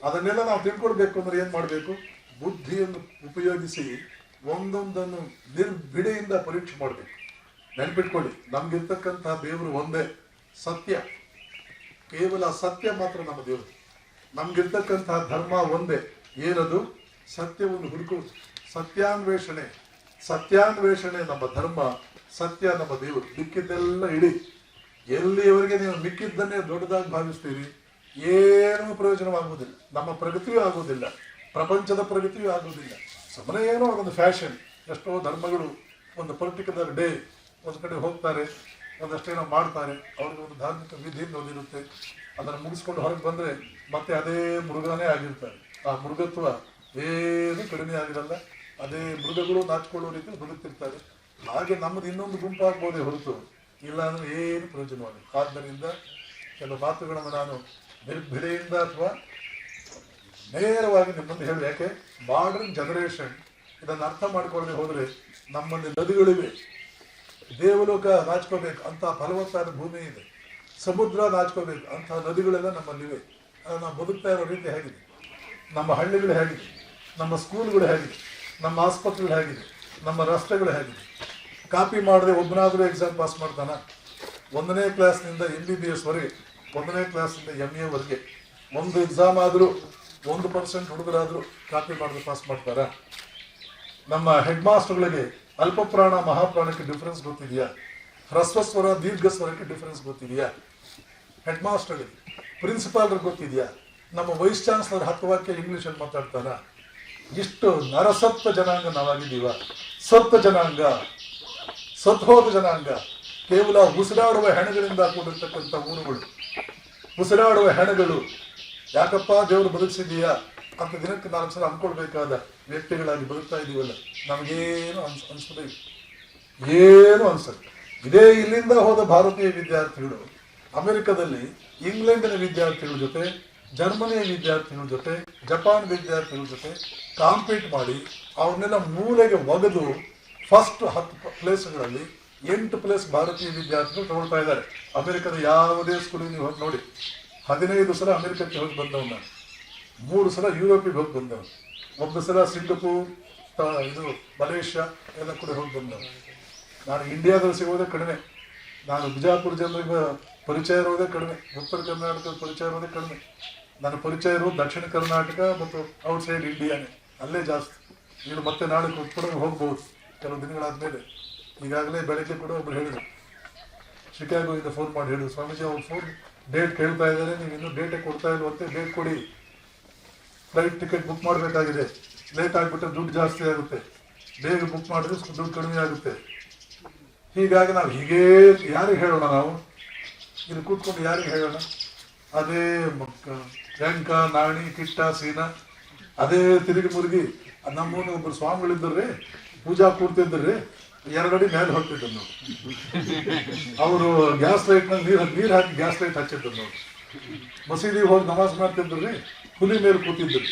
ಅದನ್ನೆಲ್ಲ ನಾವು ತಿಳ್ಕೊಳ್ಬೇಕು ಅಂದ್ರೆ ಏನು ಮಾಡಬೇಕು? ಬುದ್ಧಿಯನ್ನು ಉಪಯೋಗಿಸಿ ಒಂದೊಂದನ್ನು ನಿರ್ಭಿಡೆಯಿಂದ ಪರೀಕ್ಷೆ ಮಾಡಬೇಕು. ನೆನ್ಪಿಟ್ಕೊಳ್ಳಿ, ನಮ್ಗಿರ್ತಕ್ಕಂತಹ ದೇವರು ಒಂದೇ, ಸತ್ಯ. ಕೇವಲ ಸತ್ಯ ಮಾತ್ರ ನಮ್ಮ ದೇವರು. ನಮ್ಗಿರ್ತಕ್ಕಂತಹ ಧರ್ಮ ಒಂದೇ, ಏನದು? ಸತ್ಯವನ್ನು ಹುಡುಕುವುದು, ಸತ್ಯಾನ್ವೇಷಣೆ. ಸತ್ಯಾನ್ವೇಷಣೆ ನಮ್ಮ ಧರ್ಮ, ಸತ್ಯ ನಮ್ಮ ದೇವರು. ಮಿಕ್ಕಿದ್ದೆಲ್ಲ ಇಡಿ. ಎಲ್ಲಿಯವರೆಗೆ ನೀವು ಮಿಕ್ಕಿದ್ದನ್ನೇ ದೊಡ್ಡದಾಗಿ ಭಾವಿಸ್ತೀರಿ, ಏನೂ ಪ್ರಯೋಜನವಾಗುವುದಿಲ್ಲ. ನಮ್ಮ ಪ್ರಗತಿಯೂ ಆಗುವುದಿಲ್ಲ, ಪ್ರಪಂಚದ ಪ್ರಗತಿಯೂ ಆಗುವುದಿಲ್ಲ. ಸುಮ್ಮನೆ ಏನೋ ಒಂದು ಫ್ಯಾಷನ್. ಎಷ್ಟೋ ಧರ್ಮಗಳು ಒಂದು ಪರ್ಟಿಕ್ಯುಲರ್ ಡೇ ಒಂದು ಕಡೆ ಹೋಗ್ತಾರೆ, ಒಂದಷ್ಟೇನೋ ಮಾಡ್ತಾರೆ, ಅವ್ರಿಗೆ ಒಂದು ಧಾರ್ಮಿಕ ವಿಧಿ ಒಂದಿರುತ್ತೆ. ಅದನ್ನು ಮುಗಿಸ್ಕೊಂಡು ಹೊರಗೆ ಬಂದರೆ ಮತ್ತೆ ಅದೇ ಮೃಗನೇ ಆಗಿರ್ತಾರೆ. ಆ ಮೃಗತ್ವ ಏನು ಕಡಿಮೆ ಆಗಿರಲ್ಲ. ಅದೇ ಮೃಗಗಳು ನಾಚಿಕೊಳ್ಳೋ ರೀತಿಯಲ್ಲಿ ಬದುಕ್ತಿರ್ತಾರೆ. ಹಾಗೆ ನಮ್ಮದು ಇನ್ನೊಂದು ಗುಂಪಾಗ್ಬೋದೇ ಹೊರತು ಇಲ್ಲ ಅಂದರೆ ಏನು ಪ್ರಯೋಜನವಾಗಿಲ್ಲ. ಆದ್ದರಿಂದ ಕೆಲವು ಮಾತುಗಳನ್ನು ನಾನು ನಿರ್ಭಿಡೆಯಿಂದ ಅಥವಾ ನೇರವಾಗಿ ನಿಮ್ಮ ಮುಂದೆ ಹೇಳಿ. ಯಾಕೆ? ಮಾಡರ್ನ್ ಜನರೇಷನ್ ಇದನ್ನು ಅರ್ಥ ಮಾಡಿಕೊಳ್ಳದೆ ಹೋದರೆ ನಮ್ಮಲ್ಲಿ ನದಿಗಳಿವೆ, ದೇವಲೋಕ ನಾಚ್ಕೋಬೇಕು ಅಂತ ಫಲವತ್ತಾದ ಭೂಮಿ ಇದೆ, ಸಮುದ್ರ ನಾಚ್ಕೋಬೇಕು ಅಂಥ ನದಿಗಳೆಲ್ಲ ನಮ್ಮಲ್ಲಿವೆ. ಅದು ನಾವು ಬದುಕ್ತಾ ಇರೋ ರೀತಿ ಹೇಗಿದೆ, ನಮ್ಮ ಹಳ್ಳಿಗಳು ಹೇಗಿದೆ, ನಮ್ಮ ಸ್ಕೂಲ್ಗಳು ಹೇಗಿದೆ, ನಮ್ಮ ಆಸ್ಪತ್ರೆಗಳು ಹೇಗಿದೆ, ನಮ್ಮ ರಸ್ತೆಗಳು ಹೇಗಿದೆ. ಕಾಪಿ ಮಾಡದೆ ಒಬ್ಬನಾದರೂ ಎಕ್ಸಾಮ್ ಪಾಸ್ ಮಾಡ್ತಾನ? 1ನೇ ಕ್ಲಾಸ್ನಿಂದ MBBS ವರೆಗೆ, 1ನೇ ಕ್ಲಾಸಿಂದ MA ವರೆಗೆ ಒಂದು ಎಕ್ಸಾಮ್ ಆದರೂ 1% ಹುಡುಗರಾದರೂ ಕಾಪಿ ಮಾಡಿದ್ರೆ ಪಾಸ್ ಮಾಡ್ತಾರಾ? ನಮ್ಮ ಹೆಡ್ ಮಾಸ್ಟರ್ಗಳಿಗೆ ಅಲ್ಪಪ್ರಾಣ ಮಹಾಪ್ರಾಣಕ್ಕೆ ಡಿಫ್ರೆನ್ಸ್ ಗೊತ್ತಿದೆಯಾ? ಹ್ರಸ್ವಸ್ವರ ದೀರ್ಘಸ್ವರಕ್ಕೆ ಡಿಫ್ರೆನ್ಸ್ ಗೊತ್ತಿದೆಯಾ? ಹೆಡ್ ಮಾಸ್ಟರ್ಗಳಿಗೆ, ಪ್ರಿನ್ಸಿಪಾಲ್ರಿಗೆ ಗೊತ್ತಿದೆಯಾ? ನಮ್ಮ ವೈಸ್ ಚಾನ್ಸಲರ್ 10 ವಾಕ್ಯ ಇಂಗ್ಲೀಷಲ್ಲಿ ಮಾತಾಡ್ತಾರ? ಇಷ್ಟು ನರಸತ್ತ ಜನಾಂಗ ನಾವಾಗಿದ್ದೀವ. ಸತ್ತ ಜನಾಂಗ, ಸತ್ಹೋದ ಜನಾಂಗ. ಕೇವಲ ಉಸಿರಾಡುವ ಹೆಣಗಳಿಂದ ಕೂಡಿರ್ತಕ್ಕಂಥ ಊರುಗಳು, ಉಸಿರಾಡುವ ಹೆಣಗಳು. ಯಾಕಪ್ಪ ದೇವರು ಬದುಕಿಸಿದೀಯಾ ಅಂತ ದಿನಕ್ಕೆ 4 ಸಲ ಅಂದ್ಕೊಳ್ಬೇಕಾದ ವ್ಯಕ್ತಿಗಳಾಗಿ ಬದುಕ್ತಾ ಇದೀವಲ್ಲ. ನಮಗೇನು ಅನ್ಸೋದೇ ಇಲ್ಲ, ಏನು ಅನ್ಸಲ್ಲ. ಇದೇ ಇಲ್ಲಿಂದ ಹೋದ ಭಾರತೀಯ ವಿದ್ಯಾರ್ಥಿಗಳು ಅಮೆರಿಕದಲ್ಲಿ ಇಂಗ್ಲೆಂಡಿನ ವಿದ್ಯಾರ್ಥಿಗಳ ಜೊತೆ, ಜರ್ಮನಿಯ ವಿದ್ಯಾರ್ಥಿಗಳ ಜೊತೆ, ಜಪಾನ್ ವಿದ್ಯಾರ್ಥಿಗಳ ಜೊತೆ ಕಾಂಪೀಟ್ ಮಾಡಿ ಅವ್ರನ್ನೆಲ್ಲ ಮೂಲೆಗೆ ಒಗೆದು ಫಸ್ಟ್ 10 ಪ್ಲೇಸ್ಗಳಲ್ಲಿ 8 ಪ್ಲೇಸ್ ಭಾರತೀಯ ವಿದ್ಯಾರ್ಥಿಗಳು ತಗೊಳ್ತಾ ಇದ್ದಾರೆ. ಅಮೆರಿಕದ ಯಾವುದೇ ಸ್ಕೂಲಿಗೆ ನೀವು ಹೋಗಿ ನೋಡಿ. 15 ಸಲ ಅಮೆರಿಕಕ್ಕೆ ಹೋಗಿ ಬಂದವನು ನಾನು, 3 ಸಲ ಯುರೋಪಿಗೆ ಹೋಗಿ ಬಂದವನು, 1 ಸಲ ಸಿಂಗಪೂರ್, ಇದು ಮಲೇಷ್ಯಾ ಎಲ್ಲ ಕೂಡ ಹೋಗಿ ಬಂದವನು. ನಾನು ಇಂಡಿಯಾದಲ್ಲಿ ಸಿಗೋದೇ ಕಡಿಮೆ. ನಾನು ಬಿಜಾಪುರ ಜನರಿಗೆ ಪರಿಚಯ ಇರೋದೇ ಕಡಿಮೆ, ಉತ್ತರ ಕರ್ನಾಟಕದ ಪರಿಚಯ ಇರೋದೇ ಕಡಿಮೆ. ನನ್ನ ಪರಿಚಯ ಇರೋದು ದಕ್ಷಿಣ ಕರ್ನಾಟಕ ಮತ್ತು ಔಟ್ಸೈಡ್ ಇಂಡಿಯಾನೇ, ಅಲ್ಲೇ ಜಾಸ್ತಿ. ನೀನು ಮತ್ತೆ ನಾಳೆ ಕೂಡ ಹೋಗ್ಬೋದು ಕೆಲವು ದಿನಗಳಾದ್ಮೇಲೆ. ಈಗಾಗಲೇ ಬೆಳಗ್ಗೆ ಕೂಡ ಒಬ್ರು ಹೇಳಿದ್ರು, ಶಿಕಾಗೋದಿಂದ ಫೋನ್ ಮಾಡಿ ಹೇಳಿದ್ರು, ಸ್ವಾಮೀಜಿ ಅವ್ರು ಫೋನ್ ಡೇಟ್ ಕೇಳ್ತಾ ಇದ್ದಾರೆ, ನೀವು ಇನ್ನೂ ಡೇಟೇ ಕೊಡ್ತಾ ಇಲ್ವಂತೆ, ಡೇಟ್ ಕೊಡಿ, ಫ್ಲೈಟ್ ಟಿಕೆಟ್ ಬುಕ್ ಮಾಡಬೇಕಾಗಿದೆ, ಲೇಟ್ ಆಗಿಬಿಟ್ರೆ ದುಡ್ಡು ಜಾಸ್ತಿ ಆಗುತ್ತೆ, ಬೇಗ ಬುಕ್ ಮಾಡಿದ್ರೆ ದುಡ್ಡು ಕಡಿಮೆ ಆಗುತ್ತೆ. ಹೀಗಾಗಿ ನಾವು ಹೀಗೇ ಯಾರಿಗೆ ಹೇಳೋಣ? ನಾವು ಇಲ್ಲಿ ಕೂತ್ಕೊಂಡು ಯಾರಿಗೆ ಹೇಳೋಣ? ಅದೇ ವೆಂಕ, ನಾಣಿ, ಕಿಟ್ಟ, ಸೀನಾ ಅದೇ ತಿರುಗಿ ಮುರುಗಿ. ನಮ್ಮೂರಿನ ಒಬ್ಬರು ಸ್ವಾಮಿಗಳಿದ್ದರು, ಪೂಜಾ ಕೂಡ್ತಿದ್ರಿ, 2 ಅಡಿ ಮೇಲೆ ಹೊರಟಿದ್ರು ನಾವು. ಅವರು ಗ್ಯಾಸ್ ಲೈಟ್ನಲ್ಲಿ ನೀರು ಹಾಕಿ ಗ್ಯಾಸ್ ಲೈಟ್ ಹಚ್ಚಿದ್ರು ನಾವು. ಮಸೀದಿಗೆ ಹೋಗಿ ನಮಾಜ್ ಮಾಡ್ತಿದ್ರಿ, ಹುಲಿ ಮೇಲೆ ಕೂತಿದ್ರು.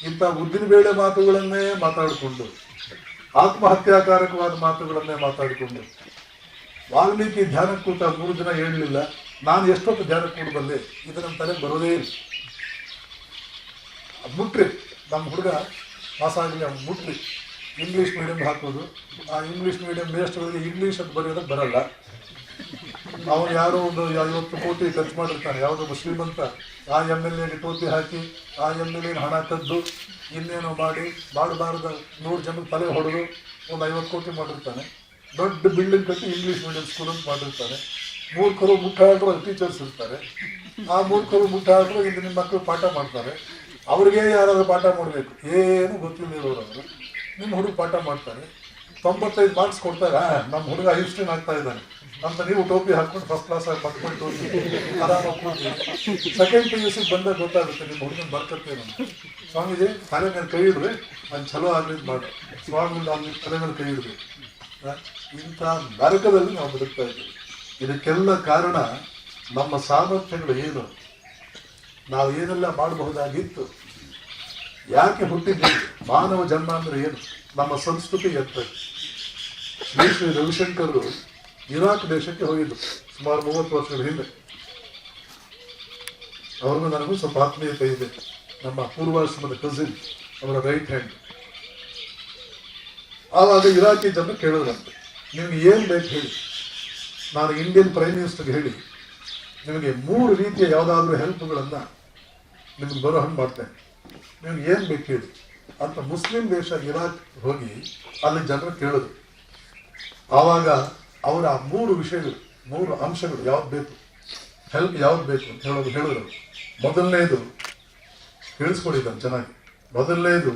ಇಂಥ ಉದ್ದಿನ ಬೇಳೆ ಮಾತುಗಳನ್ನೇ ಮಾತಾಡಿಕೊಂಡು, ಆತ್ಮಹತ್ಯಾಕಾರಕವಾದ ಮಾತುಗಳನ್ನೇ ಮಾತಾಡಿಕೊಂಡು, ವಾಲ್ಮೀಕಿ ಧ್ಯಾನಕ್ಕೆ ಕೂತ 3 ದಿನ ಹೇಳಲಿಲ್ಲ, ನಾನು ಎಷ್ಟೊತ್ತು ಧ್ಯಾನಕ್ಕೆ ಕೂಡಬಲ್ಲೆ, ಇದು ನಮ್ಮ ತಲೆಗೆ ಬರೋದೇ ಇಲ್ಲ. ಮುಟ್ರಿ ನಮ್ಮ ಹುಡುಗ ಪಾಸ್ ಆಗಲಿ, ಅವ್ನು ಮುಟ್ರಿ. ಇಂಗ್ಲೀಷ್ ಮೀಡಿಯಂ ಹಾಕೋದು, ಆ ಇಂಗ್ಲೀಷ್ ಮೀಡಿಯಂ ಮೇಸ್ಟ್ಗಳಿಗೆ ಇಂಗ್ಲೀಷ್ ಅಂತ ಬರೆಯೋದಕ್ಕೆ ಬರಲ್ಲ, ಅವನು ಯಾರೋ ಒಂದು 50 ಕೋಟಿ ಖರ್ಚು ಮಾಡಿರ್ತಾನೆ, ಯಾವುದೊಬ್ಬ ಶ್ರೀಮಂತ ಆ MLA ಟೋಪಿ ಹಾಕಿ ಆ MLA ಹಣ ಕದ್ದು ಇನ್ನೇನೋ ಮಾಡಿ ಮಾಡಬಾರ್ದ 100 ಜನಕ್ಕೆ ತಲೆ ಹೊಡೆದು ಒಂದು 50 ಕೋಟಿ ಮಾಡಿರ್ತಾನೆ. ದೊಡ್ಡ ಬಿಲ್ಡಿಂಗ್ ಕಟ್ಟಿ ಇಂಗ್ಲೀಷ್ ಮೀಡಿಯಂ ಸ್ಕೂಲ್ ಅಂತ ಮಾಡಿರ್ತಾನೆ. ಮೂರ್ಖರು ಮುಟ್ಟಾಡರು ಅಲ್ಲಿ ಟೀಚರ್ಸ್ ಇರ್ತಾರೆ. ಆ ಮೂರ್ಖರು ಮುಟ್ಟಾಡರು ಇಲ್ಲಿ ನಿಮ್ಮ ಮಕ್ಕಳು ಪಾಠ ಮಾಡ್ತಾರೆ. ಅವ್ರಿಗೆ ಯಾರಾದ್ರೂ ಪಾಠ ಮಾಡಬೇಕು, ಏನು ಗೊತ್ತಿಲ್ಲದಿರೋರು ಅವರು ನಿಮ್ಮ ಹುಡುಗ ಪಾಠ ಮಾಡ್ತಾರೆ. 95 ಮಾರ್ಕ್ಸ್ ಕೊಡ್ತಾರೆ. ನಮ್ಮ ಹುಡುಗ ಐನ್ಸ್ಟೈನ್ ಆಗ್ತಾ ಇದ್ದಾನೆ ಅಂತ ನೀವು ಟೋಪಿ ಹಾಕೊಂಡು ಫಸ್ಟ್ ಕ್ಲಾಸ್ ಆಗಿ ಪಟ್ಕೊಂಡು ಟೋಪಿ ಆರಾಮಾಗಿ ಕೂಡ್ತೀವಿ. ಸೆಕೆಂಡ್ PUC ಬಂದಾಗ ಗೊತ್ತಾಗುತ್ತೆ ನಿಮ್ಮ ಹುಡುಗನ ಬರ್ಕತ್ತೇನು. ಸ್ವಾಮೀಜಿ ತಲೆ ಮೇಲೆ ಕೈ ಇಡ್ರಿ, ನಾನು ಚಲೋ ಆಗ್ಲಿದ್ದು ಮಾಡಿ ಸ್ವಾಮಿ ತಲೆ ಮೇಲೆ ಕೈ ಇಡ್ಬೇಕು. ಇಂಥ ನರಕದಲ್ಲಿ ನಾವು ಬದುಕ್ತಾ ಇದ್ದೀವಿ. ಇದಕ್ಕೆಲ್ಲ ಕಾರಣ ನಮ್ಮ ಸಾಮರ್ಥ್ಯಗಳು ಏನು, ನಾವು ಏನೆಲ್ಲ ಮಾಡಬಹುದಾಗಿತ್ತು, ಯಾಕೆ ಹುಟ್ಟಿದ್ದೀವಿ, ಮಾನವ ಜನ್ಮ ಅಂದ್ರೆ ಏನು, ನಮ್ಮ ಸಂಸ್ಕೃತಿ ಎತ್ತ. ಶ್ರೀ ರವಿಶಂಕರ್ ಇರಾಕ್ ದೇಶಕ್ಕೆ ಹೋಗಿದ್ದು ಸುಮಾರು 30 ವರ್ಷಗಳ ಹಿಂದೆ. ಅವ್ರಿಗೂ ನನಗೂ ಸ್ವಲ್ಪ ಆತ್ಮೀಯತೆ ಇದೆ. ನಮ್ಮ ಪೂರ್ವಾಶ್ರಮದ ಕಸಿನ್, ಅವರ ರೈಟ್ ಹ್ಯಾಂಡ್. ಆವಾಗ ಇರಾಕಿ ಜನರು ಕೇಳೋದಂತೆ, ನಿಮ್ಗೆ ಏನು ಬೇಕು ಹೇಳಿ, ನಾನು ಇಂಡಿಯನ್ ಪ್ರೈಮ್ ಮಿನಿಸ್ಟರ್ಗೆ ಹೇಳಿ ನಿಮಗೆ 3 ರೀತಿಯ ಯಾವುದಾದ್ರೂ ಹೆಲ್ಪ್ಗಳನ್ನು ನಿಮ್ಗೆ ಬರೋ ಹಂಗೆ ಮಾಡ್ತೇನೆ, ನಿಮ್ಗೆ ಏನು ಬೇಕು ಹೇಳಿ ಅಂತ ಮುಸ್ಲಿಂ ದೇಶ ಇರಾಕ್ ಹೋಗಿ ಅಲ್ಲಿ ಜನರು ಕೇಳೋದು. ಆವಾಗ ಅವರ 3 ವಿಷಯಗಳು, 3 ಅಂಶಗಳು ಯಾವ್ದು ಬೇಕು, ಹೆಲ್ಪ್ ಯಾವ್ದು ಬೇಕು ಅಂತ ಹೇಳಿದ್ರು. ಮೊದಲನೇದು ಕೇಳಿಸ್ಕೊಂಡಿದ್ದಾನೆ ಚೆನ್ನಾಗಿ. ಮೊದಲನೇದು,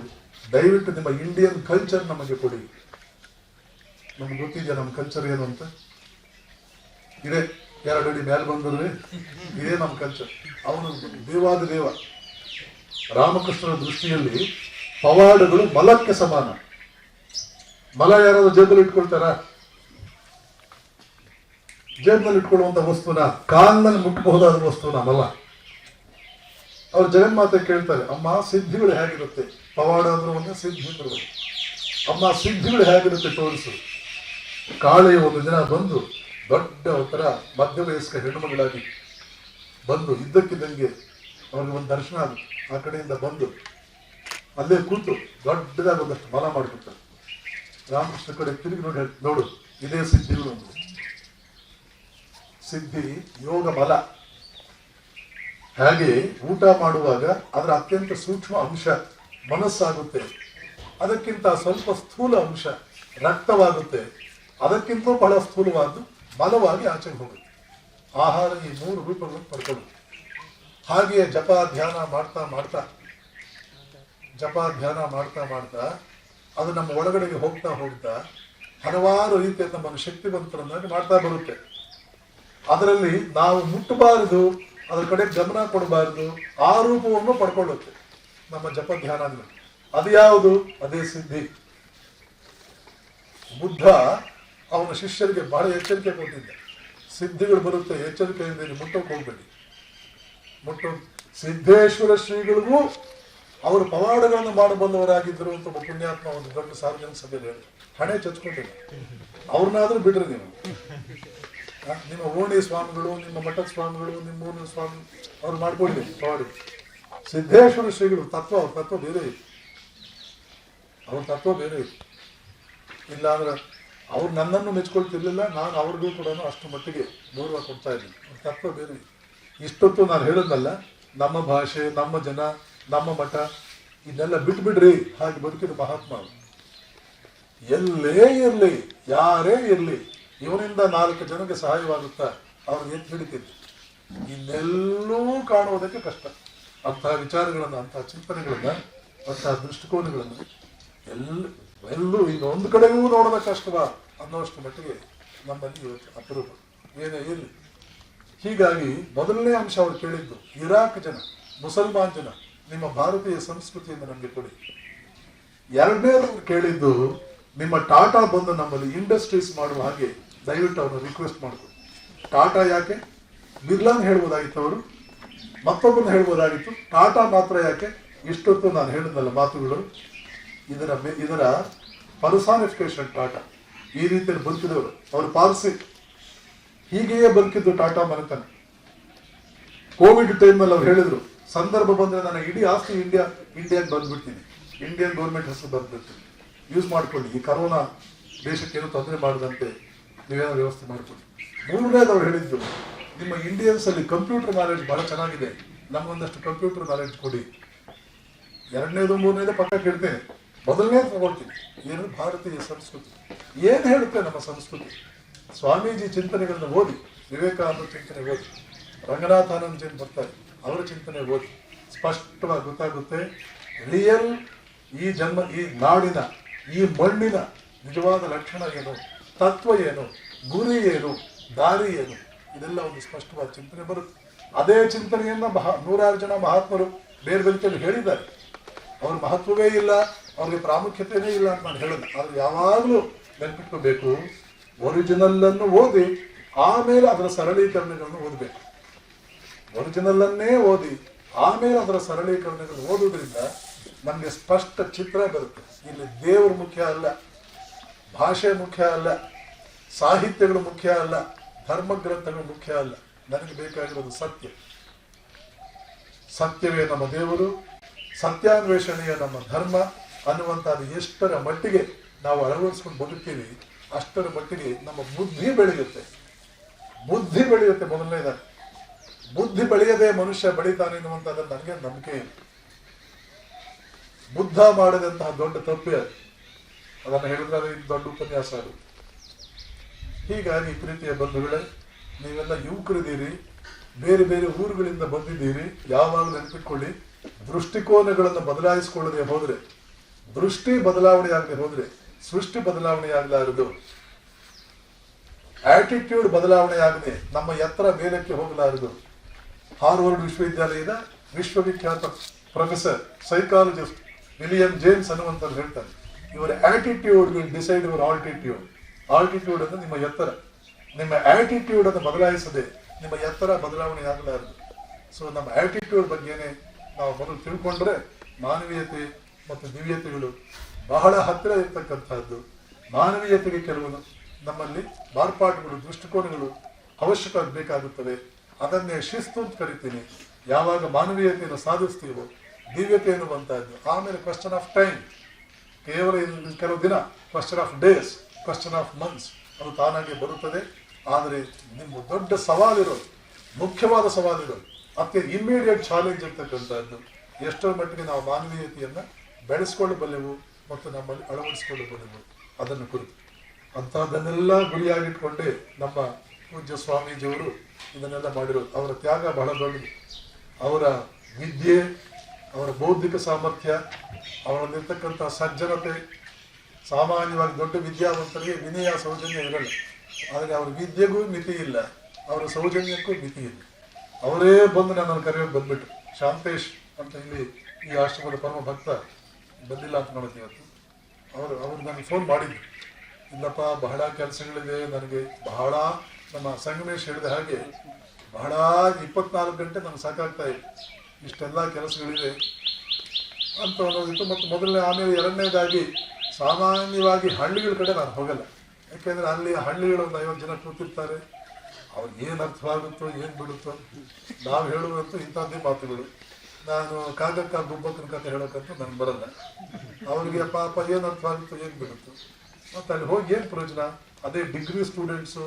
ದಯವಿಟ್ಟು ನಿಮ್ಮ ಇಂಡಿಯನ್ ಕಲ್ಚರ್ ನಮಗೆ ಕೊಡಿ. ನಮ್ಗೆ ಗೊತ್ತಿದೆಯಾ ನಮ್ಮ ಕಲ್ಚರ್ ಏನು ಅಂತ? ಇದೇ 2 ಅಡಿ ಮೇಲೆ ಬಂದ್ರೆ ಇದೇ ನಮ್ಮ ಕಲ್ಚರ್. ಅವನು ದೇವಾದ ದೇವ. ರಾಮಕೃಷ್ಣನ ದೃಷ್ಟಿಯಲ್ಲಿ ಪವಾಡಗಳು ಮಲಕ್ಕೆ ಸಮಾನ. ಮಲ ಯಾರಾದ್ರೂ ಜೇಬಲ್ಲಿ ಇಟ್ಕೊಳ್ತಾರ? ಜೇಬಲ್ಲಿ ಇಟ್ಕೊಳ್ಳುವಂತ ವಸ್ತುನ, ಕಾಲ್ನಲ್ಲಿ ಮುಟ್ಟಬಹುದಾದ ವಸ್ತುನ ಮಲ. ಅವ್ರು ಜಗನ್ಮಾತೆ ಕೇಳ್ತಾರೆ, ಅಮ್ಮ ಸಿದ್ಧಿಗಳು ಹೇಗಿರುತ್ತೆ? ಪವಾಡ ಅಂದ್ರೆ ಒಂದೇ ಸಿದ್ಧಿಗಳು. ಅಮ್ಮ ಸಿದ್ಧಿಗಳು ಹೇಗಿರುತ್ತೆ ತೋರಿಸು. ಕಾಳಿ ಒಂದು ದಿನ ಬಂದು ದೊಡ್ಡ ಒಂಥರ ಮಧ್ಯವಯಸ್ಕ ಹೆಣ್ಣುಮಗಳಾಗಿ ಬಂದು ಇದ್ದಕ್ಕಿದ್ದಂಗೆ ಅವ್ರಿಗೆ ಒಂದು ದರ್ಶನ ಆಗುತ್ತೆ. ಆ ಕಡೆಯಿಂದ ಬಂದು ಅಲ್ಲೇ ಕೂತು ದೊಡ್ಡದಾಗಿ ಒಂದಷ್ಟು ಮಲ ಮಾಡಿಬಿಡ್ತಾರೆ. ರಾಮಕೃಷ್ಣ ಕಡೆ ತಿರುಗಿ ನೋಡಿ ಹೇಳಿ, ನೋಡು ಇದೇ ಸಿದ್ಧಿಗಳು. ಒಂದು ಸಿದ್ಧಿ ಯೋಗ ಮಲ. ಹಾಗೆ ಊಟ ಮಾಡುವಾಗ ಅದರ ಅತ್ಯಂತ ಸೂಕ್ಷ್ಮ ಅಂಶ ಮನಸ್ಸಾಗುತ್ತೆ. ಅದಕ್ಕಿಂತ ಸ್ವಲ್ಪ ಸ್ಥೂಲ ಅಂಶ ರಕ್ತವಾಗುತ್ತೆ. ಅದಕ್ಕಿಂತ ಬಹಳ ಸ್ಥೂಲವಾದ್ದು ಮಲವಾಗಿ ಆಚೆಗೆ ಹೋಗುತ್ತೆ. ಆಹಾರ ಈ 3 ರೂಪಗಳನ್ನು ಪಡ್ಕೊಳ್ಳುತ್ತೆ. ಹಾಗೆಯೇ ಜಪ ಧ್ಯಾನ ಮಾಡ್ತಾ ಮಾಡ್ತಾ ಅದು ನಮ್ಮ ಒಳಗಡೆಗೆ ಹೋಗ್ತಾ ಹೋಗ್ತಾ ಹಲವಾರು ರೀತಿಯ ನಮ್ಮನ್ನು ಶಕ್ತಿವಂತರನ್ನಾಗಿ ಮಾಡ್ತಾ ಬರುತ್ತೆ. ಅದರಲ್ಲಿ ನಾವು ಮುಟ್ಟಬಾರದು, ಅದರ ಕಡೆ ಗಮನ ಕೊಡಬಾರದು, ಆ ರೂಪವನ್ನು ಪಡ್ಕೊಳ್ಳುತ್ತೆ ನಮ್ಮ ಜಪ ಧ್ಯಾನಗಳು. ಅದು ಯಾವುದು? ಅದೇ ಸಿದ್ಧಿ. ಬುದ್ಧ ಅವನ ಶಿಷ್ಯರಿಗೆ ಬಹಳ ಎಚ್ಚರಿಕೆ ಕೊಟ್ಟಿದ್ದ. ಸಿದ್ಧಿಗಳು ಬರುತ್ತೆ, ಎಚ್ಚರಿಕೆಯಿಂದ ಮುಟ್ಟೋಕೆ ಹೋಗ್ಬೇಡಿ. ಸಿದ್ದೇಶ್ವರ ಶ್ರೀಗಳಿಗೂ ಅವರು ಪವಾಡಗಳನ್ನು ಮಾಡಬಲ್ಲವರಾಗಿದ್ದರು ಅಂತ ಒಬ್ಬ ಪುಣ್ಯಾತ್ಮ ಒಂದು ದೊಡ್ಡ ಸಾರ್ವಜನಿಕ ಸಭೆಯಲ್ಲಿ ಹೇಳಿ ಹಣೆ ಚಚ್ಕೊಂಡಿಲ್ಲ. ಅವ್ರನ್ನಾದ್ರೂ ಬಿಡ್ರಿ ನೀವು. ನಿಮ್ಮ ಓಣಿ ಸ್ವಾಮಿಗಳು, ನಿಮ್ಮ ಮಠದ ಸ್ವಾಮಿಗಳು, ನಿಮ್ಮ ಊರಿನ ಸ್ವಾಮಿ ಅವ್ರು ಮಾಡ್ಕೊಳ್ಳಿ ಪವಾಡಿ. ಸಿದ್ದೇಶ್ವರ ಶ್ರೀಗಳು ಅವ್ರ ತತ್ವ ಬೇರೆ ಇತ್ತು. ಅವ್ರ ತತ್ವ ಬೇರೆ ಇತ್ತು. ಇಲ್ಲ ಅಂದ್ರೆ ಅವ್ರು ನನ್ನನ್ನು ಮೆಚ್ಕೊಳ್ತಿರ್ಲಿಲ್ಲ, ನಾನು ಅವ್ರಿಗೂ ಕೂಡ ಅಷ್ಟು ಮಟ್ಟಿಗೆ ಗೌರವ ಕೊಡ್ತಾ ಇದ್ದೀನಿ. ಅವ್ರ ತತ್ವ ಬೇರೆ ಇತ್ತು. ಇಷ್ಟೊತ್ತು ನಾನು ಹೇಳಿದ್ನಲ್ಲ, ನಮ್ಮ ಭಾಷೆ, ನಮ್ಮ ಜನ, ನಮ್ಮ ಮಠ ಇದನ್ನೆಲ್ಲ ಬಿಟ್ಬಿಡ್ರಿ. ಹಾಗೆ ಬದುಕಿದ ಮಹಾತ್ಮ. ಎಲ್ಲೇ ಇರಲಿ, ಯಾರೇ ಇರಲಿ, ಇವನಿಂದ 4 ಜನಕ್ಕೆ ಸಹಾಯವಾಗುತ್ತಾ ಅವ್ರಿಗೆ ಎತ್ತು ಹಿಡಿತಿದ್ರು. ಇನ್ನೆಲ್ಲೂ ಕಾಣುವುದಕ್ಕೆ ಕಷ್ಟ. ಅಂತಹ ವಿಚಾರಗಳನ್ನ, ಅಂತಹ ಚಿಂತನೆಗಳನ್ನ, ಅಂತಹ ದೃಷ್ಟಿಕೋನಗಳನ್ನು ಎಲ್ಲೂ ಇನ್ನೊಂದು ಕಡೆಗೂ ನೋಡೋದ ಕಷ್ಟವಾ ಅನ್ನೋಷ್ಟು ಮಟ್ಟಿಗೆ ನಮ್ಮಲ್ಲಿ ಇವತ್ತು ಅಪರೂಪ ಏನೇ ಇರಲಿ. ಹೀಗಾಗಿ ಮೊದಲನೇ ಅಂಶ ಅವ್ರು ಕೇಳಿದ್ದು, ಇರಾಕ್ ಜನ, ಮುಸಲ್ಮಾನ್ ಜನ, ನಿಮ್ಮ ಭಾರತೀಯ ಸಂಸ್ಕೃತಿಯನ್ನು ನಮಗೆ ಕೊಡಿ. ಎರಡನೇದು ಕೇಳಿದ್ದು, ನಿಮ್ಮ ಟಾಟಾ ಬಂದು ನಮ್ಮಲ್ಲಿ ಇಂಡಸ್ಟ್ರೀಸ್ ಮಾಡುವ ಹಾಗೆ ದಯವಿಟ್ಟು ಅವ್ರನ್ನ ರಿಕ್ವೆಸ್ಟ್ ಮಾಡಿಕೊಡಿ. ಟಾಟಾ ಯಾಕೆ? ಬಿರ್ಲಾನ್ ಹೇಳ್ಬೋದಾಗಿತ್ತು, ಅವರು ಮತ್ತೊಬ್ಬರನ್ನ ಹೇಳ್ಬೋದಾಗಿತ್ತು. ಟಾಟಾ ಮಾತ್ರ ಯಾಕೆ? ಇಷ್ಟೊತ್ತು ನಾನು ಹೇಳಿದ್ನಲ್ಲ ಮಾತುಗಳು, ಇದರ ಪರ್ಸಾನಿಫಿಕೇಶನ್ ಟಾಟಾ. ಈ ರೀತಿಯಲ್ಲಿ ಬದುಕಿದವರು ಅವರು ಪಾರ್ಸಿ. ಹೀಗೆಯೇ ಬದುಕಿದ್ದು ಟಾಟಾ ಮನೆತನ. ಕೋವಿಡ್ ಟೈಮ್ನಲ್ಲಿ ಅವ್ರು ಹೇಳಿದ್ರು, ಸಂದರ್ಭ ಬಂದ್ರೆ ನಾನು ಇಡೀ ಆಸ್ತಿ ಇಂಡಿಯಾಗೆ ಬಂದ್ಬಿಡ್ತೀನಿ, ಇಂಡಿಯನ್ ಗೌರ್ಮೆಂಟ್ ಹೆಸರು ಬಂದ್ಬಿಡ್ತೀನಿ, ಯೂಸ್ ಮಾಡ್ಕೊಳ್ಳಿ, ಈ ಕರೋನಾ ದೇಶಕ್ಕೆ ಏನೂ ತೊಂದರೆ ಮಾಡದಂತೆ ನೀವೇನೋ ವ್ಯವಸ್ಥೆ ಮಾಡ್ಕೊಳ್ಳಿ. ಮೂರನೇದು ಅವ್ರು ಹೇಳಿದ್ದು, ನಿಮ್ಮ ಇಂಡಿಯನ್ಸ್ ಅಲ್ಲಿ ಕಂಪ್ಯೂಟರ್ ನಾಲೆಡ್ಜ್ ಬಹಳ ಚೆನ್ನಾಗಿದೆ, ನಮಗೊಂದಷ್ಟು ಕಂಪ್ಯೂಟರ್ ನಾಲೆಡ್ಜ್ ಕೊಡಿ. ಎರಡನೇದು ಮೂರನೇದು ಪಕ್ಕಕ್ಕೆ ಇಡ್ತೇನೆ, ಮೊದಲನೇದು ತಗೊಳ್ತೀನಿ. ಏನು ಭಾರತೀಯ ಸಂಸ್ಕೃತಿ ಏನು ಹೇಳುತ್ತೆ ನಮ್ಮ ಸಂಸ್ಕೃತಿ. ಸ್ವಾಮೀಜಿ ಚಿಂತನೆಗಳನ್ನ ಓದಿ, ವಿವೇಕಾನಂದ ಚಿಂತನೆ ಓದಿ, ರಂಗನಾಥಾನಂದ ಜೈನ್ ಬರ್ತಾರೆ, ಅವರ ಚಿಂತನೆ ಓದಿ, ಸ್ಪಷ್ಟವಾಗಿ ಗೊತ್ತಾಗುತ್ತೆ ರಿಯಲ್ ಈ ಜನ್ಮ, ಈ ನಾಡಿನ, ಈ ಮಣ್ಣಿನ ನಿಜವಾದ ಲಕ್ಷಣ ಏನು, ತತ್ವ ಏನು, ಗುರಿ ಏನು, ದಾರಿ ಏನು, ಇದೆಲ್ಲ ಒಂದು ಸ್ಪಷ್ಟವಾದ ಚಿಂತನೆ ಬರುತ್ತೆ. ಅದೇ ಚಿಂತನೆಯನ್ನ 106 ಜನ ಮಹಾತ್ಮರು ಬೇರೆ ಬೇರೆ ಹೇಳಿದ್ದಾರೆ. ಅವ್ರ ಮಹತ್ವವೇ ಇಲ್ಲ, ಅವ್ರಿಗೆ ಪ್ರಾಮುಖ್ಯತೆಯೇ ಇಲ್ಲ ಅಂತ ನಾನು ಹೇಳೋದು. ಆದ್ರೆ ಯಾವಾಗಲೂ ನೆನಪಿಟ್ಕೋಬೇಕು, ಒರಿಜಿನಲ್ ಅನ್ನು ಓದಿ ಆಮೇಲೆ ಅದರ ಸರಳೀಕರಣಗಳನ್ನು ಓದಬೇಕು. ಒರಿಜಿನಲ್ ಅನ್ನೇ ಓದಿ ಆಮೇಲೆ ಅದರ ಸರಳೀಕರಣಗಳು ಓದುವುದರಿಂದ ನಮಗೆ ಸ್ಪಷ್ಟ ಚಿತ್ರ ಬರುತ್ತೆ. ಇಲ್ಲಿ ದೇವರು ಮುಖ್ಯ ಅಲ್ಲ, ಭಾಷೆ ಮುಖ್ಯ ಅಲ್ಲ, ಸಾಹಿತ್ಯಗಳು ಮುಖ್ಯ ಅಲ್ಲ, ಧರ್ಮ ಗ್ರಂಥಗಳು ಮುಖ್ಯ ಅಲ್ಲ. ನನಗೆ ಬೇಕಾಗಿರೋದು ಸತ್ಯ. ಸತ್ಯವೇ ನಮ್ಮ ದೇವರು, ಸತ್ಯಾನ್ವೇಷಣೆಯ ನಮ್ಮ ಧರ್ಮ ಅನ್ನುವಂಥದ್ದು ಎಷ್ಟರ ಮಟ್ಟಿಗೆ ನಾವು ಅಳವಡಿಸ್ಕೊಂಡು ಬದುಕ್ತೀವಿ ಅಷ್ಟರ ಮಟ್ಟಿಗೆ ನಮ್ಮ ಬುದ್ಧಿ ಬೆಳೆಯುತ್ತೆ. ಬುದ್ಧಿ ಬೆಳೆಯುತ್ತೆ. ಮೊದಲನೇದಾಗಿ ಬುದ್ಧಿ ಬೆಳೆಯದೆ ಮನುಷ್ಯ ಬೆಳೀತಾನೆ ಎನ್ನುವಂಥದ್ದು ನನಗೆ ನಂಬಿಕೆ ಇಲ್ಲ. ಬುದ್ಧ ಮಾಡಿದಂತಹ ದೊಡ್ಡ ತಪ್ಪೇ ಅದು. ಅದನ್ನು ಹೇಳಿದ್ರೆ ಅದು ದೊಡ್ಡ ಉಪನ್ಯಾಸ ಆಗುತ್ತೆ. ಹೀಗಾಗಿ ಪ್ರೀತಿಯ ಬಂಧುಗಳೇ, ನೀವೆಲ್ಲ ಯುವಕರಿದ್ದೀರಿ, ಬೇರೆ ಬೇರೆ ಊರುಗಳಿಂದ ಬಂದಿದ್ದೀರಿ. ಯಾವಾಗ ನೆನಪಿಟ್ಕೊಳ್ಳಿ, ದೃಷ್ಟಿಕೋನಗಳನ್ನು ಬದಲಾಯಿಸಿಕೊಳ್ಳದೆ ಹೋದ್ರೆ, ದೃಷ್ಟಿ ಬದಲಾವಣೆ ಆಗದೆ ಹೋದ್ರೆ ಸೃಷ್ಟಿ ಬದಲಾವಣೆ ಆಗಲಾರದು. ಆಟಿಟ್ಯೂಡ್ ಬದಲಾವಣೆ ಆಗದೆ ನಮ್ಮ ಎತ್ತರ ಮೇಲಕ್ಕೆ ಹೋಗಲಾರದು. ಹಾರ್ವರ್ಡ್ ವಿಶ್ವವಿದ್ಯಾಲಯದ ವಿಶ್ವವಿಖ್ಯಾತ ಪ್ರೊಫೆಸರ್ ಸೈಕಾಲಜಿಸ್ಟ್ ವಿಲಿಯಂ ಜೇಮ್ಸ್ ಅನ್ನುವಂಥದ್ದು ಹೇಳ್ತಾರೆ, ಇವರ attitude will decide your altitude. Altitude ಅಂದ್ರೆ ನಿಮ್ಮ ಎತ್ತರ. ನಿಮ್ಮ ಆಟಿಟ್ಯೂಡ್ ಅನ್ನು ಬದಲಾಯಿಸದೆ ನಿಮ್ಮ ಎತ್ತರ ಬದಲಾವಣೆ ಆಗಲಾರದು. ಸೊ ನಮ್ಮ ಆಟಿಟ್ಯೂಡ್ ಬಗ್ಗೆನೇ ನಾವು ಮೊದಲು ತಿಳ್ಕೊಂಡ್ರೆ ಮಾನವೀಯತೆ ಮತ್ತು ದಿವ್ಯತೆಗಳು ಬಹಳ ಹತ್ತಿರ ಇರ್ತಕ್ಕಂಥದ್ದು. ಮಾನವೀಯತೆಗೆ ಕೆಲವು ನಮ್ಮಲ್ಲಿ ಮಾರ್ಪಾಡುಗಳು, ದೃಷ್ಟಿಕೋನಗಳು ಅವಶ್ಯಕ ಬೇಕಾಗುತ್ತವೆ. ಅದನ್ನೇ ಶಿಸ್ತು ಅಂತ ಕರಿತೀನಿ. ಯಾವಾಗ ಮಾನವೀಯತೆಯನ್ನು ಸಾಧಿಸ್ತೀವೋ ದಿವ್ಯತೆ ಎನ್ನುವಂತಹದ್ದು. ಆಮೇಲೆ ಕ್ವಶನ್ ಆಫ್ ಟೈಮ್, ಕೇವಲ ಕೆಲವು ದಿನ, question of days, question of months, ಅದು ತಾನಾಗೆ ಬರುತ್ತದೆ. ಆದರೆ ನಿಮ್ಮ ದೊಡ್ಡ ಸವಾಲಿರೋದು, ಮುಖ್ಯವಾದ ಸವಾಲಿರೋದು, ಮತ್ತೆ ಇಮ್ಮಿಡಿಯೇಟ್ ಚಾಲೆಂಜ್ ಇರ್ತಕ್ಕಂಥದ್ದು ಎಷ್ಟರ ಮಟ್ಟಿಗೆ ನಾವು ಮಾನವೀಯತೆಯನ್ನ ಬೆಳೆಸ್ಕೊಳ್ಳಬಲ್ಲೆವು ಮತ್ತು ನಮ್ಮಲ್ಲಿ ಅಳವಡಿಸಿಕೊಳ್ಳಬಲ್ಲೆವು ಅದನ್ನು ಕುರಿತು. ಅಂಥದ್ದನ್ನೆಲ್ಲ ಗುರಿಯಾಗಿಟ್ಕೊಂಡೇ ನಮ್ಮ ಪೂಜ್ಯ ಸ್ವಾಮೀಜಿಯವರು ಇದನ್ನೆಲ್ಲ ಮಾಡಿರೋದು. ಅವರ ತ್ಯಾಗ ಬಹಳ ದೊಡ್ಡದು. ಅವರ ವಿದ್ಯೆ, ಅವರ ಬೌದ್ಧಿಕ ಸಾಮರ್ಥ್ಯ, ಅವರಲ್ಲಿರ್ತಕ್ಕಂಥ ಸಜ್ಜನತೆ. ಸಾಮಾನ್ಯವಾಗಿ ದೊಡ್ಡ ವಿದ್ಯಾವಂತರಿಗೆ ವಿನಯ ಸೌಜನ್ಯ ಇರಲ್ಲ, ಆದರೆ ಅವರ ವಿದ್ಯೆಗೂ ಮಿತಿ ಇಲ್ಲ, ಅವರ ಸೌಜನ್ಯಕ್ಕೂ ಮಿತಿ ಇಲ್ಲ. ಅವರೇ ಬಂದು ನನ್ನನ್ನು ಕರೆಯೋಕೆ ಬಂದ್ಬಿಟ್ರು. ಶಾಂತೇಶ್ ಅಂತ ಇಲ್ಲಿ ಈ ಆಶ್ರಮದ ಪರಮ ಭಕ್ತ ಬಂದಿಲ್ಲ ಅಂತ ನೋಡುತ್ತೆ ಇವತ್ತು. ಅವರು ನನಗೆ ಫೋನ್ ಮಾಡಿದ್ರು, ಇಲ್ಲಪ್ಪ ಬಹಳ ಕೆಲಸಗಳಿದೆ ನನಗೆ, ಬಹಳ ನಮ್ಮ ಸಂಗಮೇಶ್ ಹೇಳಿದ ಹಾಗೆ ಬಹಳ 24 ಗಂಟೆ ನನಗೆ ಸಾಕಾಗ್ತಾ ಇದೆ, ಇಷ್ಟೆಲ್ಲ ಕೆಲಸಗಳಿವೆ ಅಂತ ಅನ್ನೋದಿತ್ತು. ಮತ್ತು ಮೊದಲನೇ, ಆಮೇಲೆ ಎರಡನೇದಾಗಿ ಸಾಮಾನ್ಯವಾಗಿ ಹಳ್ಳಿಗಳ ಕಡೆ ನಾನು ಹೋಗಲ್ಲ. ಯಾಕೆಂದರೆ ಅಲ್ಲಿ ಹಳ್ಳಿಗಳು ಒಂದು 50 ಜನ ಕೂತಿರ್ತಾರೆ, ಅವ್ರಿಗೆ ಏನು ಅರ್ಥವಾಗುತ್ತೋ ಏನು ಬಿಡುತ್ತೋ. ನಾವು ಹೇಳುವಂತೂ ಇಂಥದ್ದೇ ಮಾತುಗಳು. ನಾನು ಕಾಗಕ್ಕ ಗುಬ್ಬಕ್ಕನ ಕಥೆ ಹೇಳೋಕ್ಕಂತೂ ನನಗೆ ಬರಲ್ಲ. ಅವ್ರಿಗೆ ಪಾಪ ಏನು ಅರ್ಥವಾಗುತ್ತೋ ಏನು ಬಿಡುತ್ತೋ. ಮತ್ತು ಅಲ್ಲಿ ಹೋಗಿ ಏನು ಪ್ರಯೋಜನ? ಅದೇ degree students,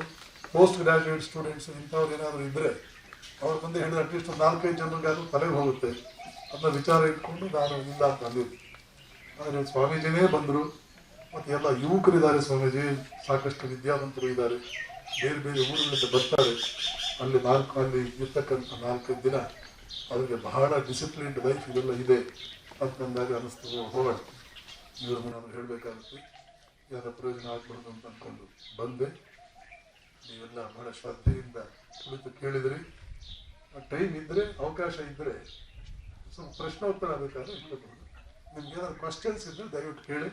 post graduate students ಇಂಥವ್ರು ಏನಾದರೂ ಇದ್ದರೆ ಅವ್ರ ಮುಂದೆ ಹೇಳಿದ್ರೆ ಅಟ್ಲೀಸ್ಟ್ 4-5 ಜನರಿಗಾದ್ರೂ ತಲೆಗೆ ಹೋಗುತ್ತೆ. ಅದನ್ನ ವಿಚಾರ ಇಟ್ಕೊಂಡು ನಾನು ಇಲ್ಲ ಅಂತ ಅಂದಿದ್ದೆ. ಆದರೆ ಸ್ವಾಮೀಜಿನೇ ಬಂದರು. ಮತ್ತು ಎಲ್ಲ ಯುವಕರಿದ್ದಾರೆ ಸ್ವಾಮೀಜಿ, ಸಾಕಷ್ಟು ವಿದ್ಯಾವಂತರು ಇದ್ದಾರೆ, ಬೇರೆ ಬೇರೆ ಊರುಗಳಿಂದ ಬರ್ತಾರೆ. ಅಲ್ಲಿ ಇರ್ತಕ್ಕಂಥ 4-5 ದಿನ ಅವರಿಗೆ ಬಹಳ ಡಿಸಿಪ್ಲಿನ್ಡ್ ಲೈಫ್ ಇದೆಲ್ಲ ಇದೆ ಅಂತ ಅಂದಾಗ ಅನ್ನಿಸ್ತು, ಹೋಗೋಣ ಇವ್ರನ್ನ ನಾನು ಹೇಳಬೇಕಾಗುತ್ತೆ, ಯಾರ ಪ್ರಯೋಜನ ಆಗ್ಬಾರ್ದು ಅಂತ ಅಂದ್ಕೊಂಡು ಬಂದೆ. ನೀವೆಲ್ಲ ಬಹಳ ಶ್ರದ್ಧೆಯಿಂದ ಕುಳಿತು ಕೇಳಿದ್ರಿ. ಟೈಮ್ ಇದ್ದರೆ, ಅವಕಾಶ ಇದ್ದರೆ ಸ್ವಲ್ಪ ಪ್ರಶ್ನೋತ್ತರ ಬೇಕಾದ್ರೆ ಹೇಳಬಹುದು. ನಿಮ್ಗೆ ಏನಾದ್ರು ಕ್ವಶನ್ಸ್ ಇದ್ದರೆ ದಯವಿಟ್ಟು ಕೇಳಿ,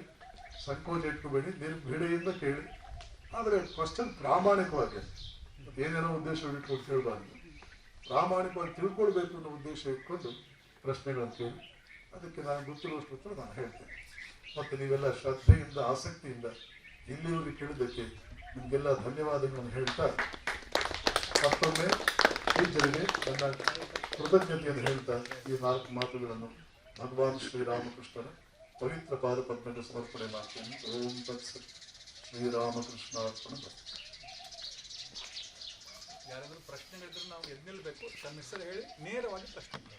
ಸಂಕೋಚ ಇಟ್ಕೋಬೇಡಿ, ಬಿಡೆಯಿಂದ ಕೇಳಿ. ಆದರೆ ಕ್ವಶನ್ ಪ್ರಾಮಾಣಿಕವಾಗಿ, ಏನೇನೋ ಉದ್ದೇಶ ಇಟ್ಕೊಂಡು ಕೇಳಬಾರ್ದು. ಪ್ರಾಮಾಣಿಕವಾಗಿ ತಿಳ್ಕೊಳ್ಬೇಕು ಅನ್ನೋ ಉದ್ದೇಶ ಇಟ್ಕೊಂಡು ಪ್ರಶ್ನೆಗಳನ್ನು ಕೇಳಿ, ಅದಕ್ಕೆ ನಾನು ಗೊತ್ತಿರುವಷ್ಟು ಉತ್ತರ ನಾನು ಹೇಳ್ತೇನೆ. ಮತ್ತು ನೀವೆಲ್ಲ ಶ್ರದ್ಧೆಯಿಂದ, ಆಸಕ್ತಿಯಿಂದ ಇಲ್ಲಿವರೆಗೆ ಕೇಳಿದ್ದಕ್ಕೆ ನಿಮಗೆಲ್ಲ ಧನ್ಯವಾದಗಳನ್ನು ಹೇಳ್ತಾ, ಮತ್ತೊಮ್ಮೆ ಟೀಚರಿಗೆ ನನ್ನ ಕೃತಜ್ಞತೆಯನ್ನು ಹೇಳ್ತಾ ಈ 4 ಮಾತುಗಳನ್ನು ಭಗವಾನ್ ಶ್ರೀರಾಮಕೃಷ್ಣನ ಪವಿತ್ರ ಪಾದ ಪದ್ಮಕ್ಕೆ ಸಮರ್ಪಣೆ ಮಾಡ್ತೇನೆ. ಓಂ ತತ್ಸತ್. ಶ್ರೀರಾಮಕೃಷ್ಣ ಅರ್ಪಣ. ಯಾರಾದರೂ ಪ್ರಶ್ನೆಗಳಿದ್ರೆ ನಾವು ಎದ್ದು ನಿಲ್ಲಬೇಕು, ತಮ್ಮ ಹೆಸರು ಹೇಳಿ ನೇರವಾಗಿ ಪ್ರಶ್ನೆ ಕೇಳಿ.